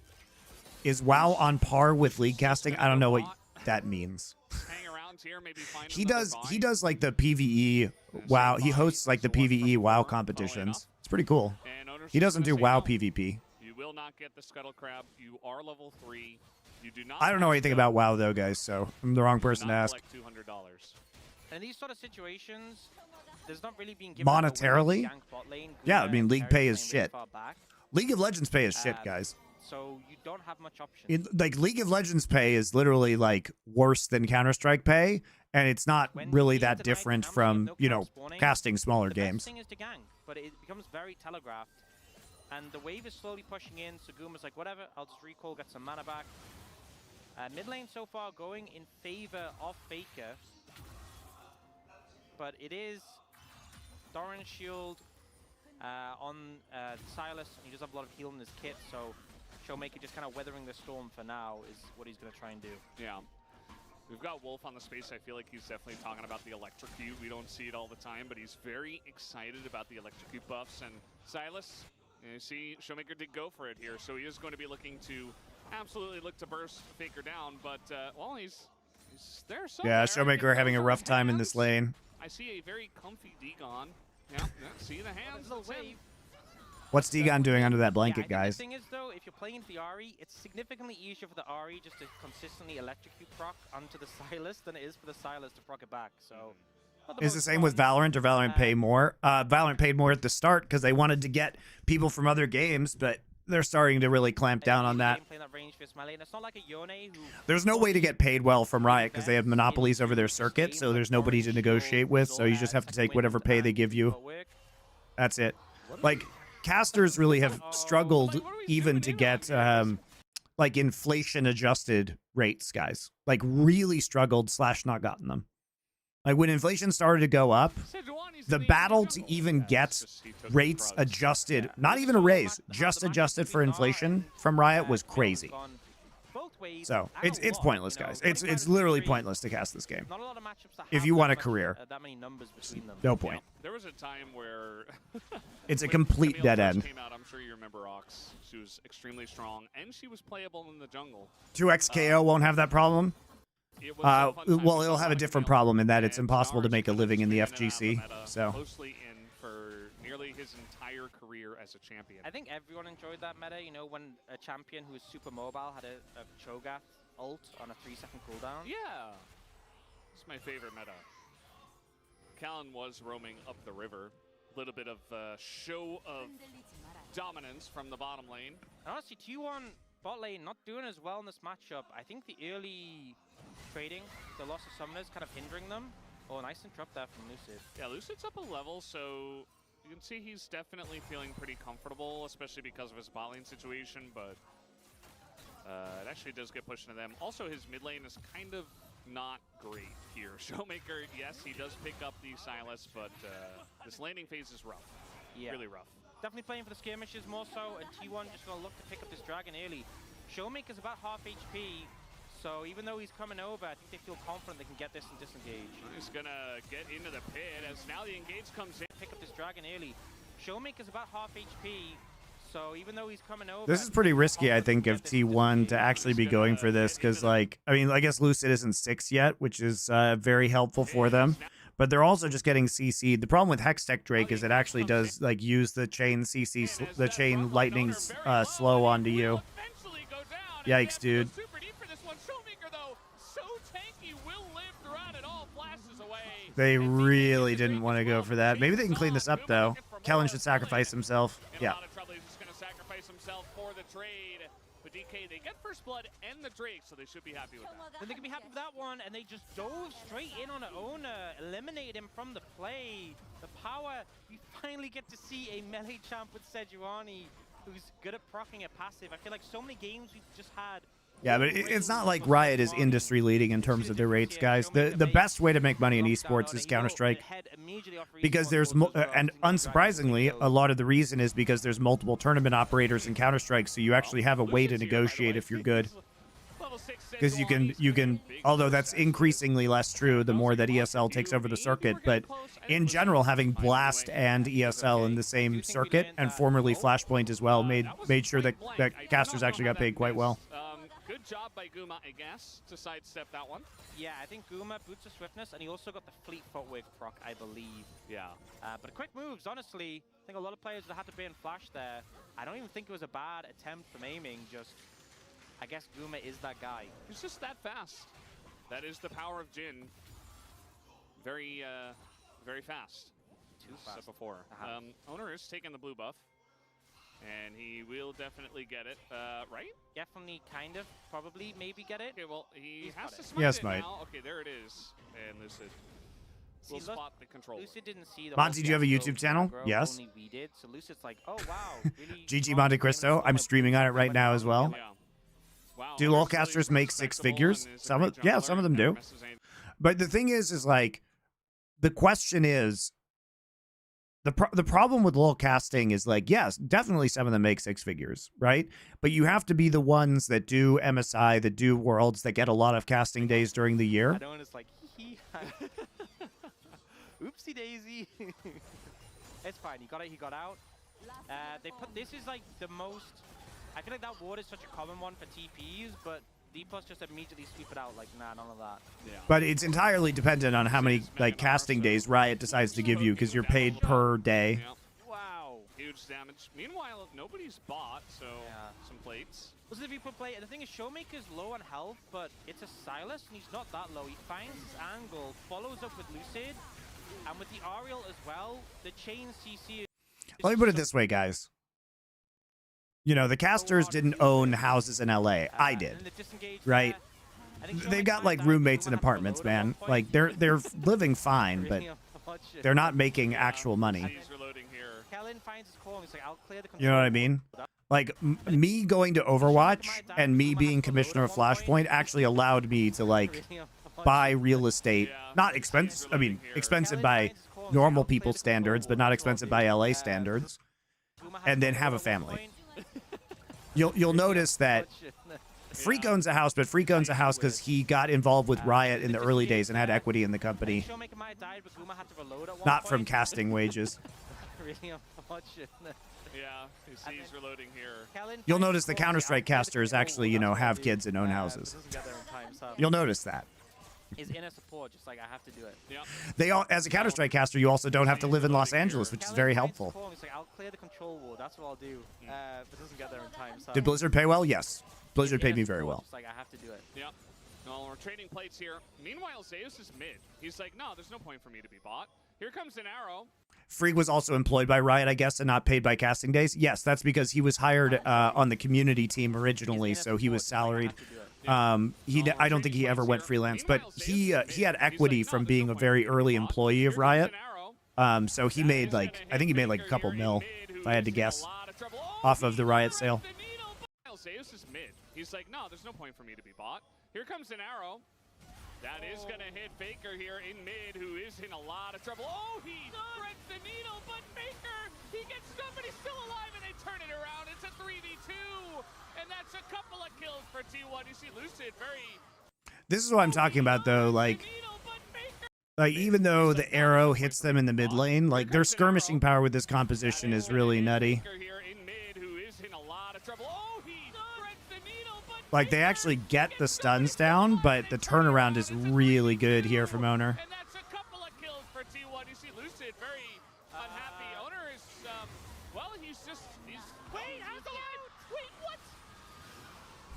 Is WoW on par with league casting? I don't know what that means. He does like the PvE WoW. He hosts like the PvE WoW competitions. It's pretty cool. He doesn't do WoW PvP. You will not get the Scuttle Crab. You are level 3. You do not. I don't know anything about WoW though, guys, so I'm the wrong person to ask. $200. And in these sort of situations, there's not really being given monetarily. Yeah, I mean, league pay is shit. League of Legends pay is shit, guys. So you don't have much option. Like, League of Legends pay is literally like worse than Counter-Strike pay, and it's not really that different from, you know, casting smaller games. The best thing is to gang, but it becomes very telegraphed. And the wave is slowly pushing in. Saguma's like, whatever, I'll just recall, get some mana back. Mid lane so far going in favor of Faker. But it is Doran's shield on Silas. He does have a lot of heal in his kit, so Showmaker just kind of weathering the storm for now is what he's going to try and do. Yeah. We've got Wolf on the space. I feel like he's definitely talking about the electrocute. We don't see it all the time, but he's very excited about the electrocute buffs. And Silas, you see, Showmaker did go for it here, so he is going to be looking to absolutely look to burst Faker down, but, well, he's there somewhere. Yeah, Showmaker having a rough time in this lane. I see a very comfy Degon. Yeah, see the hands. What's Degon doing under that blanket, guys? The thing is, though, if you're playing the Ahri, it's significantly easier for the Ahri just to consistently electrocute proc onto the Silas than it is for the Silas to proc it back. So, is the same with Valorant, or Valorant pay more? Valorant paid more at the start because they wanted to get people from other games, but they're starting to really clamp down on that. There's no way to get paid well from Riot because they have monopolies over their circuit, so there's nobody to negotiate with, so you just have to take whatever pay they give you. That's it. Like, casters really have struggled even to get like inflation-adjusted rates, guys. Like, really struggled / not gotten them. Like, when inflation started to go up, the battle to even get rates adjusted, not even a raise, just adjusted for inflation from Riot was crazy. So, it's pointless, guys. It's literally pointless to cast this game. If you want a career, no point. There was a time where it's a complete dead end. Came out, I'm sure you remember Ox. She was extremely strong, and she was playable in the jungle. 2xKO won't have that problem. Well, it'll have a different problem in that it's impossible to make a living in the FGC. So. Closely in for nearly his entire career as a champion. I think everyone enjoyed that meta. You know, when a champion who was super mobile had a Cho'Gath ult on a 3-second cooldown. Yeah, it's my favorite meta. Callan was roaming up the river. A little bit of show of dominance from the bottom lane. And honestly, T1 bot lane not doing as well in this matchup. I think the early trading, the loss of summoners kind of hindering them. Oh, nice interrupt there from Lucid. Yeah, Lucid's up a level, so you can see he's definitely feeling pretty comfortable, especially because of his bot lane situation, but it actually does get pushed into them. Also, his mid lane is kind of not great here. Showmaker, yes, he does pick up the Silas, but this landing phase is rough. Yeah. Really rough. Definitely playing for the skirmishes more so, and T1 just going to look to pick up this dragon early. Showmaker's about half HP, so even though he's coming over, I think they feel confident they can get this and disengage. He's going to get into the pit as now the engage comes in. Pick up this dragon early. Showmaker's about half HP, so even though he's coming over... This is pretty risky, I think, of T1 to actually be going for this, because, like, I mean, I guess Lucid isn't 6 yet, which is very helpful for them. But they're also just getting CC'd. The problem with Hextech Drake is it actually does, like, use the chain CC, the chain lightning slow onto you. Yikes, dude. They really didn't want to go for that. Maybe they can clean this up, though. Kellen should sacrifice himself. Yeah. But DK, they get first blood and the Drake, so they should be happy with that. And they can be happy with that one, and they just dove straight in on Owner, eliminate him from the play. The power, we finally get to see a melee champ with Sejuani who's good at proccing a passive. I feel like so many games we've just had Yeah, but it's not like Riot is industry leading in terms of their rates, guys. The best way to make money in esports is Counter-Strike, because there's and unsurprisingly, a lot of the reason is because there's multiple tournament operators in Counter-Strike, so you actually have a way to negotiate if you're good. Because you can, although that's increasingly less true the more that ESL takes over the circuit, but in general, having Blast and ESL in the same circuit, and formerly Flashpoint as well, made sure that casters actually got paid quite well. Good job by Guma, I guess, to sidestep that one. Yeah, I think Guma boots of swiftness, and he also got the fleet footwork proc, I believe. Yeah. But quick moves, honestly. I think a lot of players would have had to ban flash there. I don't even think it was a bad attempt from aiming, just I guess Guma is that guy. He's just that fast. That is the power of Jin. Very, very fast. Too Said fast. before. Owner is taking the blue buff, and he will definitely get it. Right? Definitely, kind of, probably, maybe get it. Okay, well, he has to it. smite Yes, it mate. now. Okay, there it is. And Lucid will spot the controller. Lucid didn't see the Monty, do you have a YouTube channel? Yes. Only we did. So Lucid's like, oh wow, really GG MonteCristo. I'm streaming on it right now as well. Yeah. Wow, Do Owner's lolcasters really make six respectable figures? and is a Some great of, yeah, jungler some of them and do. never misses anything. But the thing is like, the question is, the problem with lol casting is like, yes, definitely some of them make six figures, right? But you have to be the ones that do MSI, that do Worlds, that get a lot of casting days during the year. I know, and it's like, hee oopsie daisy. It's fine. He got it. He got out. They put this is like the most. I feel like that ward is such a common one for TPs, but D+ just immediately sweep it out. Like, nah, none of that. Yeah. But it's entirely dependent on how many like casting days Riot decides to give you, because you're paid per day. Yeah. Wow. Huge damage. Meanwhile, nobody's bought, so some plates. Listen, if you put play, the thing is, Showmaker's low on health, but it's a Silas, and he's not that low. He finds his angle, follows up with Lucid, and with the Ariel as well, the chain CC. Let me put it this way, guys. You know, the casters didn't own houses in LA. I did, right? They've got like roommates and apartments, man. Like they're living fine, but they're not making actual money. He's reloading here. Kellen finds his call, and he's like, I'll clear the You know what I mean? Like me going to Overwatch and me being commissioner of Flashpoint actually allowed me to like buy real estate. Not expensive. I mean, expensive by normal people standards, but not expensive by LA standards. And then have a family. You'll notice that Freak owns a house, but Freak owns a house because he got involved with Riot in the early days and had equity in the company. Not from casting wages. Yeah, he's reloading here. You'll notice the Counter-Strike casters actually, you know, have kids and own houses. You'll notice that. His inner support, just like, I have to do it. Yeah. They all, as a Counter-Strike caster, you also don't have to live in Los Angeles, which is very helpful. He's like, I'll clear the control ward. That's what I'll do. But doesn't get there in time. So Did Blizzard pay well? Yes. Blizzard paid me very well. Just like, I have to do it. Yep. Well, we're trading plates here. Meanwhile, Zeus is mid. He's like, no, there's no point for me to be bought. Here comes an arrow. Freak was also employed by Riot, I guess, and not paid by casting days. Yes, that's because he was hired on the community team originally, so he was salaried. I don't think he ever went freelance, but he had equity from being a very early employee of Riot. So he made like, I think he made like a couple mil, if I had to guess, off of the Riot sale. Zeus is mid. He's like, no, there's no point for me to be bought. Here comes an arrow. That is going to hit Faker here in mid, who is in a lot of trouble. Oh, he threads the needle, but Faker, he gets somebody still alive, and they turn it around. It's a 3v2, and that's a couple of kills for T1. You see Lucid very... This is what I'm talking about, though. Like even though the arrow hits them in the mid lane, like their skirmishing power with this composition is really nutty. Like, they actually get the stuns down, but the turnaround is really good here from Owner. And that's a couple of kills for T1. You see Lucid very unhappy. Owner is, well, he's... Wait, how's he alive? Wait, what?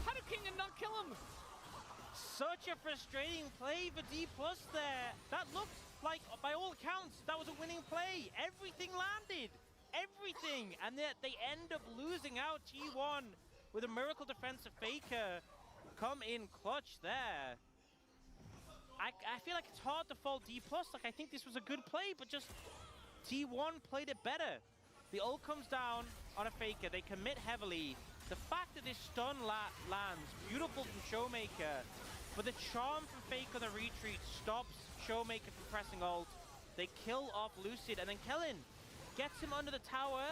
How did Kingen not kill him? Such a frustrating play for D+ there. That looked like, by all accounts, that was a winning play. Everything landed. Everything. And yet they end up losing out T1. With a miracle defense of Faker, come in clutch there. I feel like it's hard to fault D+. Like, I think this was a good play, but just T1 played it better. The ult comes down on a Faker. They commit heavily, The fact that this stun lands, beautiful from Showmaker, but the charm from Fake on the retreat stops Showmaker from pressing ult. They kill off Lucid, and then Kellen gets him under the tower.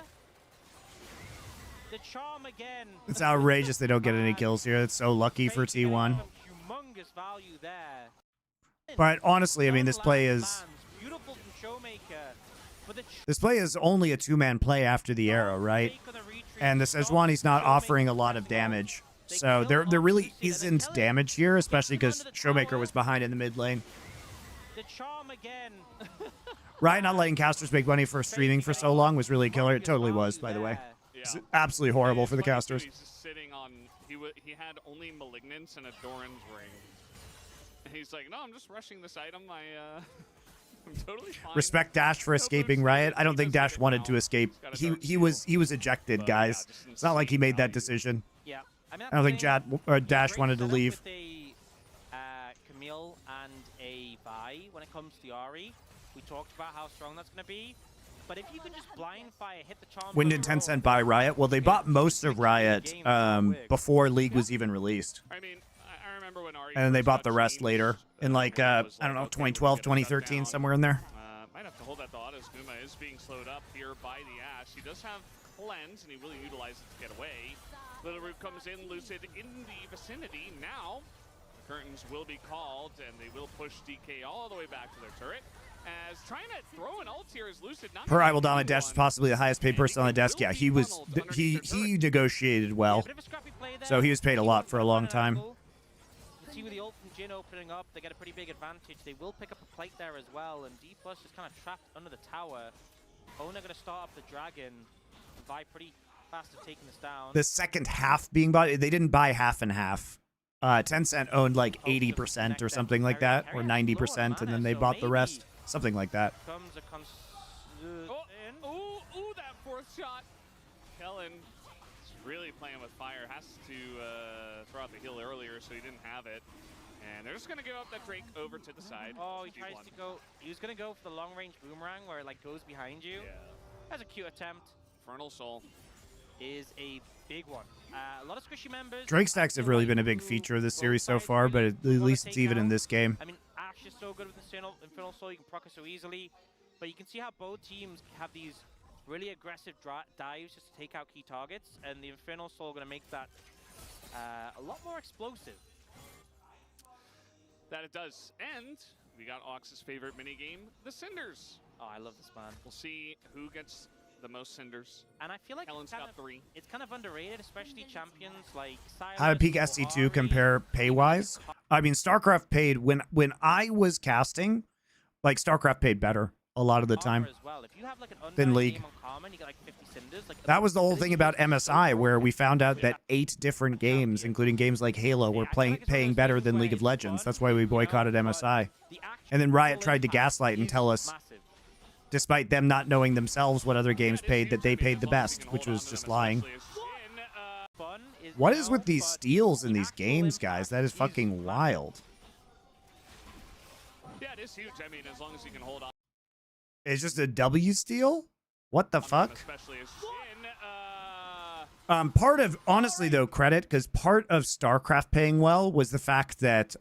The charm again. It's outrageous they don't get any kills here. It's so lucky for Fake getting T1. some humongous value there. But honestly, I mean, this play Lands, beautiful from Showmaker, but the this play is only a two-man play after the arrow, right? Fake on the retreat And the stops Sejuani's not Showmaker offering a from lot of pressing ult. damage. So there really isn't damage here, especially because Showmaker was behind in the mid lane. The charm again. Riot not letting casters make money for streaming for so long was really a killer. It totally was, by the way. It's absolutely horrible for the casters. He's just sitting on. He had only Malignance and a Doran's ring. And he's like, no, I'm just rushing this item. I'm totally fine. Respect Dash for escaping Riot. I don't think Dash wanted to escape. He was ejected, guys. It's not like he made that decision. Yeah. I don't think Dash wanted to leave. With a Camille and a Vi when it comes to the Ahri. We talked about how strong that's going to be. But if you can just blind fire, hit the charm. When did Tencent buy Riot? Well, they bought most of Riot before League was even released. I mean, I remember when Ahri And then they first bought got the rest changed, later in like, I don't know, 2012, 2013, somewhere in there. Might have to hold that thought as Numa is being slowed up here by the Ashe. He does have Cleanse, and he will utilize it to get away. Little Root comes in, Lucid in the vicinity. Now, the curtains will be called, and they will push DK all the way back to their turret. As trying to throw an ult here is Lucid. Not Per I will dominate Dash is possibly the highest paid person on the desk. Yeah, he negotiated well. So he was paid a lot for a long time. You see with the ult from Jhin opening up, they get a pretty big advantage. They will pick up a plate there as well, and D+ is kind of trapped under the tower. Ona going to start up the dragon. Vi pretty fast at taking this down. The second half being bought, they didn't buy half and half. Tencent owned like 80% or something like that, or 90%, and then they bought the rest. Something like that. Comes a ooh, that fourth shot. Kellen is really playing with fire. Has to throw out the heal earlier, so he didn't have it. And they're just going to give up that Drake over to the side. Oh, he tries to go. He was going to go for the long-range boomerang where it like goes behind you. Yeah. That's a cute attempt. Infernal Soul is a big one. A lot of squishy members. Drake stacks have really been a big feature of this series so far, but at least it's even in this game. I mean, Ashe is so good with Infernal Soul, you can proc it so easily. But you can see how both teams have these really aggressive dives just to take out key targets, and the Infernal Soul going to make that a lot more explosive. That it does. And we got Ox's favorite minigame, the Cinders. Oh, I love this, man. We'll see who gets the most Cinders. And I feel like Kellen's got 3. It's kind of underrated, especially champions like Cyrus. How did Peak SC2 compare pay-wise? I mean, StarCraft paid, when I was casting, like, StarCraft paid better a lot of the time than League. That was the whole thing about MSI, where we found out that 8 different games, including games like Halo, were paying better than League of Legends. That's why we boycotted MSI. And then Riot tried to gaslight and tell us, despite them not knowing themselves what other games paid, that they paid the best, which was just lying. What is with these steals in these games, guys? That is fucking wild. Yeah, it is huge. I mean, as long as you can hold on. It's just a W steal? What the fuck? Especially as Part of, honestly though, credit, because part of StarCraft paying well was the fact that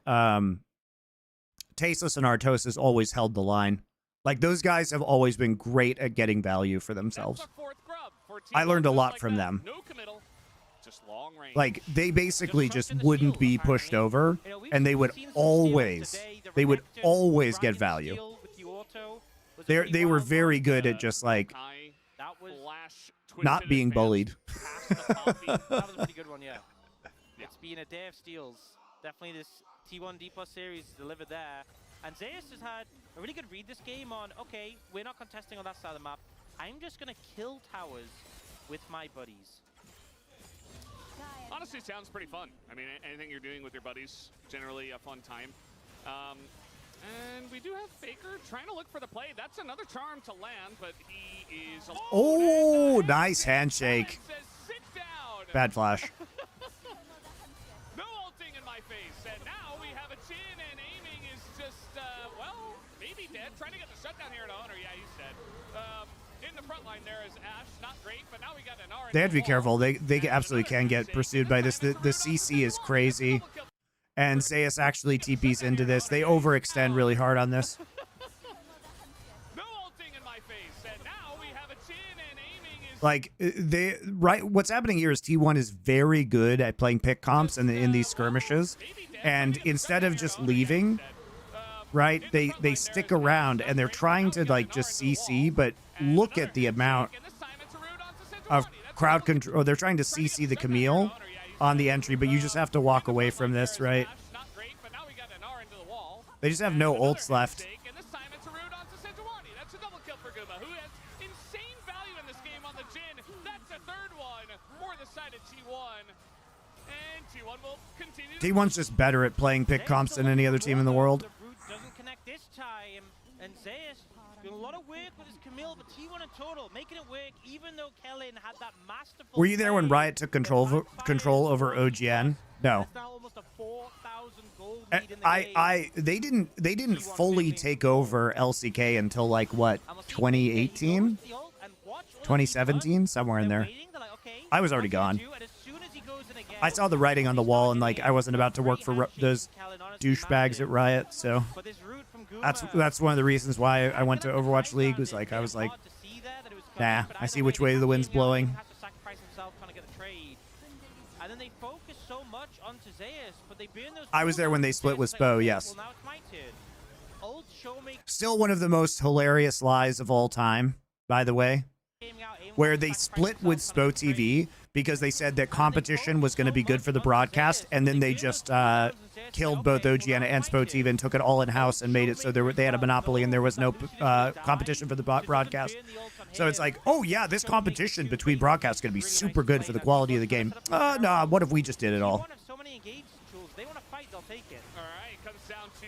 Tasteless and Artosis always held the line. Like, those guys have always been great at getting value for themselves. I learned a lot from them. Like, they basically just wouldn't be pushed over, and they would always get value. They were very good at just, like, not being bullied. That was a pretty good one, yeah. It's been a day of steals. Definitely this T1 D+ series delivered there. And Zeus has had a really good read this game on, okay, we're not contesting on that side of the map. I'm just going to kill towers with my buddies. Honestly, sounds pretty fun. I mean, anything you're doing with your buddies, generally a fun time. And we do have Faker trying to look for the play. That's another charm to land, but he is... Oh, nice handshake. Sit down. Bad flash. No ulting in my face. And now we have a Jhin, and aiming is just, well, maybe dead. Trying to get the shutdown here at Honor. Yeah, he's dead. In the front line there is Ash, not great, but now we got an R. They have to be careful. They absolutely can get pursued by this. The CC is crazy. And Zeus actually TPs into this. They overextend really hard on this. No ulting in my face, and now we have a chin, and aiming is Like, what's happening here is T1 is very good at playing pick comps in these skirmishes. And instead of just leaving, right, they stick around and they're trying to, like, just CC, but look at the amount of crowd control. They're trying to CC the Camille on the entry, but you just have to walk away from this, right? They just have no ults left. And this time it's a root onto Sejuani. That's a double kill for Guma, who has insane value in this game on the Jhin. That's a third one for the side of T1. And T1 will continue. T1's just better at playing pick comps than any other team in the world. The root doesn't connect this time, and Zeus doing a lot of work with his Camille, but T1 in total making it work, even though Kellen had that masterful. Were you there when play. Riot took control over OGN? No. That's now almost a 4,000 gold lead in the game. They didn't fully take over LCK until, like, what, 2018? 2017? Somewhere in there. I was already gone. I saw the writing on the wall, and, like, I wasn't about to work for those douchebags at Riot, so that's one of the reasons why I went to Overwatch League. Was like, I was like, nah, I see which way the wind's blowing. I was there when they split with Spo, yes. Still one of the most hilarious lies of all time, by the way, where they split with Spo TV because they said that competition was going to be good for the broadcast, and then they just killed both OGN and Spo TV and took it all in-house and made it so they had a monopoly and there was no competition for the broadcast. So it's like, oh yeah, this competition between broadcasts is going to be super good for the quality of the game. Nah, what if we just did it all? Alright, comes down to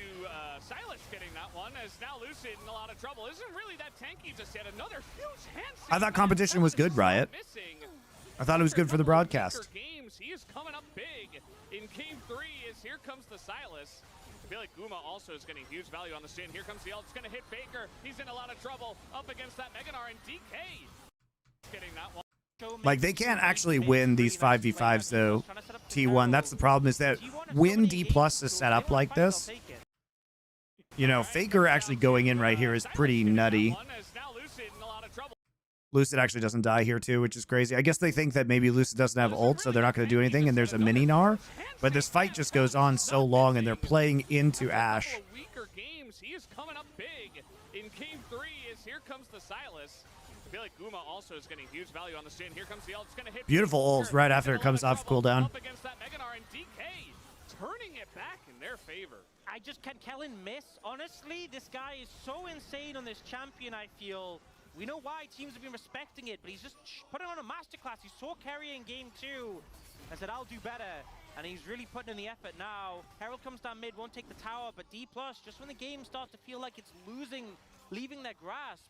Silas getting that one, as now Lucid in a lot of trouble. Isn't really that tanky, just yet another huge hand. I thought competition was good, Riot. I thought it was good for the broadcast. Games, he is coming up big in game 3 as here comes the Silas. I feel like Guma also is getting huge value on the Jhin. Here comes the ult. It's going to hit Faker. He's in a lot of trouble up against that Meganar, and DK getting that one. Like, they can't actually win these 5v5s, though, T1. That's the problem, is that when D+ is set up like this, you know, Faker actually going in right here is pretty nutty. Lucid actually doesn't die here, too, which is crazy. I guess they think that maybe Lucid doesn't have ult, so they're not going to do anything, and there's a mini Gnar. But this fight just goes on so long, and they're playing into Ashe. He is coming up big in game 3 as here comes the Silas. I feel like Guma also is getting huge value on the Jhin. Here comes the ult. It's going to hit. Beautiful ults right after it comes off cooldown. Up against that Meganar, and DK turning it back in their favor. Can Kellen miss? Honestly, this guy is so insane on this champion, I feel. We know why teams have been respecting it, but he's just putting on a masterclass. He saw carry in game 2 and said, I'll do better. And he's really putting in the effort now. Herald comes down mid, won't take the tower, but D+, just when the game starts to feel like it's leaving their grasp,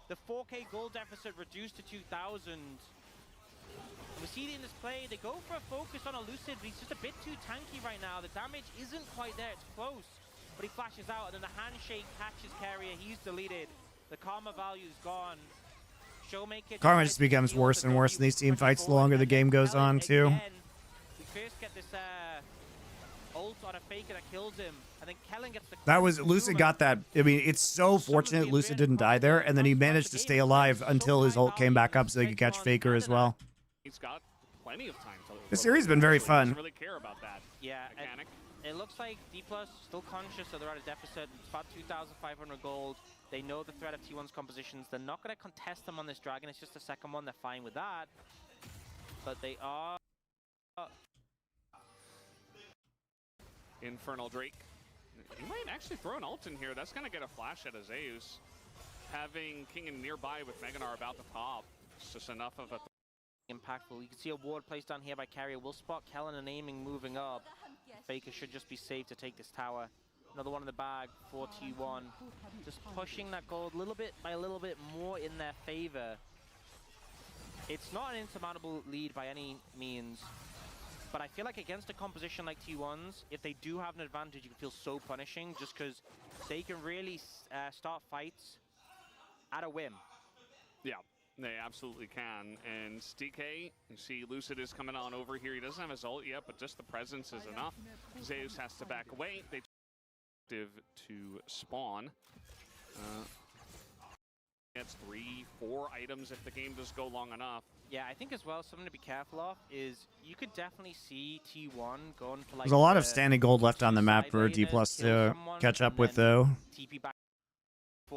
the 4K gold deficit reduced to 2,000. We see it in this play. They go for a focus on a Lucid, but he's just a bit too tanky right now. The damage isn't quite there. It's close, but he flashes out, and then the handshake catches carrier. He's deleted. The karma value is gone. Showmaker Karma just becomes worse and worse in these team fights the longer the game goes on, too. We first get this ult on a Faker that kills him, and then Kellen gets the... That was... Lucid got that... I mean, it's so fortunate Lucid didn't die there, and then he managed to stay alive until his ult came back up so he could catch Faker as well. He's got plenty of time to... This series has been very fun. Really care about that mechanic. It looks like D+ still conscious, so they're at a deficit. It's about 2,500 gold. They know the threat of T1's compositions. They're not going to contest them on this dragon. It's just the second one. They're fine with that. But they are... Infernal Drake. He might actually throw an ult in here. That's going to get a flash at Zeus. Having King in nearby with Meganar about to pop. It's just enough of a... impactful. You can see a ward placed down here by carrier. We'll spot Kellen and aiming moving up. Faker should just be safe to take this tower. Another one in the bag for T1. Just pushing that gold little bit by a little bit more in their favor. It's not an insurmountable lead by any means, but I feel like against a composition like T1's, if they do have an advantage, it can feel so punishing just because they can really start fights at a whim. Yeah, they absolutely can. And DK, you see Lucid is coming on over here. He doesn't have his ult yet, but just the presence is enough. Zeus has to back away. They to spawn. Gets 3-4 items if the game does go long enough. Yeah, I think as well, something to be careful of is you could definitely see T1 going for like... There's a lot of standing gold left on the map for D+ to catch up with, though.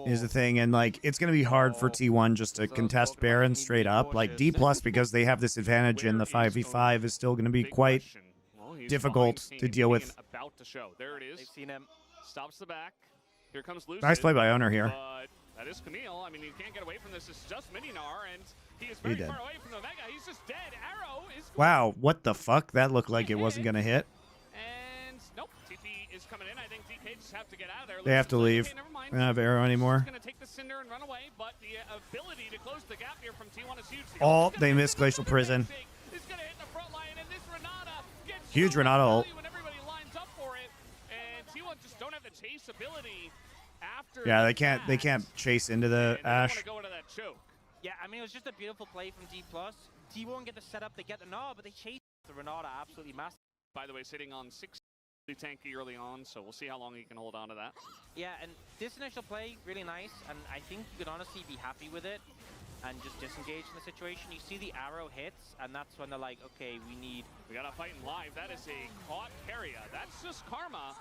Is the thing, and like it's gonna be hard for T1 just to contest Baron straight up. Like D+, because they have this advantage in the 5v5, is still gonna be quite difficult to deal with. About to show. There it is. They've seen him. Stops the back. Here comes Lucid. Nice play by Owner here. But that is Camille. I mean, you can't get away from this. It's just Mininar, and he is very far away from the Mega. He's just dead. Arrow is... Wow, what the fuck? That looked like it wasn't gonna hit. And nope, TP is coming in. I think DK just have to get out of there. They have to leave. Okay, never mind. They don't have Arrow anymore. He's gonna take the Cinder and run away, but the ability to close the gap here from T1 is huge. Oh, they missed Glacial Prison. He's gonna hit the front line, and this Renata gets Huge Renata ult. when everybody lines up for it, and T1 just don't have the chase ability. Yeah, they can't chase into the Ash. Go into that choke. Yeah, I mean, it was just a beautiful play from D+. T1 get the setup, they get the nod, but they chase the Renata absolutely massive. By the way, sitting on 6 tanky early on, so we'll see how long he can hold on to that. Yeah, and this initial play, really nice, and I think you could honestly be happy with it and just disengage in the situation. You see the arrow hits, and that's when they're like, okay, we gotta fight in live. That is a caught Keria. That's just Karma,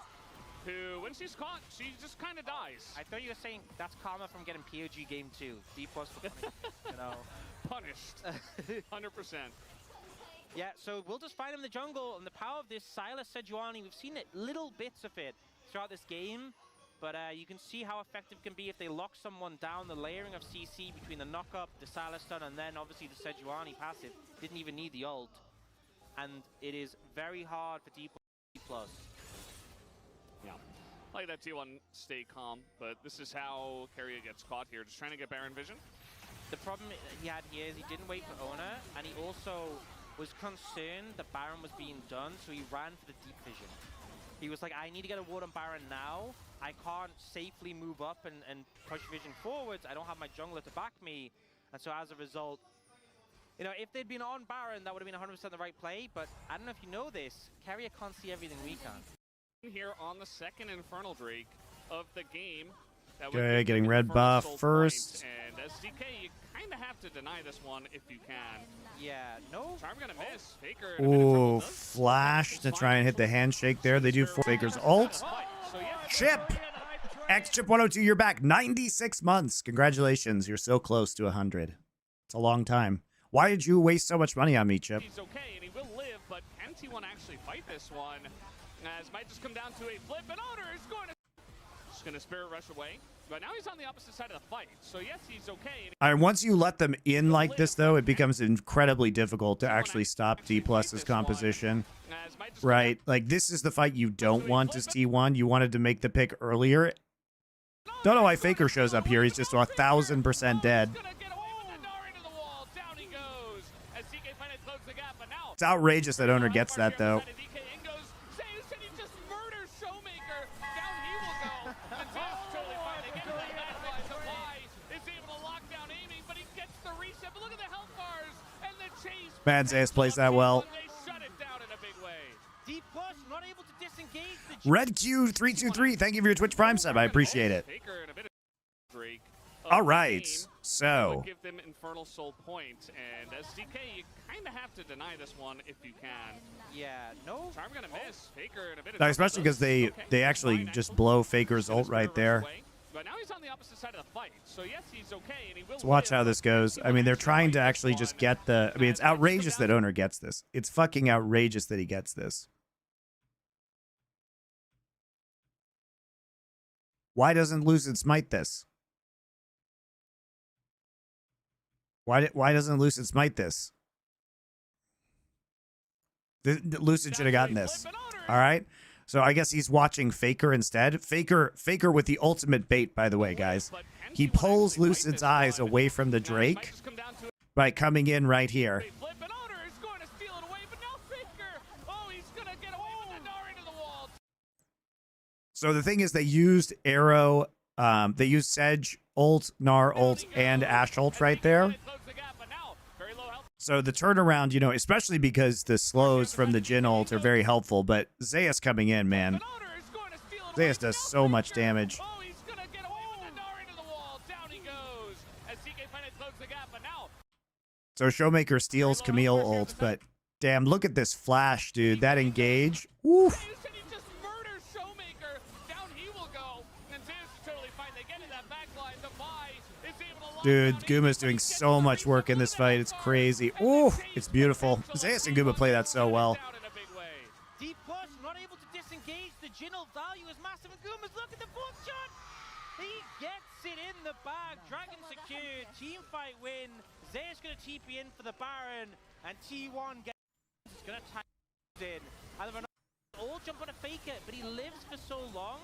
who, when she's caught, she just kind of dies. I thought you were saying that's Karma from getting POG game 2. D+ for you know. Punished. 100%. Yeah, so we'll just find him in the jungle, and the power of this Silas Sejuani, we've seen it, little bits of it throughout this game, but you can see how effective it can be if they lock someone down. The layering of CC between the knock-up, the Silas stun, and then obviously the Sejuani passive. Didn't even need the ult, and it is very hard for D+. Yeah, like that T1 stay calm, but this is how Keria gets caught here, just trying to get Baron vision. The problem he had here is he didn't wait for Owner, and he also was concerned that Baron was being done, so he ran for the deep vision. He was like, I need to get a ward on Baron now. I can't safely move up and push vision forwards. I don't have my jungler to back me. And so as a result, you know, if they'd been on Baron, that would have been 100% the right play. But I don't know if you know this, Keria can't see everything we can. Here on the second Infernal Drake of the game. Okay, getting red buff first. And as DK, you kind of have to deny this one if you can. Yeah, no. Charm gonna miss. Faker. Ooh, flash to try and hit the handshake there. They do Faker's ult. Chip! X-Chip 102, you're back. 96 months. Congratulations. You're so close to 100. It's a long time. Why did you waste so much money on me, Chip? He's okay, and he will live, but can T1 actually fight this one? As might just come down to a flip, and Owner is going to Spirit Rush away. But now he's on the opposite side of the fight, so yes, he's okay. All right, once you let them in like this, though, it becomes incredibly difficult to actually stop D+'s composition. Right? Like, this is the fight you don't want as T1. You wanted to make the pick earlier. Don't know why Faker shows up here. He's just 1,000% dead. It's outrageous that Owner gets that, though. Man, Zeus plays that well. Red Q323, thank you for your Twitch Prime sub. I appreciate it. All right, so give them Infernal Soul point, and as DK, you kind of have to deny this one if you can. Yeah, no. Charm gonna miss. Faker in a bit of especially because they actually just blow Faker's ult right there. But now he's on the opposite side of the fight, so yes, he's okay, and he will. Let's watch how this goes. I mean, they're trying to actually just get the. I mean, it's outrageous that Owner gets this. It's fucking outrageous that he gets this. Why doesn't Lucid smite this? Why doesn't Lucid smite this? Lucid should have gotten this. All right. So I guess he's watching Faker instead. Faker with the ultimate bait, by the way, guys. He pulls Lucid's eyes away from the Drake by coming in right here. So the thing is, they used Arrow, they used Sedge ult, Gnar ult, and Ashe ult right there. So the turnaround, you know, especially because the slows from the Jhin ult are very helpful, but Zeus coming in, man. Zeus does so much damage. So Showmaker steals Camille ult, but damn, look at this flash, dude. That engage. Woof. Dude, Guma's doing so much work in this fight. It's crazy. Ooh, it's beautiful. Zeus and Guma play that so well. D plus not able to disengage. The Jhin ult value is massive, and Guma's look at the fourth shot. He gets it in the bag. Dragon secured. Team fight win. Zeus gonna TP in for the Baron, and T1 gets gonna tie in. And they're all jump on a fake it, but he lives for so long.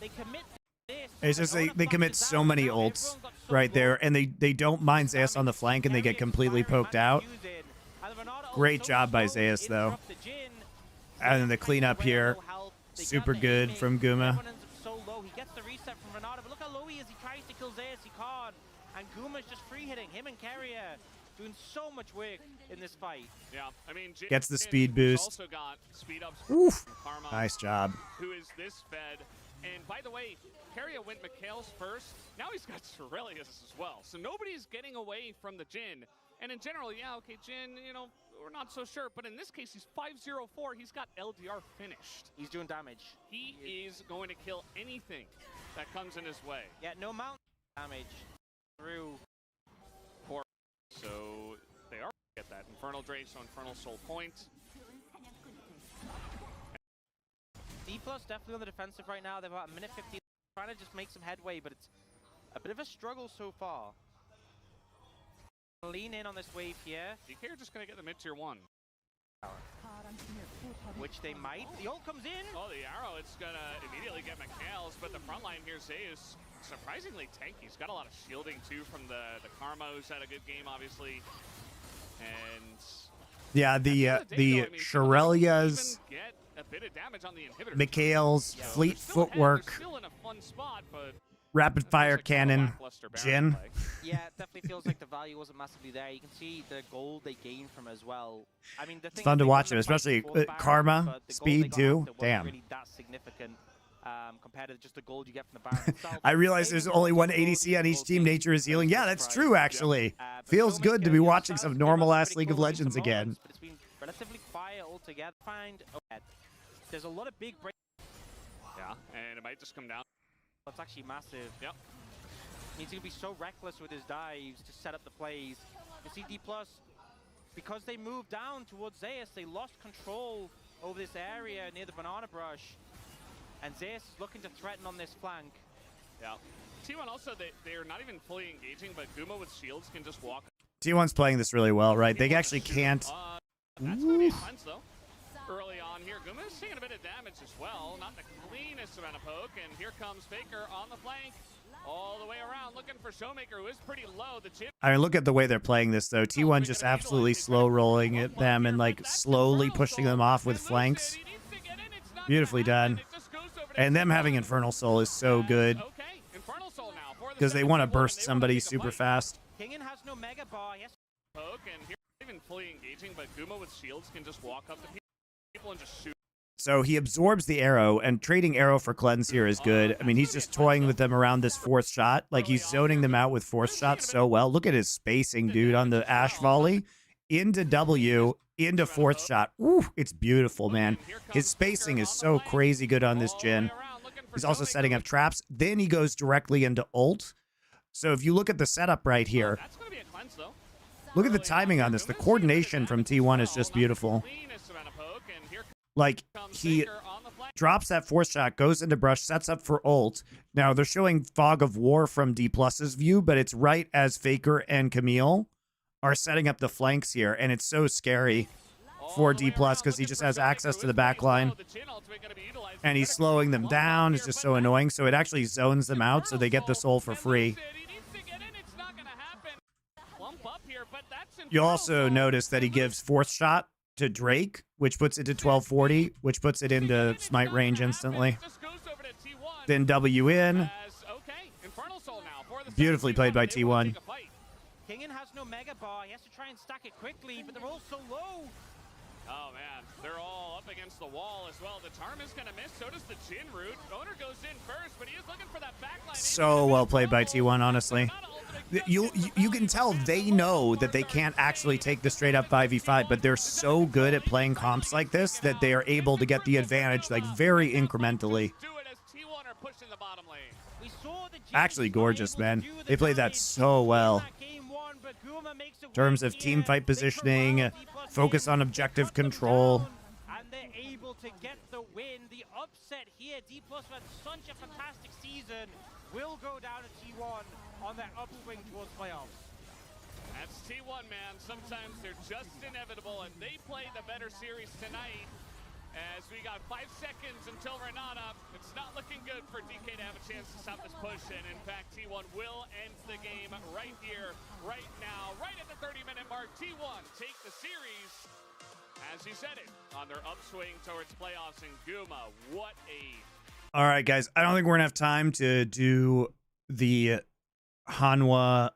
They commit. It's just they commit so many ults right there, and they don't mind Zeus on the flank, and they get completely poked out. Great job by Zeus, though. And then the cleanup here, super good from Guma. He gets the reset from Renata, but look how low he is. He tries to kill Zeus, he can't. And Guma's just free hitting him and Carrier, doing so much work in this fight. Yeah, I mean, gets the speed boost. Also got speed ups. Oof. Karma, Nice job. Who is this fed? And by the way, Carrier went Mikhail's first. Now he's got Aurelius as well. So nobody's getting away from the Jhin. And in general, yeah, okay, Jhin, you know, we're not so sure. But in this case, he's 5-0-4. He's got LDR finished. He's doing damage. He is going to kill anything that comes in his way. Yeah, no mount damage through. So they are get that Infernal Drake, so Infernal Soul point. D plus definitely on the defensive right now. They're about a minute 15, trying to just make some headway, but it's a bit of a struggle so far. Lean in on this wave here. DK are just gonna get the mid tier 1. Which they might. The ult comes in. Oh, the arrow, it's gonna immediately get Mikhail's, but the front line here, Zeus, surprisingly tanky. He's got a lot of shielding too from the Karma, who's had a good game, obviously. And yeah, the Shirelia's, get a bit of damage on the inhibitor. Mikhail's fleet footwork, still in a fun spot, but rapid fire cannon, Jhin. Yeah, it definitely feels like the value wasn't massively there. You can see the gold they gained from as well. I mean, it's fun to watch it, especially Karma, speed too. Damn. Really that significant compared to just the gold you get from the Baron itself. I realize there's only one ADC on each team. Nature is healing. Yeah, that's true, actually. Feels good to be watching some normal-ass League of Legends again. But it's been relatively quiet altogether. There's a lot of big breaks. Yeah, and it might just come down. It's actually massive. Yep. He's going to be so reckless with his dives to set up the plays. You see D+, because they moved down towards Zeus, they lost control over this area near the banana brush. And Zeus is looking to threaten on this flank. Yeah. T1 also, they're not even fully engaging, but Guma with shields can just walk. T1's playing this really well, right? They actually can't. That's going to be a cleanse, though. Early on here, Guma's taking a bit of damage as well. Not the cleanest amount of poke, and here comes Faker on the flank. All the way around, looking for Showmaker, who is pretty low. The chip. I mean, look at the way they're playing this, though. T1 just absolutely slow rolling at them and, like, slowly pushing them off with flanks. Beautifully done. And them having Infernal Soul is so good. Because they want to burst somebody super fast. Kingen has no mega bar. Yes. Poke, and here even fully engaging, but Guma with shields can just walk up to people and just shoot. So he absorbs the arrow, and trading arrow for cleanse here is good. I mean, he's just toying with them around this fourth shot. Like, he's zoning them out with fourth shots so well. Look at his spacing, dude, on the Ashe volley. Into W, into fourth shot. Ooh, it's beautiful, man. His spacing is so crazy good on this Jhin. He's also setting up traps. Then he goes directly into ult. So if you look at the setup right here, look at the timing on this. The coordination from T1 is just beautiful. Like, he drops that fourth shot, goes into brush, sets up for ult. Now, they're showing Fog of War from D+'s view, but it's right as Faker and Camille are setting up the flanks here, and it's so scary for D+ because he just has access to the back line, and he's slowing them down. It's just so annoying, so it actually zones them out, so they get the soul for free. You'll also notice that he gives fourth shot to Drake, which puts it to 1240, which puts it into smite range instantly. Then W in. Beautifully played by T1. Kingen has no mega bar. He has to try and stack it quickly, but they're all so low. Oh man, they're all up against the wall as well. The Tarm is gonna miss, so does the Jin route. Owner goes in first, but he is looking for that backline. So well played by T1, honestly. You can tell they know that they can't actually take the straight up 5v5, but they're so good at playing comps like this that they are able to get the advantage like very incrementally. Actually gorgeous, man. They played that so well. In terms of team fight positioning, focus on objective control. And they're able to get the win. The upset here, D+ had such a fantastic season, will go down to T1 on their upswing towards playoffs. That's T1, man. Sometimes they're just inevitable, and they play the better series tonight. As we got 5 seconds until Renata, it's not looking good for DK to have a chance to stop this push, and in fact, T1 will end the game right here, right now, right at the 30-minute mark. T1 take the series, as he said it, on their upswing towards playoffs in Guma. What a... All right, guys, I don't think we're going to have time to do the Hanwha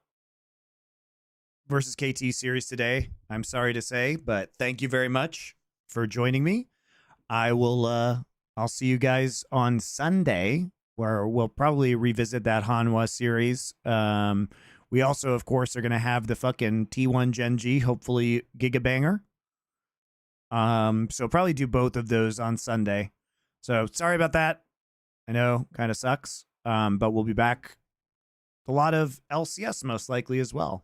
versus KT series today. I'm sorry to say, but thank you very much for joining me. I'll see you guys on Sunday, where we'll probably revisit that Hanwha series. We also, of course, are going to have the fucking T1 Gen G, hopefully Gigabanger. So probably do both of those on Sunday. So sorry about that. I know, kind of sucks. But we'll be back. A lot of LCS most likely as well.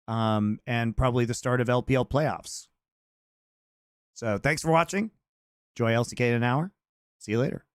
And probably the start of LPL playoffs. So thanks for watching. Enjoy LCK in an hour. See you later.